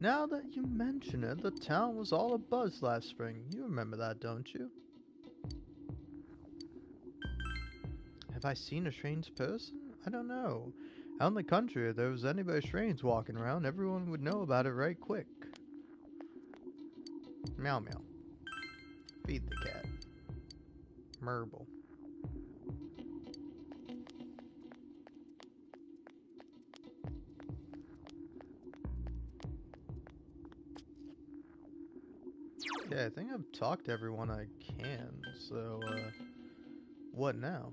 Now that you mention it, the town was all abuzz last spring. You remember that, don't you? Have I seen a strange person? I don't know. Out in the country, if there was anybody strange walking around, everyone would know about it right quick. Meow meow. Feed the cat. Merble. Okay, I think I've talked to everyone I can, so, what now?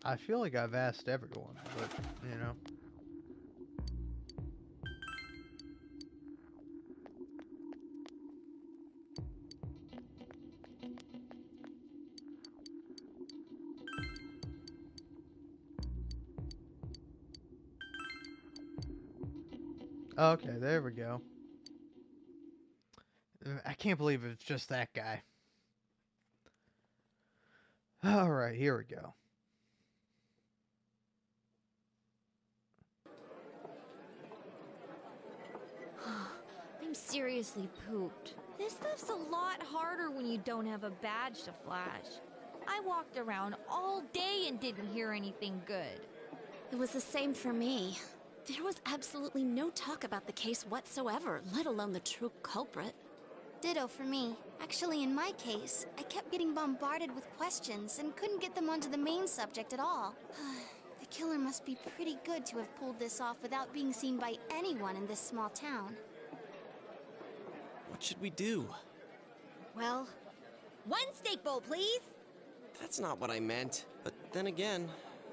I feel like I've asked everyone, but, you know. Okay, there we go. I can't believe it's just that guy. Alright, here we go. I'm seriously pooped. This stuff's a lot harder when you don't have a badge to flash. I walked around all day and didn't hear anything good. It was the same for me. There was absolutely no talk about the case whatsoever, let alone the true culprit. Ditto for me. Actually, in my case, I kept getting bombarded with questions and couldn't get them onto the main subject at all. The killer must be pretty good to have pulled this off without being seen by anyone in this small town. What should we do? Well, one steak bowl, please. That's not what I meant. But then again,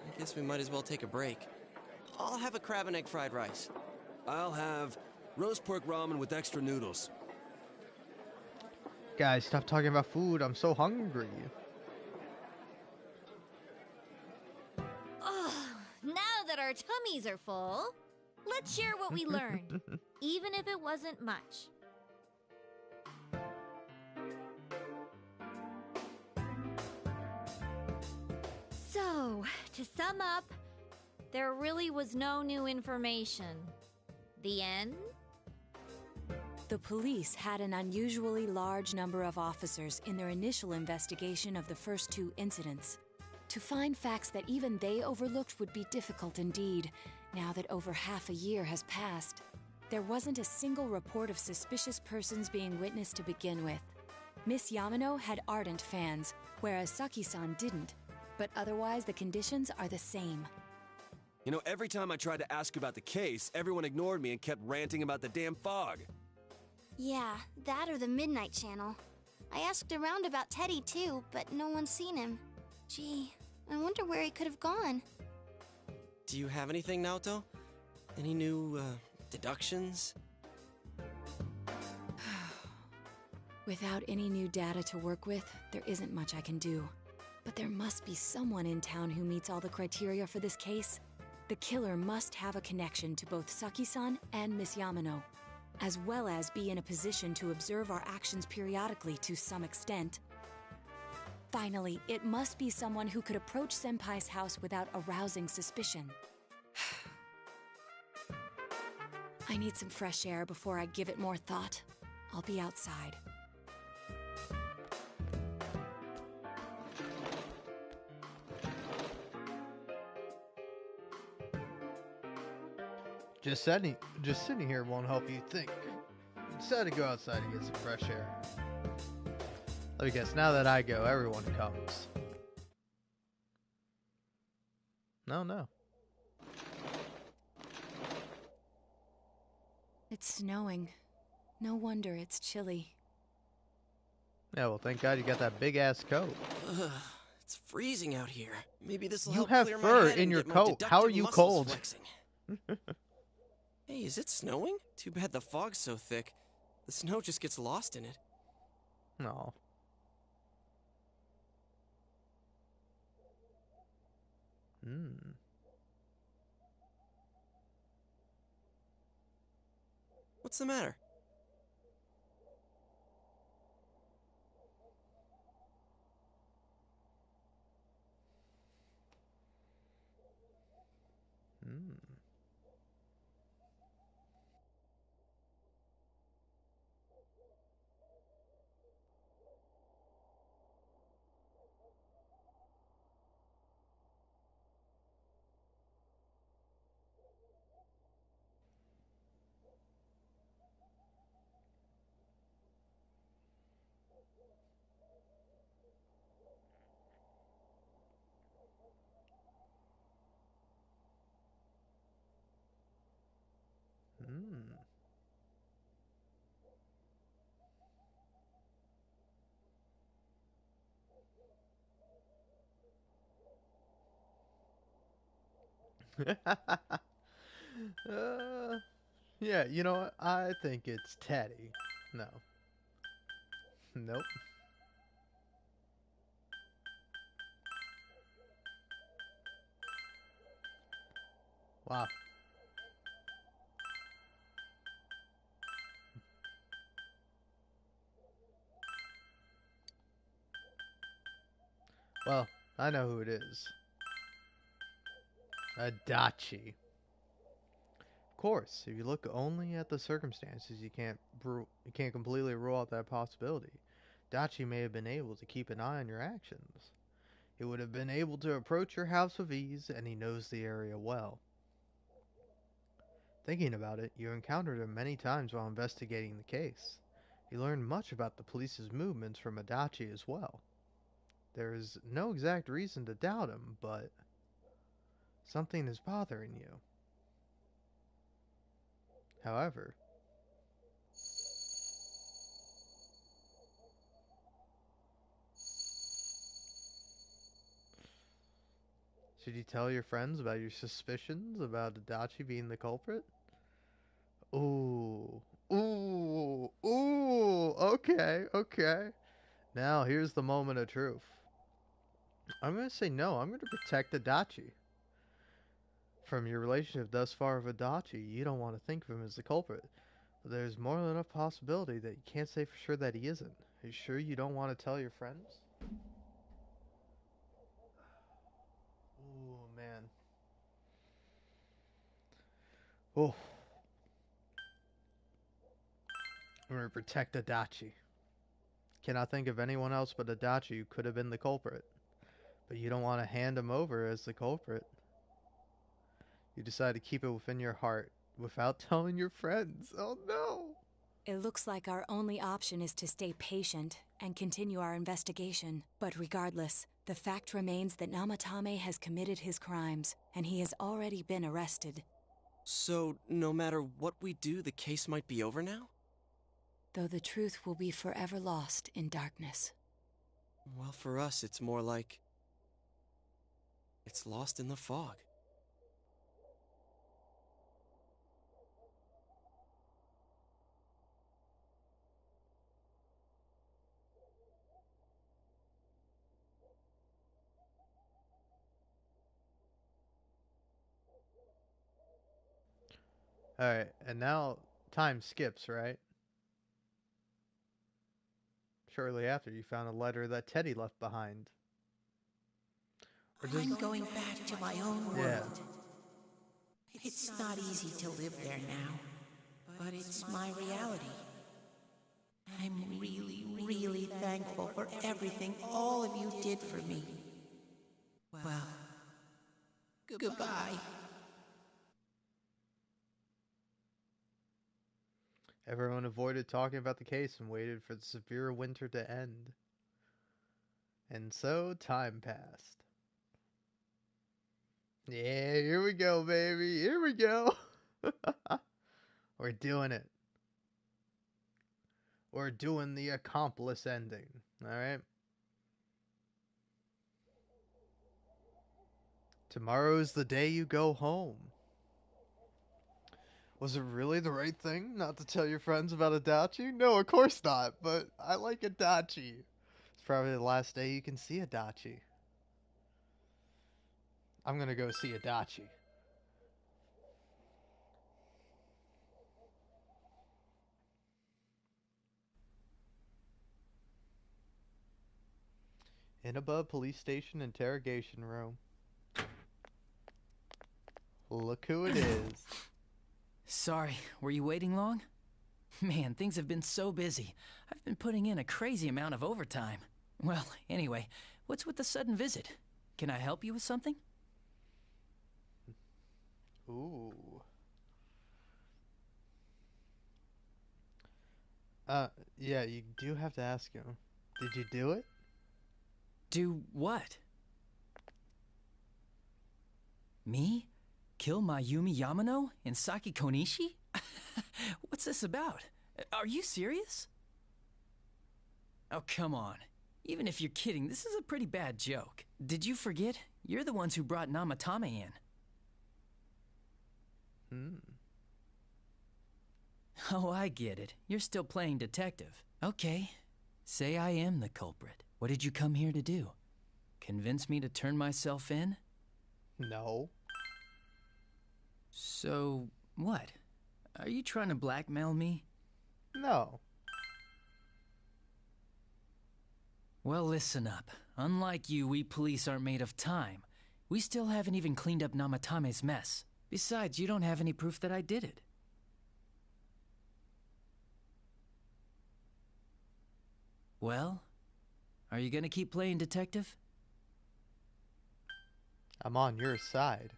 I guess we might as well take a break. I'll have a crab and egg fried rice. I'll have roast pork ramen with extra noodles. Guys, stop talking about food. I'm so hungry. Oh, now that our tummies are full, let's share what we learned, even if it wasn't much. So, to sum up, there really was no new information. The end? The police had an unusually large number of officers in their initial investigation of the first two incidents. To find facts that even they overlooked would be difficult indeed, now that over half a year has passed. There wasn't a single report of suspicious persons being witnessed to begin with. Miss Yamano had ardent fans, whereas Saki-san didn't. But otherwise, the conditions are the same. You know, every time I tried to ask about the case, everyone ignored me and kept ranting about the damn fog. Yeah, that or the Midnight Channel. I asked around about Teddy too, but no one's seen him. Gee, I wonder where he could have gone. Do you have anything, Naoto? Any new, deductions? Without any new data to work with, there isn't much I can do. But there must be someone in town who meets all the criteria for this case. The killer must have a connection to both Saki-san and Miss Yamano, as well as be in a position to observe our actions periodically to some extent. Finally, it must be someone who could approach Senpai's house without arousing suspicion. I need some fresh air before I give it more thought. I'll be outside. Just sitting here won't help you think. You decided to go outside and get some fresh air. Let me guess, now that I go, everyone comes. No. It's snowing. No wonder it's chilly. Yeah, well, thank God you got that big-ass coat. Ugh, it's freezing out here. Maybe this will You help have clear my fur head in and your get my coat. How are deductive you muscles cold? flexing. Hey, is it snowing? Too bad the fog's so thick. The snow just gets lost in it. No. What's the matter? Hmm. Hmm. uh, yeah, you know what? I think it's Teddy. No. Nope. Wow. Well, I know who it is. Adachi. Of course, if you look only at the circumstances, you can't completely rule out that possibility. Dachi may have been able to keep an eye on your actions. He would have been able to approach your house with ease, and he knows the area well. Thinking about it, you encountered him many times while investigating the case. You learned much about the police's movements from Adachi as well. There is no exact reason to doubt him, but something is bothering you. However, should you tell your friends about your suspicions about Adachi being the culprit? Ooh, okay, okay. Now here's the moment of truth. I'm gonna say no. I'm gonna protect Adachi. From your relationship thus far with Adachi, you don't want to think of him as the culprit. But there's more than enough possibility that you can't say for sure that he isn't. Are you sure you don't want to tell your friends? Ooh, man. Oh, I'm gonna protect Adachi. Cannot think of anyone else but Adachi who could have been the culprit. But you don't want to hand him over as the culprit. You decide to keep it within your heart without telling your friends. Oh no! It looks like our only option is to stay patient and continue our investigation. But regardless, the fact remains that Namatame has committed his crimes, and he has already been arrested. So, no matter what we do, the case might be over now? Though the truth will be forever lost in darkness. Well, for us, it's more like... it's lost in the fog. Alright, and now time skips, right? Shortly after, you found a letter that Teddy left behind. I'm going back to my own Yeah. world. It's not easy to live there now, but it's my reality. I'm really, really thankful for everything all of you did for me. Well, goodbye. Everyone avoided talking about the case and waited for the severe winter to end. And so time passed. Yeah, here we go, baby. Here we go. We're doing it. We're doing the accomplice ending. Alright? Tomorrow's the day you go home. Was it really the right thing not to tell your friends about Adachi? No, of course not, but I like Adachi. It's probably the last day you can see Adachi. I'm gonna go see Adachi. Inaba Police Station interrogation room. Look who it is. Sorry, were you waiting long? Man, things have been so busy. I've been putting in a crazy amount of overtime. Well, anyway, what's with the sudden visit? Can I help you with something? Ooh. Yeah, you do have to ask him. Did you do it? Do what? Me? Kill Mayumi Yamano and Saki Konishi? What's this about? Are you serious? Oh, come on. Even if you're kidding, this is a pretty bad joke. Did you forget? You're the ones who brought Namatame in. Oh, I get it. You're still playing detective. Okay. Say I am the culprit. What did you come here to do? Convince me to turn myself in? No. So, what? Are you trying to blackmail me? No. Well, listen up. Unlike you, we police aren't made of time. We still haven't even cleaned up Namatame's mess. Besides, you don't have any proof that I did it. Well, are you gonna keep playing detective? I'm on your side.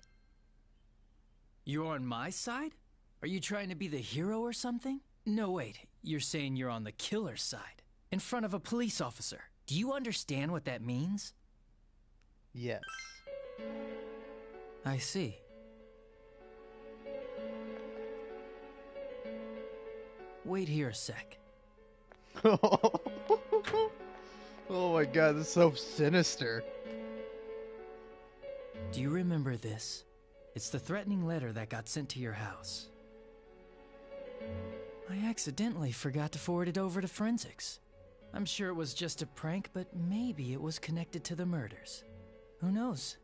You're on my side? Are you trying to be the hero or something? No, wait. You're saying you're on the killer's side. In front of a police officer. Do you understand what that means? Yes. I see. Wait here a sec. Oh my god, this is so sinister. Do you remember this? It's the threatening letter that got sent to your house. I accidentally forgot to forward it over to forensics. I'm sure it was just a prank, but maybe it was connected to the murders. Who knows?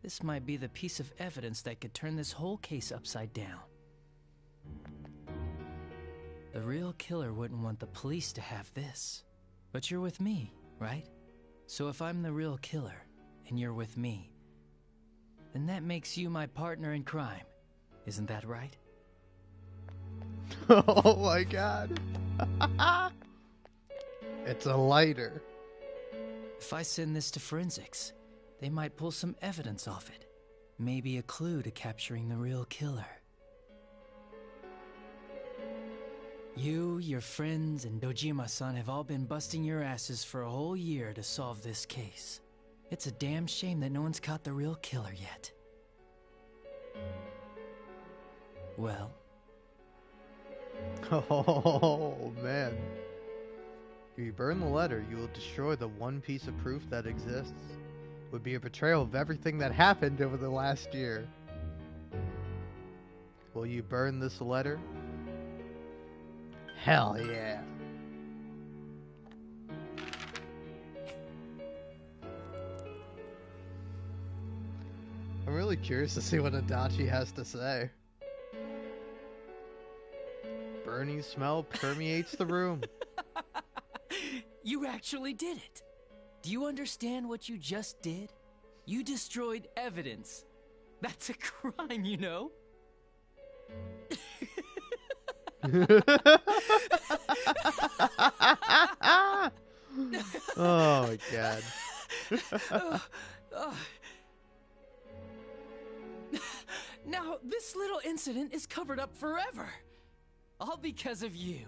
This might be the piece of evidence that could turn this whole case upside down. The real killer wouldn't want the police to have this. But you're with me, right? So if I'm the real killer, and you're with me, then that makes you my partner in crime. Isn't that right? Oh my god. It's a lighter. If I send this to forensics, they might pull some evidence off it. Maybe a clue to capturing the real killer. You, your friends, and Dojima-san have all been busting your asses for a whole year to solve this case. It's a damn shame that no one's caught the real killer yet. Well? Oh, man. If you burn the letter, you will destroy the one piece of proof that exists. It would be a betrayal of everything that happened over the last year. Will you burn this letter? Hell yeah. I'm really curious to see what Adachi has to say. Burning smell permeates the room. You actually did it! Do you understand what you just did? You destroyed evidence. That's a crime, you know? Oh my god. Now, this little incident is covered up forever. All because of you.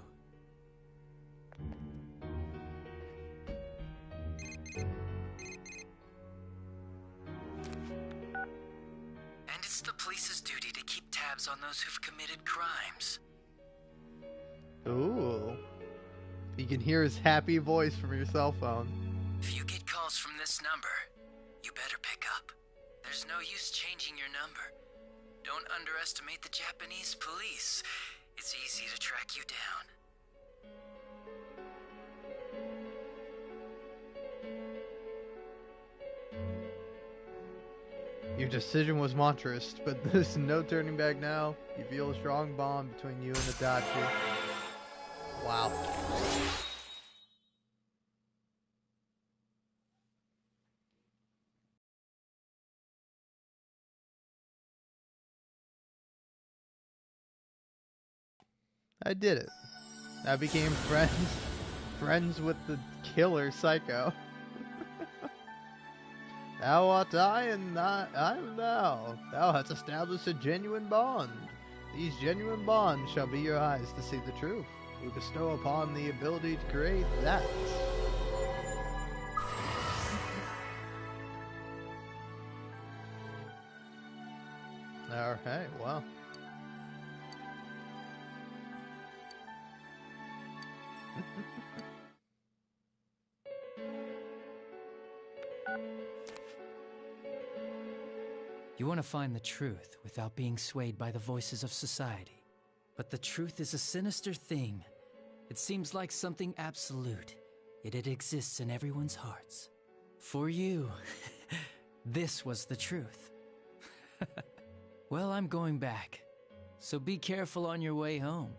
And it's the police's duty to keep tabs on those who've committed crimes. Ooh. You can hear his happy voice from your cell phone. If you get calls from this number, you better pick up. There's no use changing your number. Don't underestimate the Japanese police. It's easy to track you down. Your decision was monstrous, but there's no turning back now. You feel a strong bond between you and Adachi. Wow. I did it. I became friends with the killer Psycho. Thou art I, and I am thou. Thou hast established a genuine bond. These genuine bonds shall be your eyes to see the truth. We bestow upon the ability to create that. Alright, well. You want to find the truth without being swayed by the voices of society. But the truth is a sinister thing. It seems like something absolute, yet it exists in everyone's hearts. For you, this was the truth. Well, I'm going back, so be careful on your way home.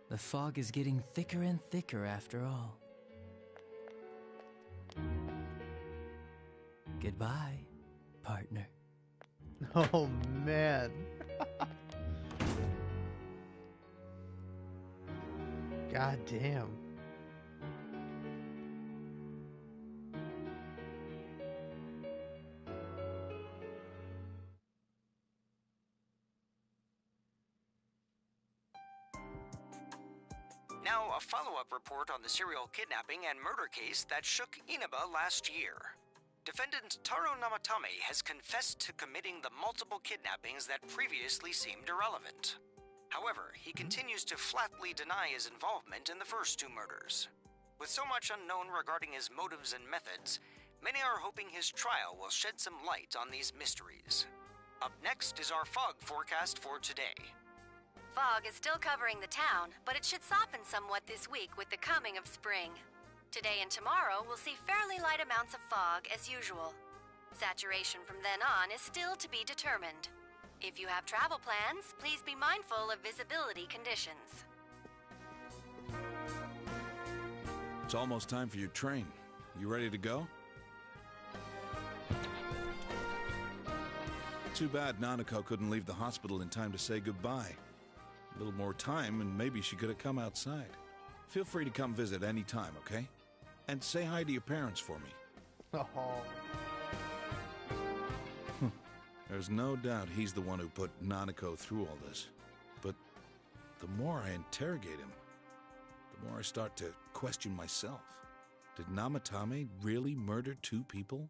The fog is getting thicker and thicker after all. Goodbye, partner. Oh, man. God damn. Now, a follow-up report on the serial kidnapping and murder case that shook Inaba last year. Defendant Taro Namatame has confessed to committing the multiple kidnappings that previously seemed irrelevant. However, he continues to flatly deny his involvement in the first two murders. With so much unknown regarding his motives and methods, many are hoping his trial will shed some light on these mysteries. Up next is our fog forecast for today. Fog is still covering the town, but it should soften somewhat this week with the coming of spring. Today and tomorrow we'll see fairly light amounts of fog as usual. Saturation from then on is still to be determined. If you have travel plans, please be mindful of visibility conditions. It's almost time for your train. You ready to go? Too bad Nanako couldn't leave the hospital in time to say goodbye. A little more time and maybe she could have come outside. Feel free to come visit any time, okay? And say hi to your parents for me. Oh. There's no doubt he's the one who put Nanako through all this. But the more I interrogate him, the more I start to question myself. Did Namatame really murder two people?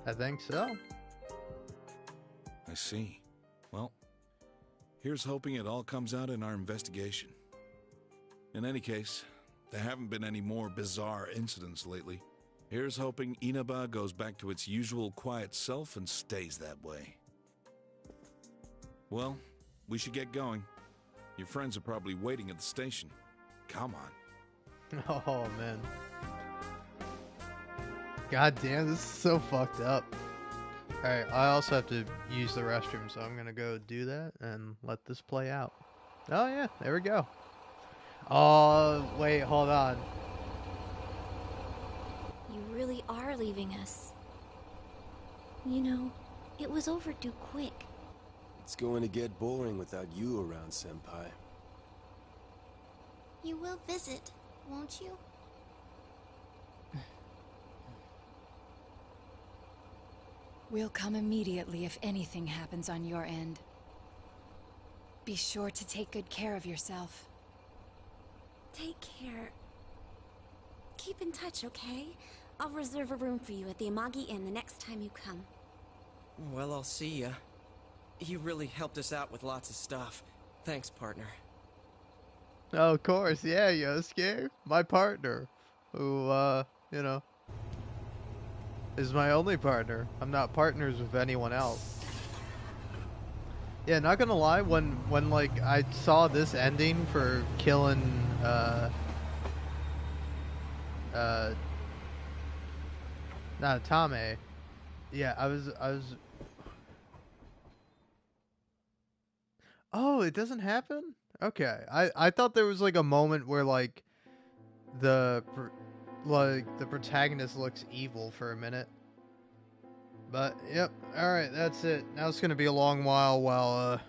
I think so. I see. Well, here's hoping it all comes out in our investigation. In any case, there haven't been any more bizarre incidents lately. Here's hoping Inaba goes back to its usual quiet self and stays that way. Well, we should get going. Your friends are probably waiting at the station. Come on. Oh, man. God damn, this is so fucked up. Alright, I also have to use the restroom, so I'm gonna go do that and let this play out. Oh yeah, there we go. Oh, wait, hold on. You really are leaving us. You know, it was overdue quick. It's going to get boring without you around, Senpai. You will visit, won't you? We'll come immediately if anything happens on your end. Be sure to take good care of yourself. Take care. Keep in touch, okay? I'll reserve a room for you at the Amagi Inn the next time you come. Well, I'll see ya. You really helped us out with lots of stuff. Thanks, partner. Oh, of course, yeah, Yosuke, my partner, who, you know, is my only partner. I'm not partners with anyone else. Yeah, not gonna lie, when like, I saw this ending for killing, Natame, yeah, I was... Oh, it doesn't happen? Okay, I thought there was like a moment where like the protagonist looks evil for a minute. But yep, all right, that's it. Now it's gonna be a long while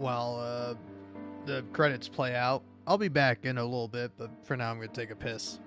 while the credits play out. I'll be back in a little bit, but for now I'm going to take a piss.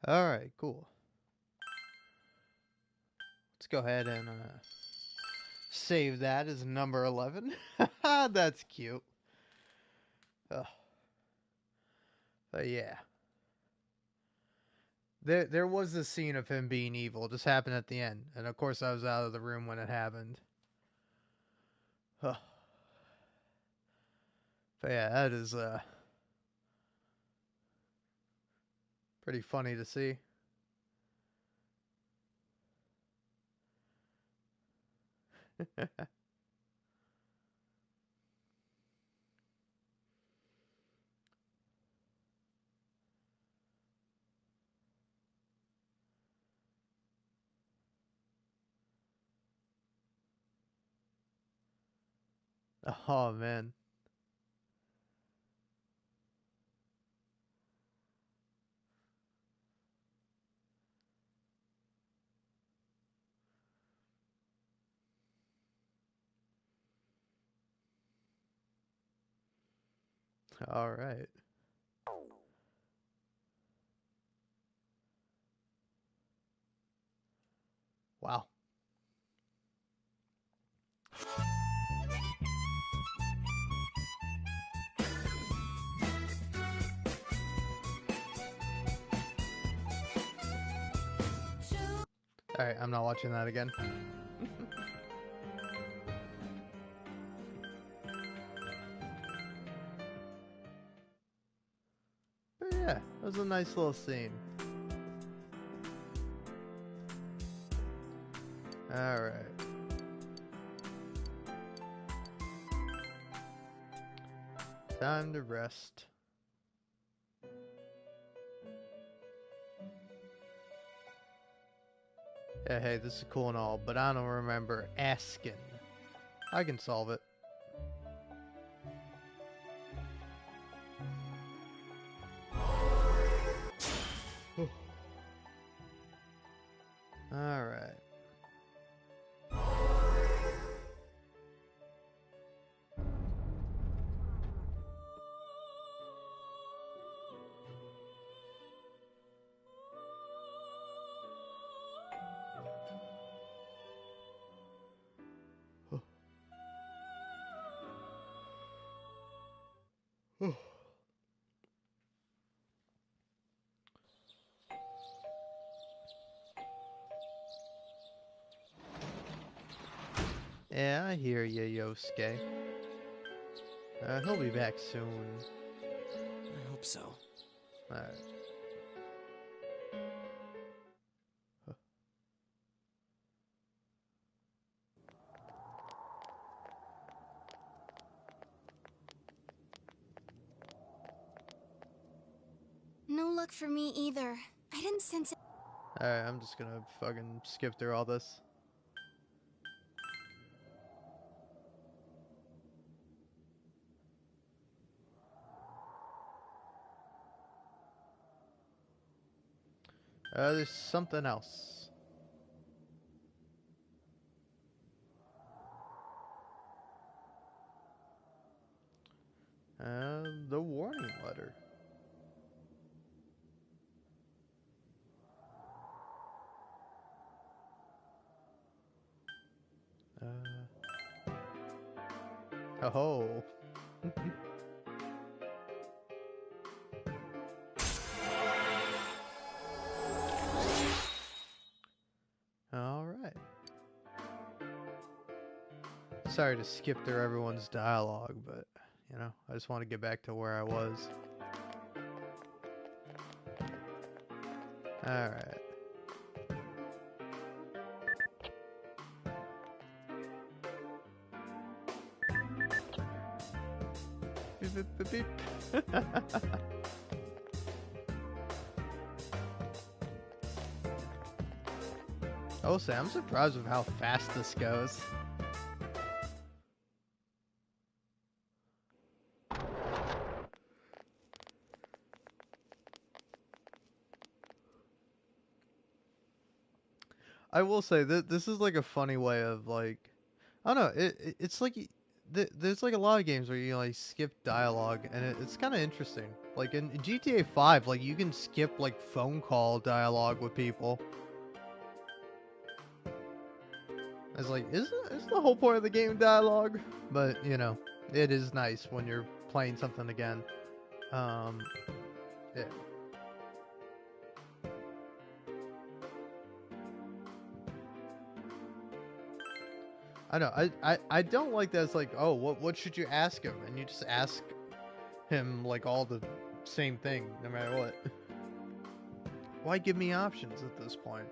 Alright, cool. Let's go ahead and save that as number 11. That's cute. Ugh. But yeah. There was this scene of him being evil. It just happened at the end. And of course I was out of the room when it happened. Ugh. But yeah, that is pretty funny to see. Oh man. All right. Wow. All right, I'm not watching that again. But yeah, that was a nice little scene. All right. Time to rest. Yeah, hey, this is cool and all, but I don't remember asking. I can solve it. All right. Yeah, I hear you, Yosuke. He'll be back soon. I hope so. Alright. No luck for me either. I didn't sense it. Alright, I'm just gonna fucking skip through all this. There's something else. The warning letter. Oh. Alright. Sorry to skip through everyone's dialogue, but, you know, I just want to get back to where I was. Alright. Beep, beep, beep, beep. I will say, I'm surprised with how fast this goes. I will say that this is like a funny way of like, I don't know. It's like there's like a lot of games where you like skip dialogue, and it's kind of interesting. Like in GTA 5, like you can skip like phone call dialogue with people. It's like, isn't the whole point of the game dialogue? But you know, it is nice when you're playing something again. Yeah. I know. I don't like that. It's like, oh, what should you ask him? And you just ask him like all the same thing, no matter what. Why give me options at this point?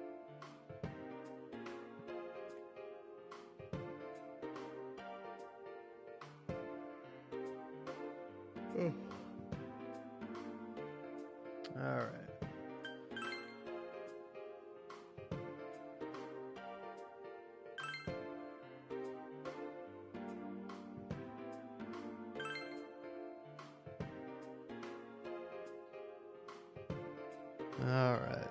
All right. All right.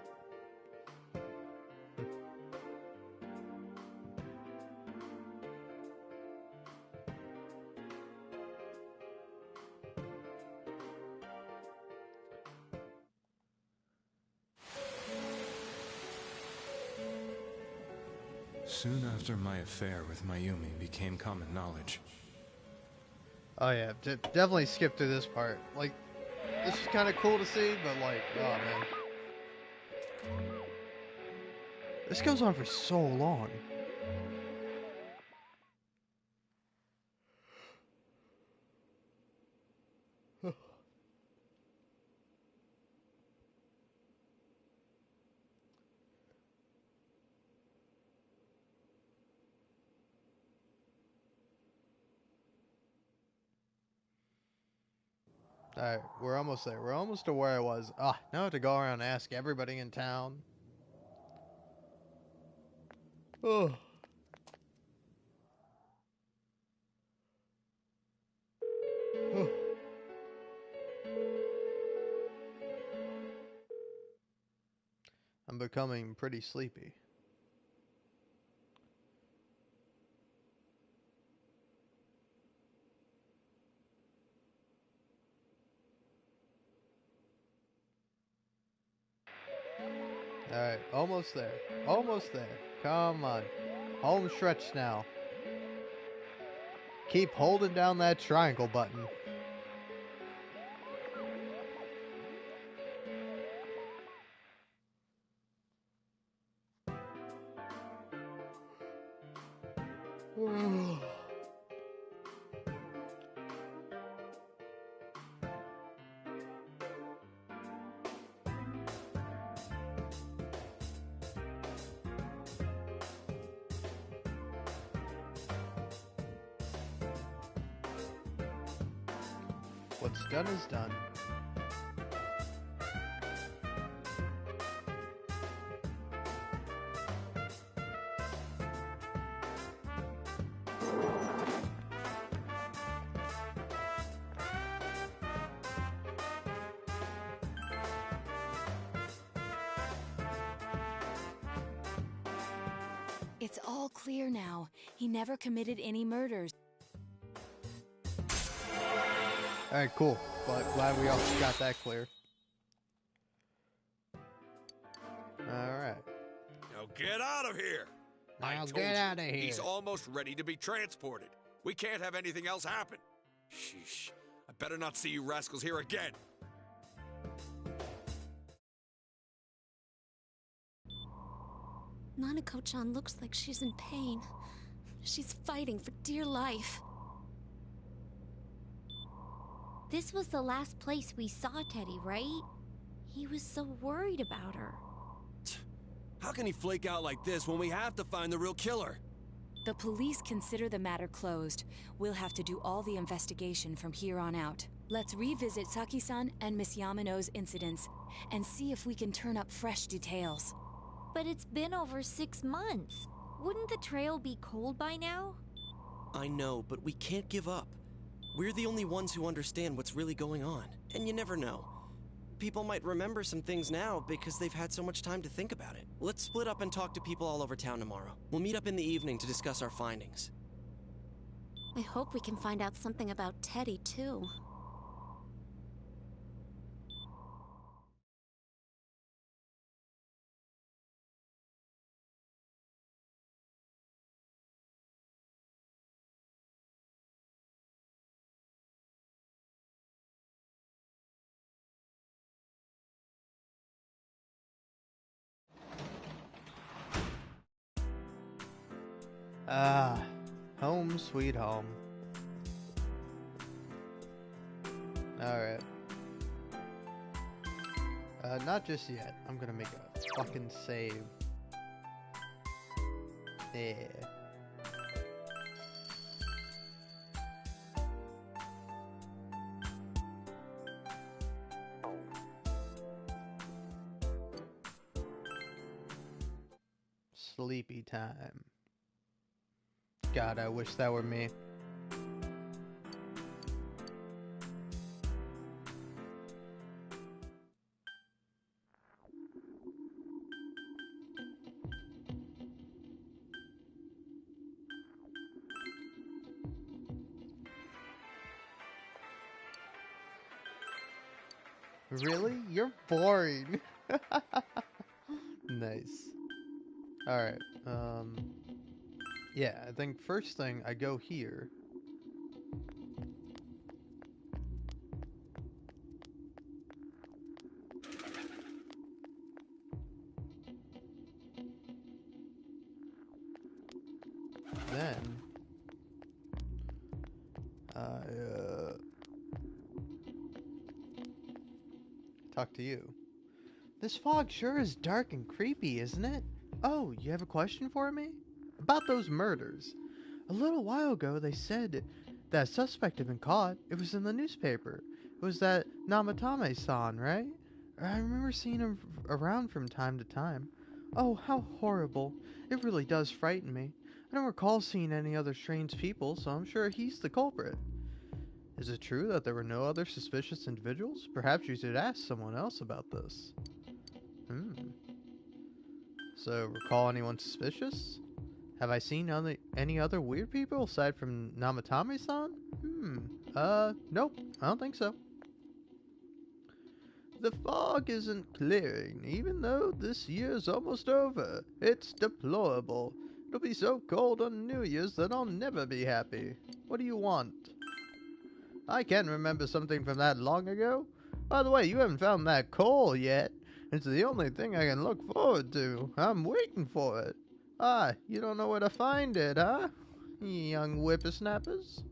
Soon after my affair with Mayumi became common knowledge. Oh yeah, definitely skip through this part. Like, this is kind of cool to see, but like, oh man. This goes on for so long. Alright, we're almost there. We're almost to where I was. Ah, now I have to go around and ask everybody in town. Oh. Oh. I'm becoming pretty sleepy. Alright, almost there. Almost there. Come on. Home stretch now. Keep holding down that triangle button. What's done is done. It's all clear now. He never committed any murders. Alright, cool. But glad we all got that clear. Alright. Now get out of here! Now get out of here. He's almost ready to be transported. We can't have anything else happen. Sheesh. I better not see you rascals here again. Nanako-chan looks like she's in pain. She's fighting for dear life. This was the last place we saw Teddy, right? He was so worried about her. How can he flake out like this when we have to find the real killer? The police consider the matter closed. We'll have to do all the investigation from here on out. Let's revisit Saki-san and Miss Yamano's incidents and see if we can turn up fresh details. But it's been over 6 months. Wouldn't the trail be cold by now? I know, but we can't give up. We're the only ones who understand what's really going on. And you never know. People might remember some things now because they've had so much time to think about it. Let's split up and talk to people all over town tomorrow. We'll meet up in the evening to discuss our findings. I hope we can find out something about Teddy, too. Ah, home sweet home. Alright. Not just yet. I'm gonna make a fucking save. Yeah. Sleepy time. God, I wish that were me. Really? You're boring. Nice. Alright, yeah, I think first thing, I go here. Then, talk to you. This fog sure is dark and creepy, isn't it? Oh, you have a question for me? About those murders. A little while ago, they said that suspect had been caught. It was in the newspaper. It was that Namatame-san, right? I remember seeing him around from time to time. Oh, how horrible. It really does frighten me. I don't recall seeing any other strange people, so I'm sure he's the culprit. Is it true that there were no other suspicious individuals? Perhaps you should ask someone else about this. So, recall anyone suspicious? Have I seen any other weird people aside from Namatame-san? Nope, I don't think so. The fog isn't clearing, even though this year's almost over. It's deplorable. It'll be so cold on New Year's that I'll never be happy. What do you want? I can't remember something from that long ago. By the way, you haven't found that coal yet. It's the only thing I can look forward to. I'm waiting for it. Ah, you don't know where to find it, huh? You young whippersnappers?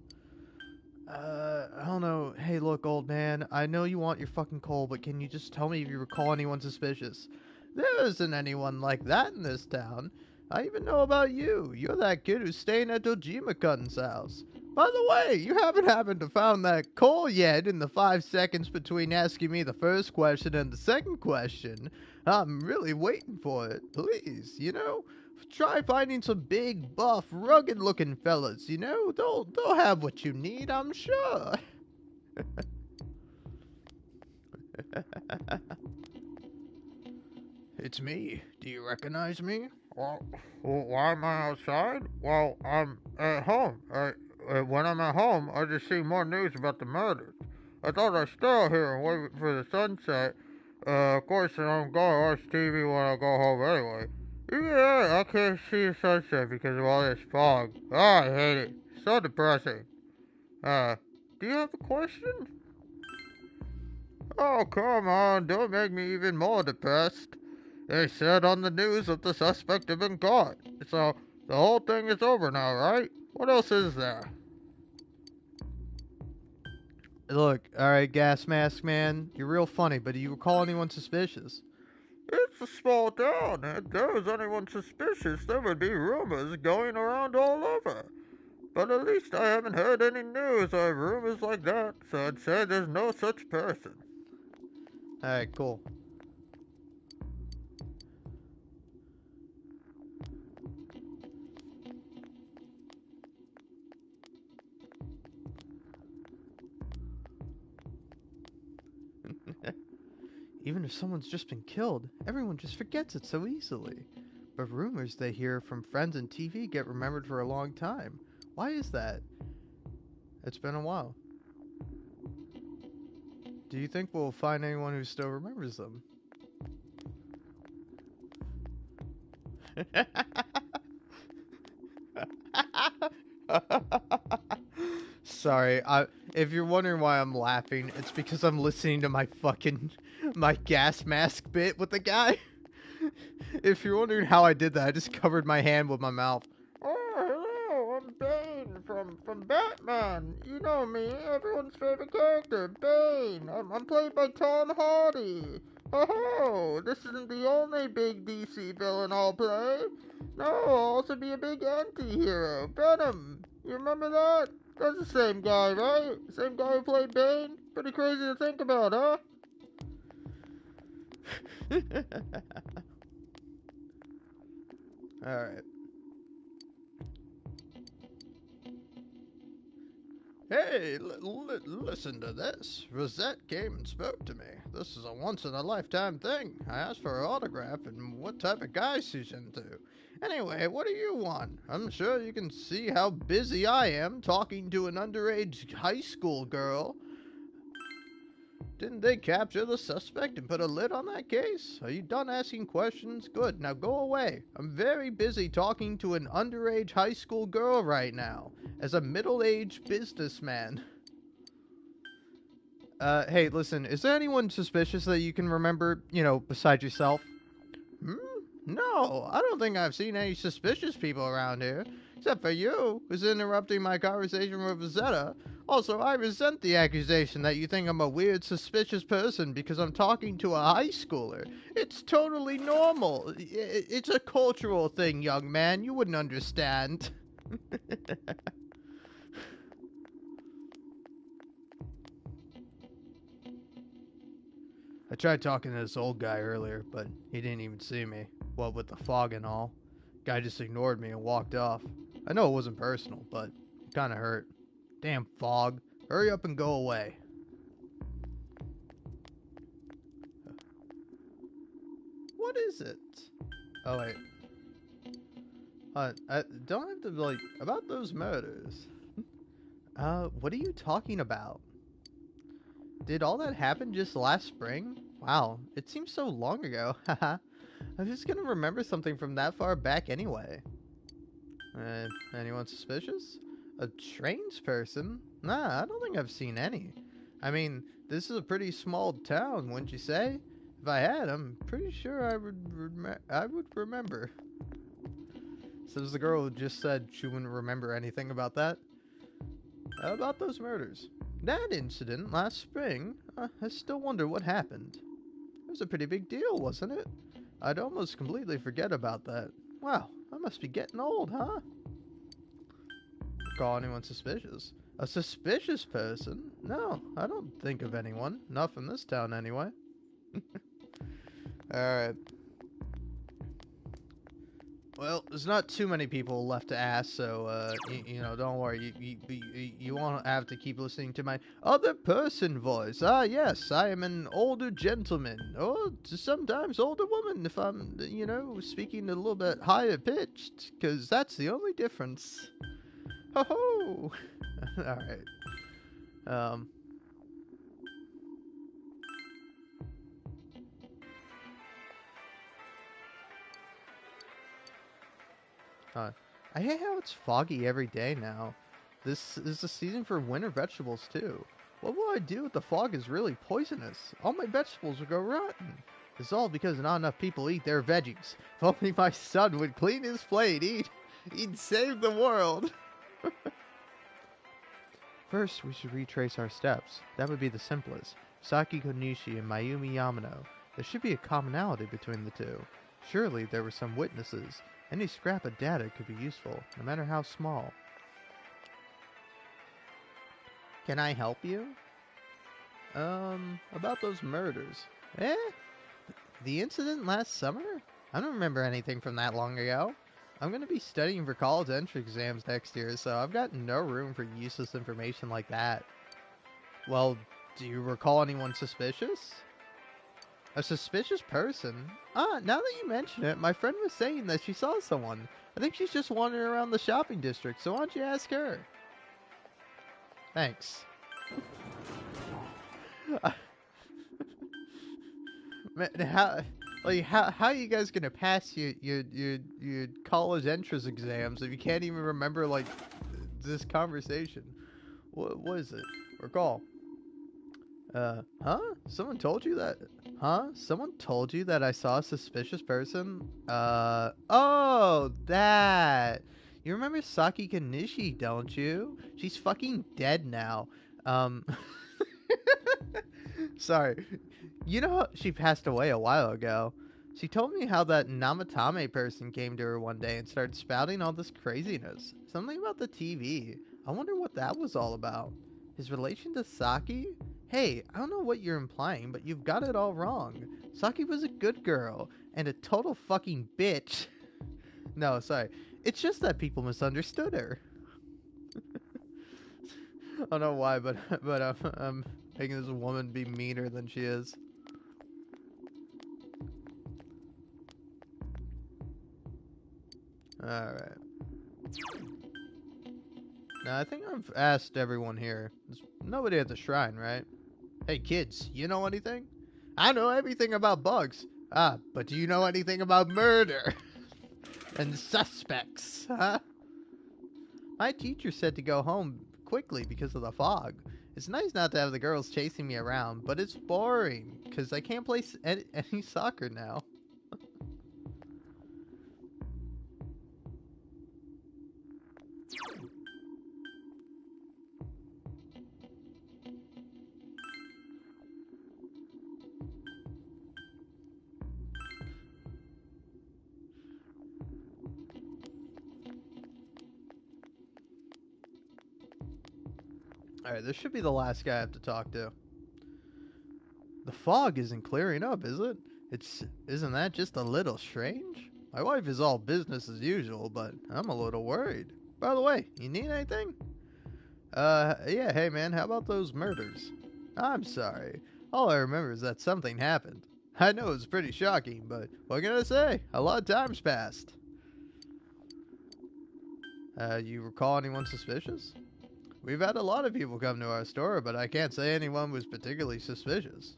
I don't know. Hey, look, old man. I know you want your fucking coal, but can you just tell me if you recall anyone suspicious? There isn't anyone like that in this town. I even know about you. You're that kid who's staying at Dojima-kun's house. By the way, you haven't happened to found that coal yet in the 5 seconds between asking me the first question and the second question. I'm really waiting for it. Please, try finding some big, buff, rugged-looking fellas, They'll have what you need, I'm sure. It's me. Do you recognize me? Well, why am I outside? Well, I'm at home. When I'm at home, I just see more news about the murders. I thought I'd stay out here and wait for the sunset. Of course, I'm gonna watch TV when I go home anyway. Yeah, I can't see the sunset because of all this fog. I hate it. So depressing. Do you have a question? Oh, come on. Don't make me even more depressed. They said on the news that the suspect had been caught. So, the whole thing is over now, right? What else is there? Look, alright, Gas Mask Man, you're real funny, but do you recall anyone suspicious? It's a small town. If there was anyone suspicious, there would be rumors going around all over. But at least I haven't heard any news or rumors like that, so I'd say there's no such person. Alright, cool. Even if someone's just been killed, everyone just forgets it so easily. But rumors they hear from friends and TV get remembered for a long time. Why is that? It's been a while. Do you think we'll find anyone who still remembers them? Sorry, if you're wondering why I'm laughing, it's because I'm listening to my gas mask bit with the guy. If you're wondering how I did that, I just covered my hand with my mouth. Oh, hello, I'm Bane from Batman. You know me, everyone's favorite character, Bane. I'm played by Tom Hardy. Oh, this isn't the only big DC villain I'll play. No, I'll also be a big anti-hero, Venom. You remember that? That's the same guy, right? Same guy who played Bane? Pretty crazy to think about, huh? Alright. Hey, listen to this. Rosette came and spoke to me. This is a once-in-a-lifetime thing. I asked for her autograph and what type of guy she's into. Anyway, what do you want? I'm sure you can see how busy I am talking to an underage high school girl. Didn't they capture the suspect and put a lid on that case? Are you done asking questions? Good, now go away. I'm very busy talking to an underage high school girl right now, as a middle-aged businessman. Hey, listen, is there anyone suspicious that you can remember, besides yourself? No, I don't think I've seen any suspicious people around here. Except for you, who's interrupting my conversation with Rosetta. Also, I resent the accusation that you think I'm a weird, suspicious person because I'm talking to a high schooler. It's totally normal. It's a cultural thing, young man. You wouldn't understand. I tried talking to this old guy earlier, but he didn't even see me. What with the fog and all. Guy just ignored me and walked off. I know it wasn't personal, but it kinda hurt. Damn fog. Hurry up and go away. What is it? Oh, wait. I don't have to, about those murders. What are you talking about? Did all that happen just last spring? Wow, it seems so long ago. Haha. I'm just gonna remember something from that far back anyway. Anyone suspicious? A strange person? Nah, I don't think I've seen any. I mean, this is a pretty small town, wouldn't you say? If I had, I'm pretty sure I would remember. Says the girl who just said she wouldn't remember anything about that. About those murders. That incident last spring, I still wonder what happened. It was a pretty big deal, wasn't it? I'd almost completely forget about that. Wow, I must be getting old, huh? Call anyone suspicious? A suspicious person? No, I don't think of anyone. Not from this town, anyway. Alright. Well, there's not too many people left to ask, so, don't worry. You won't have to keep listening to my other person voice. Ah, yes, I am an older gentleman, or sometimes older woman if I'm, speaking a little bit higher pitched, because that's the only difference. Ho-ho! Alright. I hate how it's foggy every day now. This is the season for winter vegetables, too. What will I do if the fog is really poisonous? All my vegetables will go rotten. It's all because not enough people eat their veggies. If only my son would clean his plate, he'd save the world. First, we should retrace our steps. That would be the simplest. Saki Konishi and Mayumi Yamano. There should be a commonality between the two. Surely there were some witnesses. Any scrap of data could be useful, no matter how small. Can I help you? About those murders. Eh? The incident last summer? I don't remember anything from that long ago. I'm going to be studying for college entrance exams next year, so I've got no room for useless information like that. Well, do you recall anyone suspicious? A suspicious person? Ah, now that you mention it, my friend was saying that she saw someone. I think she's just wandering around the shopping district, so why don't you ask her? Thanks. Man, how are you guys gonna pass your college entrance exams if you can't even remember like this conversation? What is it? Recall. Huh? Someone told you that? Huh? Someone told you that I saw a suspicious person? Oh, that. You remember Saki Kanishi, don't you? She's fucking dead now. Um, sorry. You know, she passed away a while ago. She told me how that Namatame person came to her one day and started spouting all this craziness. Something about the TV. I wonder what that was all about. His relation to Saki? Hey, I don't know what you're implying, but you've got it all wrong. Saki was a good girl, and a total fucking bitch. No, sorry. It's just that people misunderstood her. I don't know why, but I'm making this woman be meaner than she is. Alright. Now, I think I've asked everyone here. There's nobody at the shrine, right? Hey, kids, you know anything? I know everything about bugs. Ah, but do you know anything about murder? And suspects, huh? My teacher said to go home quickly because of the fog. It's nice not to have the girls chasing me around, but it's boring because I can't play any soccer now. Alright, this should be the last guy I have to talk to. The fog isn't clearing up, is it? Isn't that just a little strange? My wife is all business as usual, but I'm a little worried. By the way, you need anything? Yeah, hey man, how about those murders? I'm sorry. All I remember is that something happened. I know it's pretty shocking, but what can I say? A lot of time's passed. You recall anyone suspicious? We've had a lot of people come to our store, but I can't say anyone was particularly suspicious.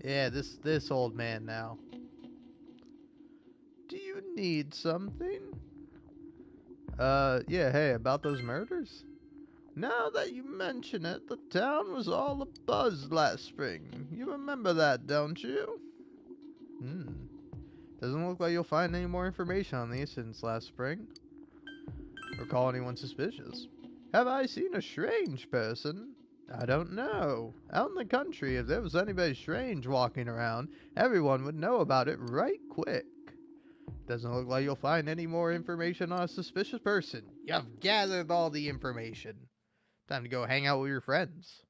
Yeah, this old man now. Do you need something? Yeah, hey, about those murders? Now that you mention it, the town was all abuzz last spring. You remember that, don't you? Doesn't look like you'll find any more information on the incidents last spring. Recall anyone suspicious? Have I seen a strange person? I don't know. Out in the country, if there was anybody strange walking around, everyone would know about it right quick. Doesn't look like you'll find any more information on a suspicious person. You've gathered all the information. Time to go hang out with your friends.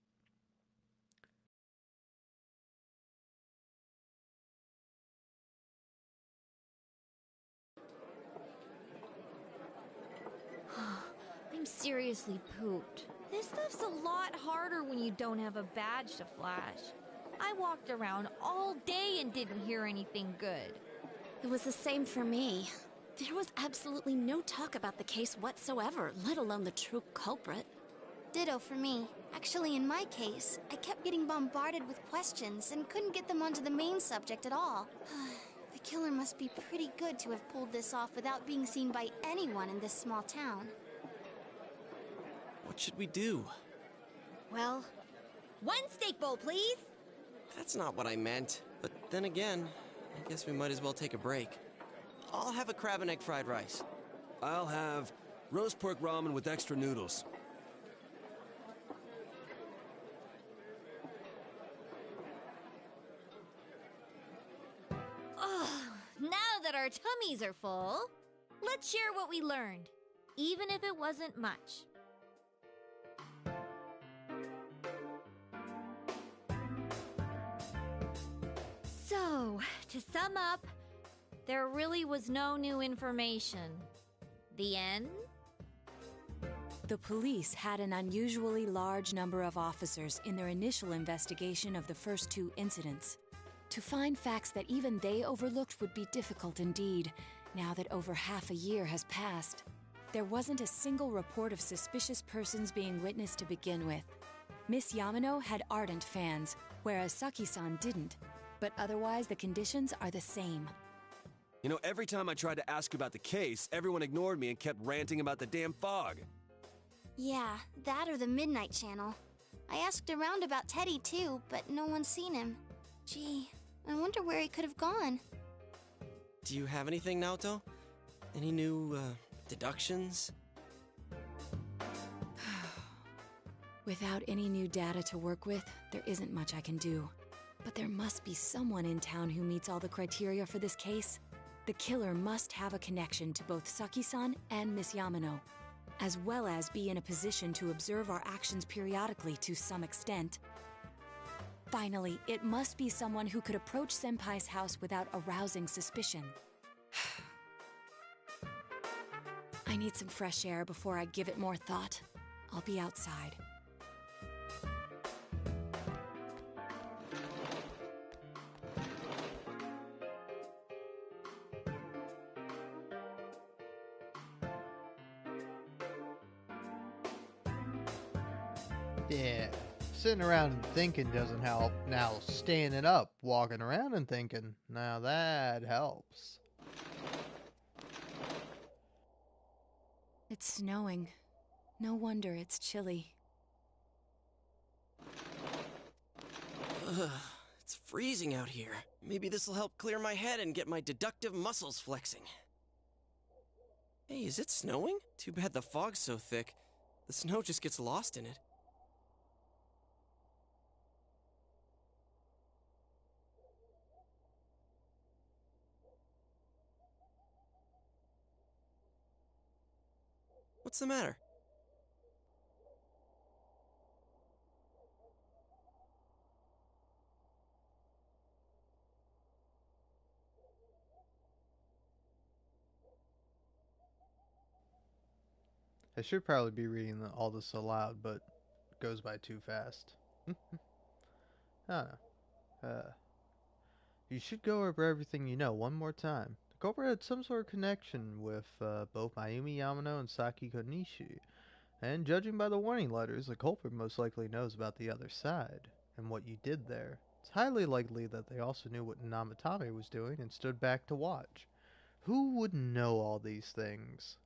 I'm seriously pooped. This stuff's a lot harder when you don't have a badge to flash. I walked around all day and didn't hear anything good. It was the same for me. There was absolutely no talk about the case whatsoever, let alone the true culprit. Ditto for me. Actually, in my case, I kept getting bombarded with questions and couldn't get them onto the main subject at all. The killer must be pretty good to have pulled this off without being seen by anyone in this small town. What should we do? Well, one steak bowl, please. That's not what I meant. But then again, I guess we might as well take a break. I'll have a crab and egg fried rice. I'll have roast pork ramen with extra noodles. Now that our tummies are full, let's share what we learned, even if it wasn't much. So, to sum up, there really was no new information. The end? The police had an unusually large number of officers in their initial investigation of the first two incidents. To find facts that even they overlooked would be difficult indeed, now that over half a year has passed. There wasn't a single report of suspicious persons being witnessed to begin with. Miss Yamano had ardent fans, whereas Saki-san didn't. But otherwise, the conditions are the same. You know, every time I tried to ask about the case, everyone ignored me and kept ranting about the damn fog. Yeah, that or the Midnight Channel. I asked around about Teddy too, but no one's seen him. Gee, I wonder where he could have gone. Do you have anything, Naoto? Any new, deductions? Without any new data to work with, there isn't much I can do. But there must be someone in town who meets all the criteria for this case. The killer must have a connection to both Saki-san and Miss Yamano, as well as be in a position to observe our actions periodically to some extent. Finally, it must be someone who could approach Senpai's house without arousing suspicion. I need some fresh air before I give it more thought. I'll be outside. Yeah, sitting around and thinking doesn't help. Now standing up, walking around and thinking, now that helps. It's snowing. No wonder it's chilly. Ugh, it's freezing out here. Maybe this'll help clear my head and get my deductive muscles flexing. Hey, is it snowing? Too bad the fog's so thick. The snow just gets lost in it. What's the matter? I should probably be reading all this aloud, but it goes by too fast. I don't know. You should go over everything you know one more time. The culprit had some sort of connection with both Mayumi Yamano and Saki Konishi, and judging by the warning letters, the culprit most likely knows about the other side and what you did there. It's highly likely that they also knew what Namatame was doing and stood back to watch. Who would know all these things?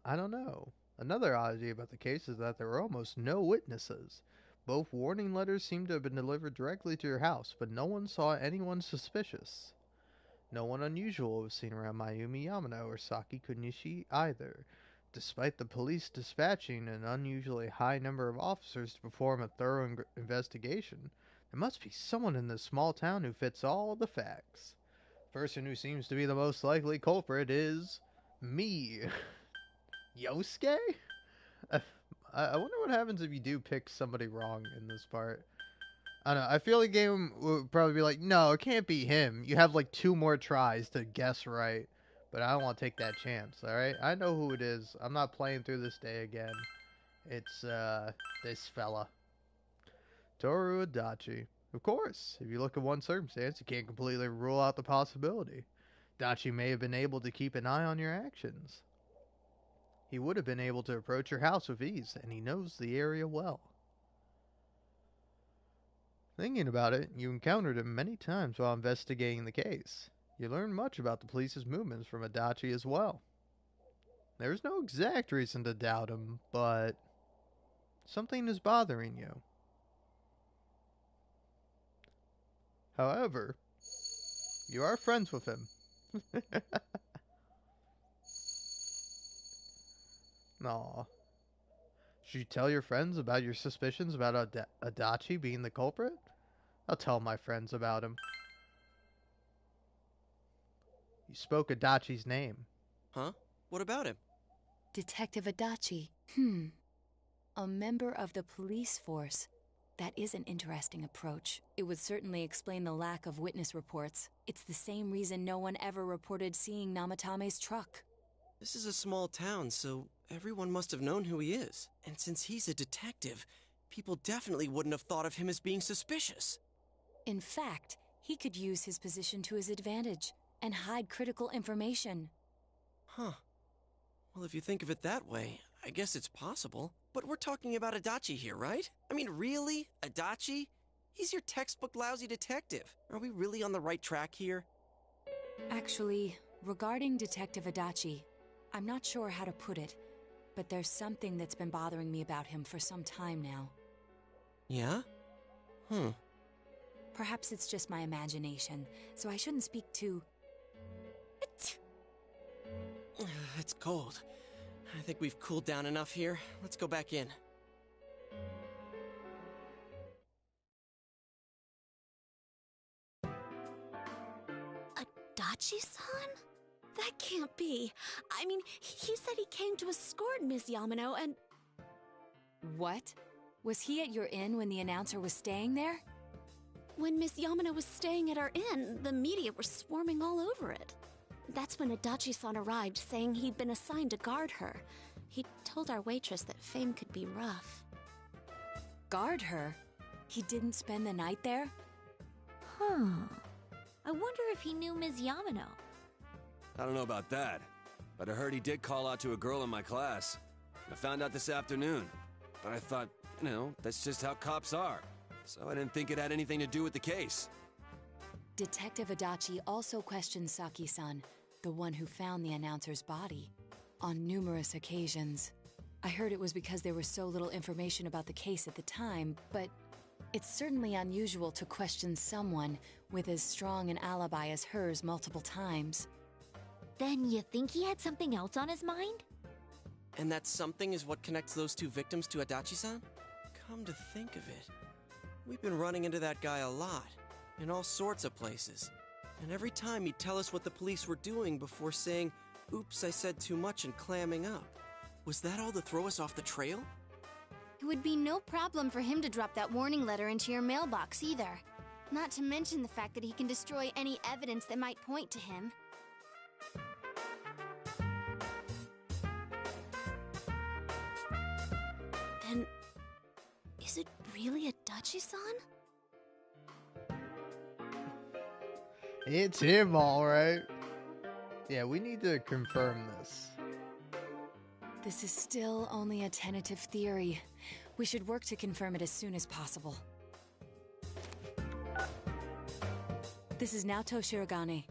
I don't know. Another oddity about the case is that there were almost no witnesses. Both warning letters seem to have been delivered directly to your house, but no one saw anyone suspicious. No one unusual was seen around Mayumi Yamano or Saki Kunishi either. Despite the police dispatching an unusually high number of officers to perform a thorough investigation, there must be someone in this small town who fits all the facts. The person who seems to be the most likely culprit is me. Yosuke? I wonder what happens if you do pick somebody wrong in this part. I don't know. I feel the game would probably be like, no, it can't be him. You have like 2 more tries to guess right. But I don't want to take that chance, alright? I know who it is. I'm not playing through this day again. It's, this fella. Toru Adachi. Of course, if you look at one circumstance, you can't completely rule out the possibility. Adachi may have been able to keep an eye on your actions. He would have been able to approach your house with ease, and he knows the area well. Thinking about it, you encountered him many times while investigating the case. You learned much about the police's movements from Adachi as well. There's no exact reason to doubt him, but something is bothering you. However, you are friends with him. Aw. Should you tell your friends about your suspicions about Adachi being the culprit? I'll tell my friends about him. You spoke Adachi's name. Huh? What about him? Detective Adachi. A member of the police force. That is an interesting approach. It would certainly explain the lack of witness reports. It's the same reason no one ever reported seeing Namatame's truck. This is a small town, so everyone must have known who he is. And since he's a detective, people definitely wouldn't have thought of him as being suspicious. In fact, he could use his position to his advantage and hide critical information. Huh. Well, if you think of it that way, I guess it's possible. But we're talking about Adachi here, right? I mean, really? Adachi? He's your textbook lousy detective. Are we really on the right track here? Actually, regarding Detective Adachi, I'm not sure how to put it, but there's something that's been bothering me about him for some time now. Yeah? Perhaps it's just my imagination, so I shouldn't speak too... It's cold. I think we've cooled down enough here. Let's go back in. Adachi-san? That can't be. I mean, he said he came to escort Miss Yamano and... What? Was he at your inn when the announcer was staying there? When Miss Yamano was staying at our inn, the media were swarming all over it. That's when Adachi-san arrived, saying he'd been assigned to guard her. He told our waitress that fame could be rough. Guard her? He didn't spend the night there? Huh. I wonder if he knew Ms. Yamano. I don't know about that, but I heard he did call out to a girl in my class. I found out this afternoon, but I thought, that's just how cops are. So I didn't think it had anything to do with the case. Detective Adachi also questioned Saki-san, the one who found the announcer's body, on numerous occasions. I heard it was because there was so little information about the case at the time, but it's certainly unusual to question someone with as strong an alibi as hers multiple times. Then you think he had something else on his mind? And that something is what connects those two victims to Adachi-san? Come to think of it, we've been running into that guy a lot, in all sorts of places. And every time he'd tell us what the police were doing before saying, "Oops, I said too much," and clamming up. Was that all to throw us off the trail? It would be no problem for him to drop that warning letter into your mailbox either. Not to mention the fact that he can destroy any evidence that might point to him. Then, is it really Adachi-san? It's him, all right. Yeah, we need to confirm this. This is still only a tentative theory. We should work to confirm it as soon as possible. This is Naoto Shirogane.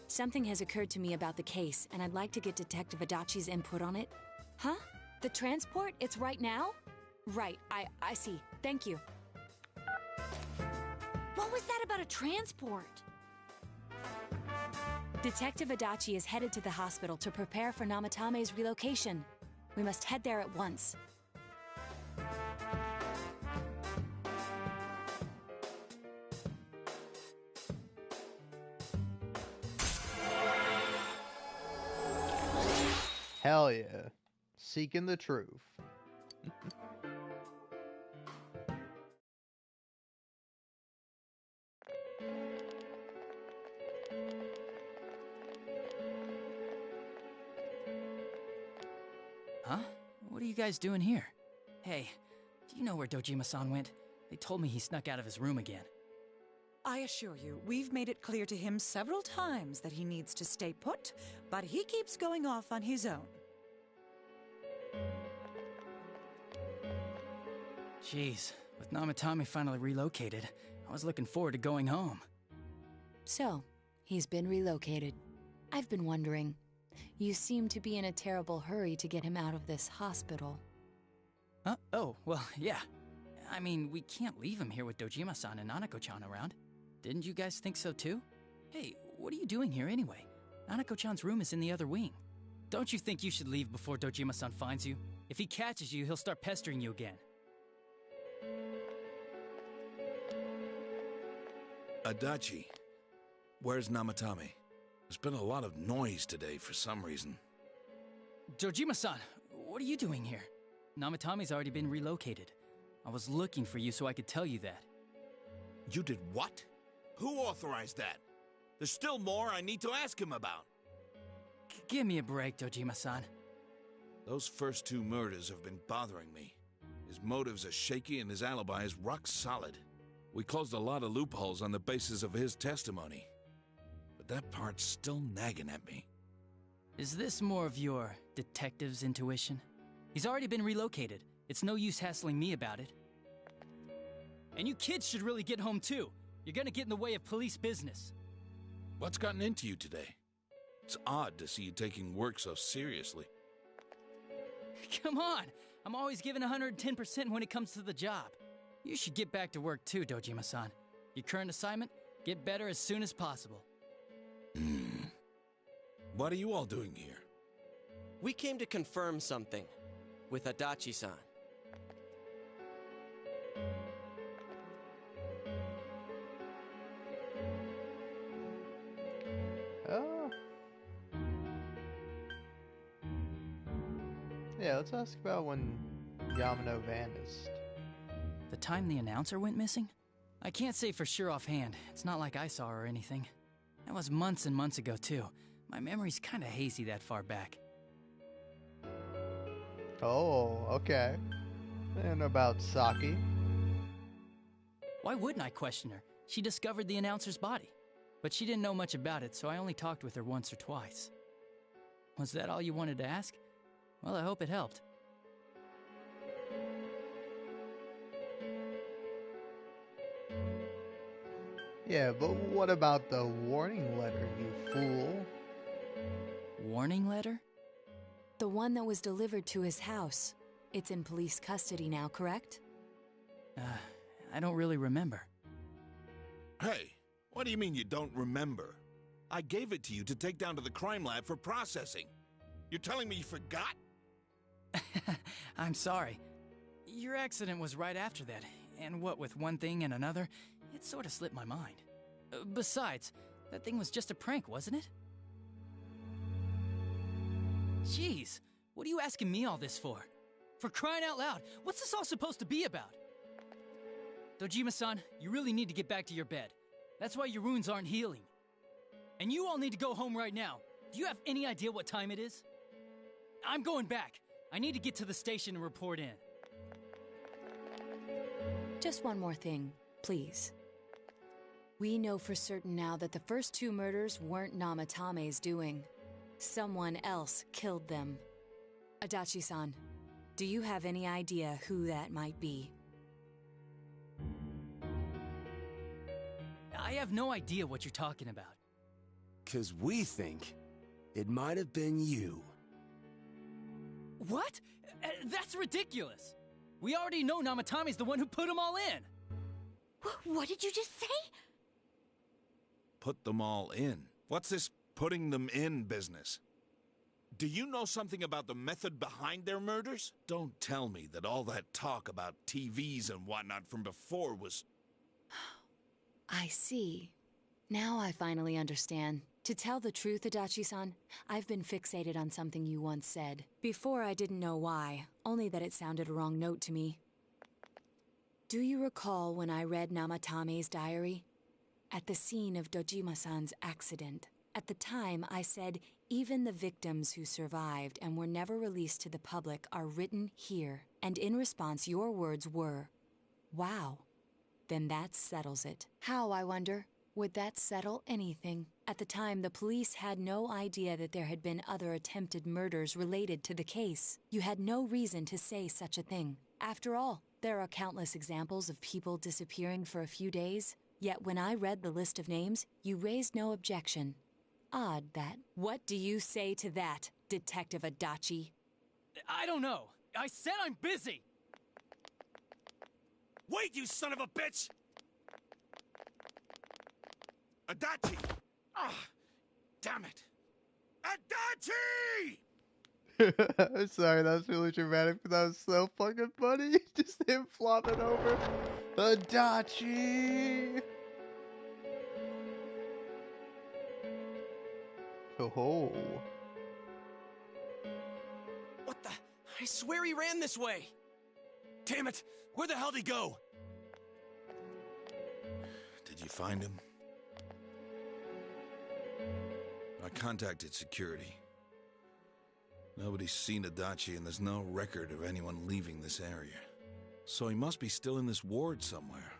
Something has occurred to me about the case, and I'd like to get Detective Adachi's input on it. Huh? The transport? It's right now? Right, I see. Thank you. What was that about a transport? Detective Adachi is headed to the hospital to prepare for Namatame's relocation. We must head there at once. Hell yeah. Seeking the truth. Huh? What are you guys doing here? Hey, do you know where Dojima-san went? They told me he snuck out of his room again. I assure you, we've made it clear to him several times that he needs to stay put, but he keeps going off on his own. Jeez, with Namatame finally relocated, I was looking forward to going home. So, he's been relocated. I've been wondering, you seem to be in a terrible hurry to get him out of this hospital. Huh? Oh, well, yeah. I mean, we can't leave him here with Dojima-san and Nanako-chan around. Didn't you guys think so too? Hey, what are you doing here anyway? Nanako-chan's room is in the other wing. Don't you think you should leave before Dojima-san finds you? If he catches you, he'll start pestering you again. Adachi, where's Namatame? There's been a lot of noise today for some reason. Dojima-san, what are you doing here? Namatame's already been relocated. I was looking for you so I could tell you that. You did what? Who authorized that? There's still more I need to ask him about. Give me a break, Dojima-san. Those first two murders have been bothering me. His motives are shaky and his alibi is rock solid. We closed a lot of loopholes on the basis of his testimony. But that part's still nagging at me. Is this more of your detective's intuition? He's already been relocated. It's no use hassling me about it. And you kids should really get home too. You're gonna get in the way of police business. What's gotten into you today? It's odd to see you taking work so seriously. Come on! I'm always giving 110% when it comes to the job. You should get back to work too, Dojima-san. Your current assignment? Get better as soon as possible. What are you all doing here? We came to confirm something with Adachi-san. Oh. Yeah, let's ask about when Yamano vanished. The time the announcer went missing? I can't say for sure offhand. It's not like I saw her or anything. That was months and months ago, too. My memory's kinda hazy that far back. Oh, okay. And about Saki? Why wouldn't I question her? She discovered the announcer's body. But she didn't know much about it, so I only talked with her once or twice. Was that all you wanted to ask? Well, I hope it helped. Yeah, but what about the warning letter, you fool? Warning letter? The one that was delivered to his house. It's in police custody now, correct? I don't really remember. Hey, what do you mean you don't remember? I gave it to you to take down to the crime lab for processing. You're telling me you forgot? I'm sorry. Your accident was right after that, and what with one thing and another, it sort of slipped my mind. Besides, that thing was just a prank, wasn't it? Jeez, what are you asking me all this for? For crying out loud, what's this all supposed to be about? Dojima-san, you really need to get back to your bed. That's why your wounds aren't healing. And you all need to go home right now. Do you have any idea what time it is? I'm going back. I need to get to the station and report in. Just one more thing, please. We know for certain now that the first two murders weren't Namatame's doing. Someone else killed them. Adachi-san, do you have any idea who that might be? I have no idea what you're talking about. 'Cause we think it might have been you. What? That's ridiculous! We already know Namatame's the one who put them all in! What did you just say? Put them all in? What's this putting them in business? Do you know something about the method behind their murders? Don't tell me that all that talk about TVs and whatnot from before was... I see. Now I finally understand. To tell the truth, Adachi-san, I've been fixated on something you once said. Before I didn't know why, only that it sounded a wrong note to me. Do you recall when I read Namatame's diary? At the scene of Dojima-san's accident. At the time, I said, even the victims who survived and were never released to the public are written here. And in response, your words were, wow. Then that settles it. How, I wonder? Would that settle anything? At the time, the police had no idea that there had been other attempted murders related to the case. You had no reason to say such a thing. After all, there are countless examples of people disappearing for a few days. Yet when I read the list of names, you raised no objection. Odd that. What do you say to that, Detective Adachi? I don't know. I said I'm busy! Wait, you son of a bitch! Adachi! Ah, damn it! Adachi! Sorry, that was really dramatic, but that was so fucking funny. Just him flopping over. Adachi! Oh. What the? I swear he ran this way! Damn it! Where the hell did he go? Did you find him? I contacted security. Nobody's seen Adachi and there's no record of anyone leaving this area. So he must be still in this ward somewhere.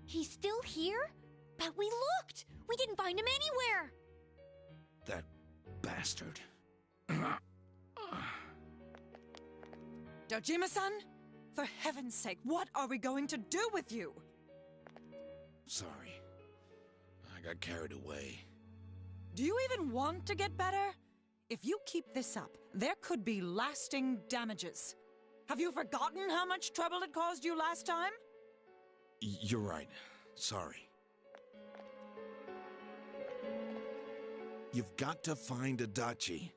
He's still here? But we looked! We didn't find him anywhere! That bastard. Dojima-san? For heaven's sake, what are we going to do with you? Sorry. I got carried away. Do you even want to get better? If you keep this up, there could be lasting damages. Have you forgotten how much trouble it caused you last time? You're right. Sorry. You've got to find Adachi.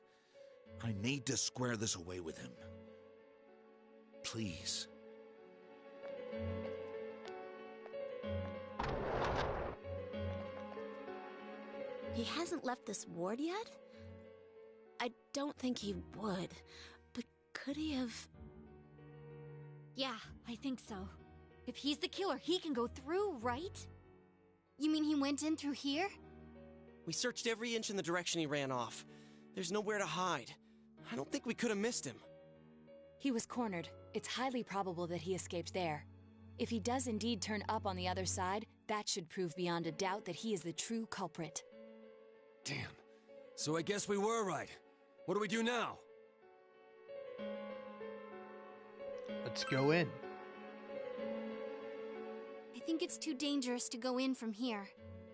I need to square this away with him. Please. He hasn't left this ward yet? I don't think he would, but could he have... Yeah, I think so. If he's the killer, he can go through, right? You mean he went in through here? We searched every inch in the direction he ran off. There's nowhere to hide. I don't think we could have missed him. He was cornered. It's highly probable that he escaped there. If he does indeed turn up on the other side, that should prove beyond a doubt that he is the true culprit. Damn. So I guess we were right. What do we do now? Let's go in. I think it's too dangerous to go in from here.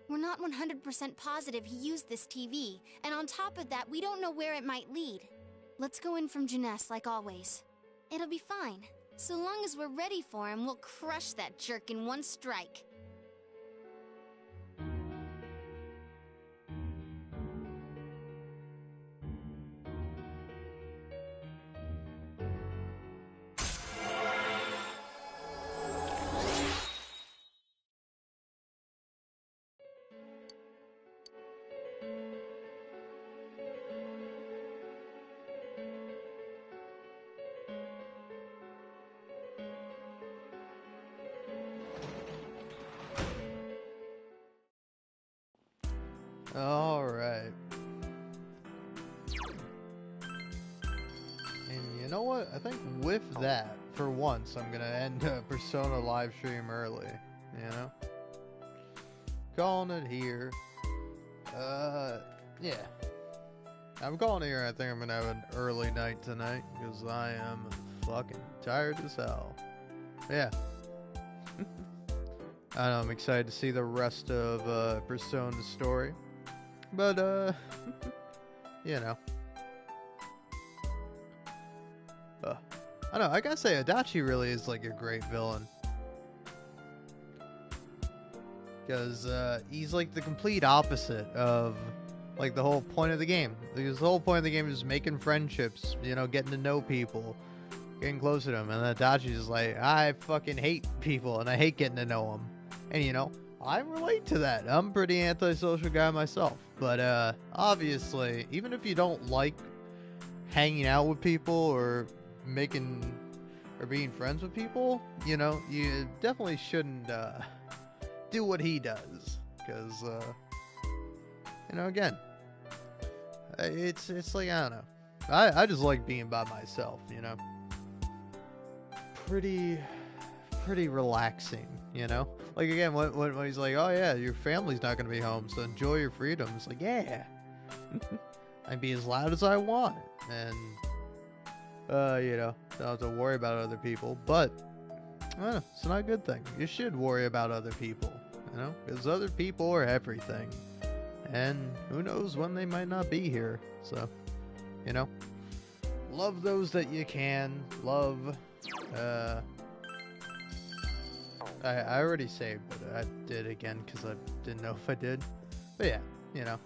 We're not 100% positive he used this TV, and on top of that, we don't know where it might lead. Let's go in from Jeunesse like always. It'll be fine. So long as we're ready for him, we'll crush that jerk in one strike. Alright. And you know what? I think with that, for once, I'm gonna end a Persona live stream early. You know? Calling it here. Yeah. I'm calling it here. I think I'm gonna have an early night tonight, because I am fucking tired as hell. Yeah. I know, I'm excited to see the rest of Persona's story. But, you know. I don't know, I gotta say, Adachi really is like a great villain. Because he's like the complete opposite of like the whole point of the game. Because the whole point of the game is making friendships, you know, getting to know people, getting close to them. And Adachi's like, I fucking hate people and I hate getting to know them. And you know, I relate to that. I'm a pretty antisocial guy myself. But obviously, even if you don't like hanging out with people or being friends with people, you know, you definitely shouldn't do what he does. Because, you know, again, it's like, I don't know. I just like being by myself, you know. Pretty relaxing, you know? Like, again, when he's like, oh yeah, your family's not gonna be home, so enjoy your freedom. It's like, yeah. I can be as loud as I want. And, you know, don't have to worry about other people. But, I don't know, it's not a good thing. You should worry about other people, you know? Because other people are everything. And who knows when they might not be here. So, you know? Love those that you can. Love, I already saved, but I did again because I didn't know if I did. But yeah, you know.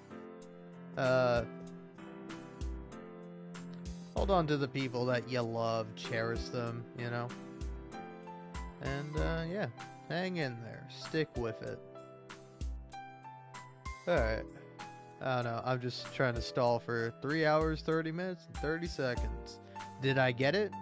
Hold on to the people that you love, cherish them, you know. And yeah, hang in there, stick with it. Alright. I don't know, I'm just trying to stall for 3 hours, 30 minutes, and 30 seconds. Did I get it?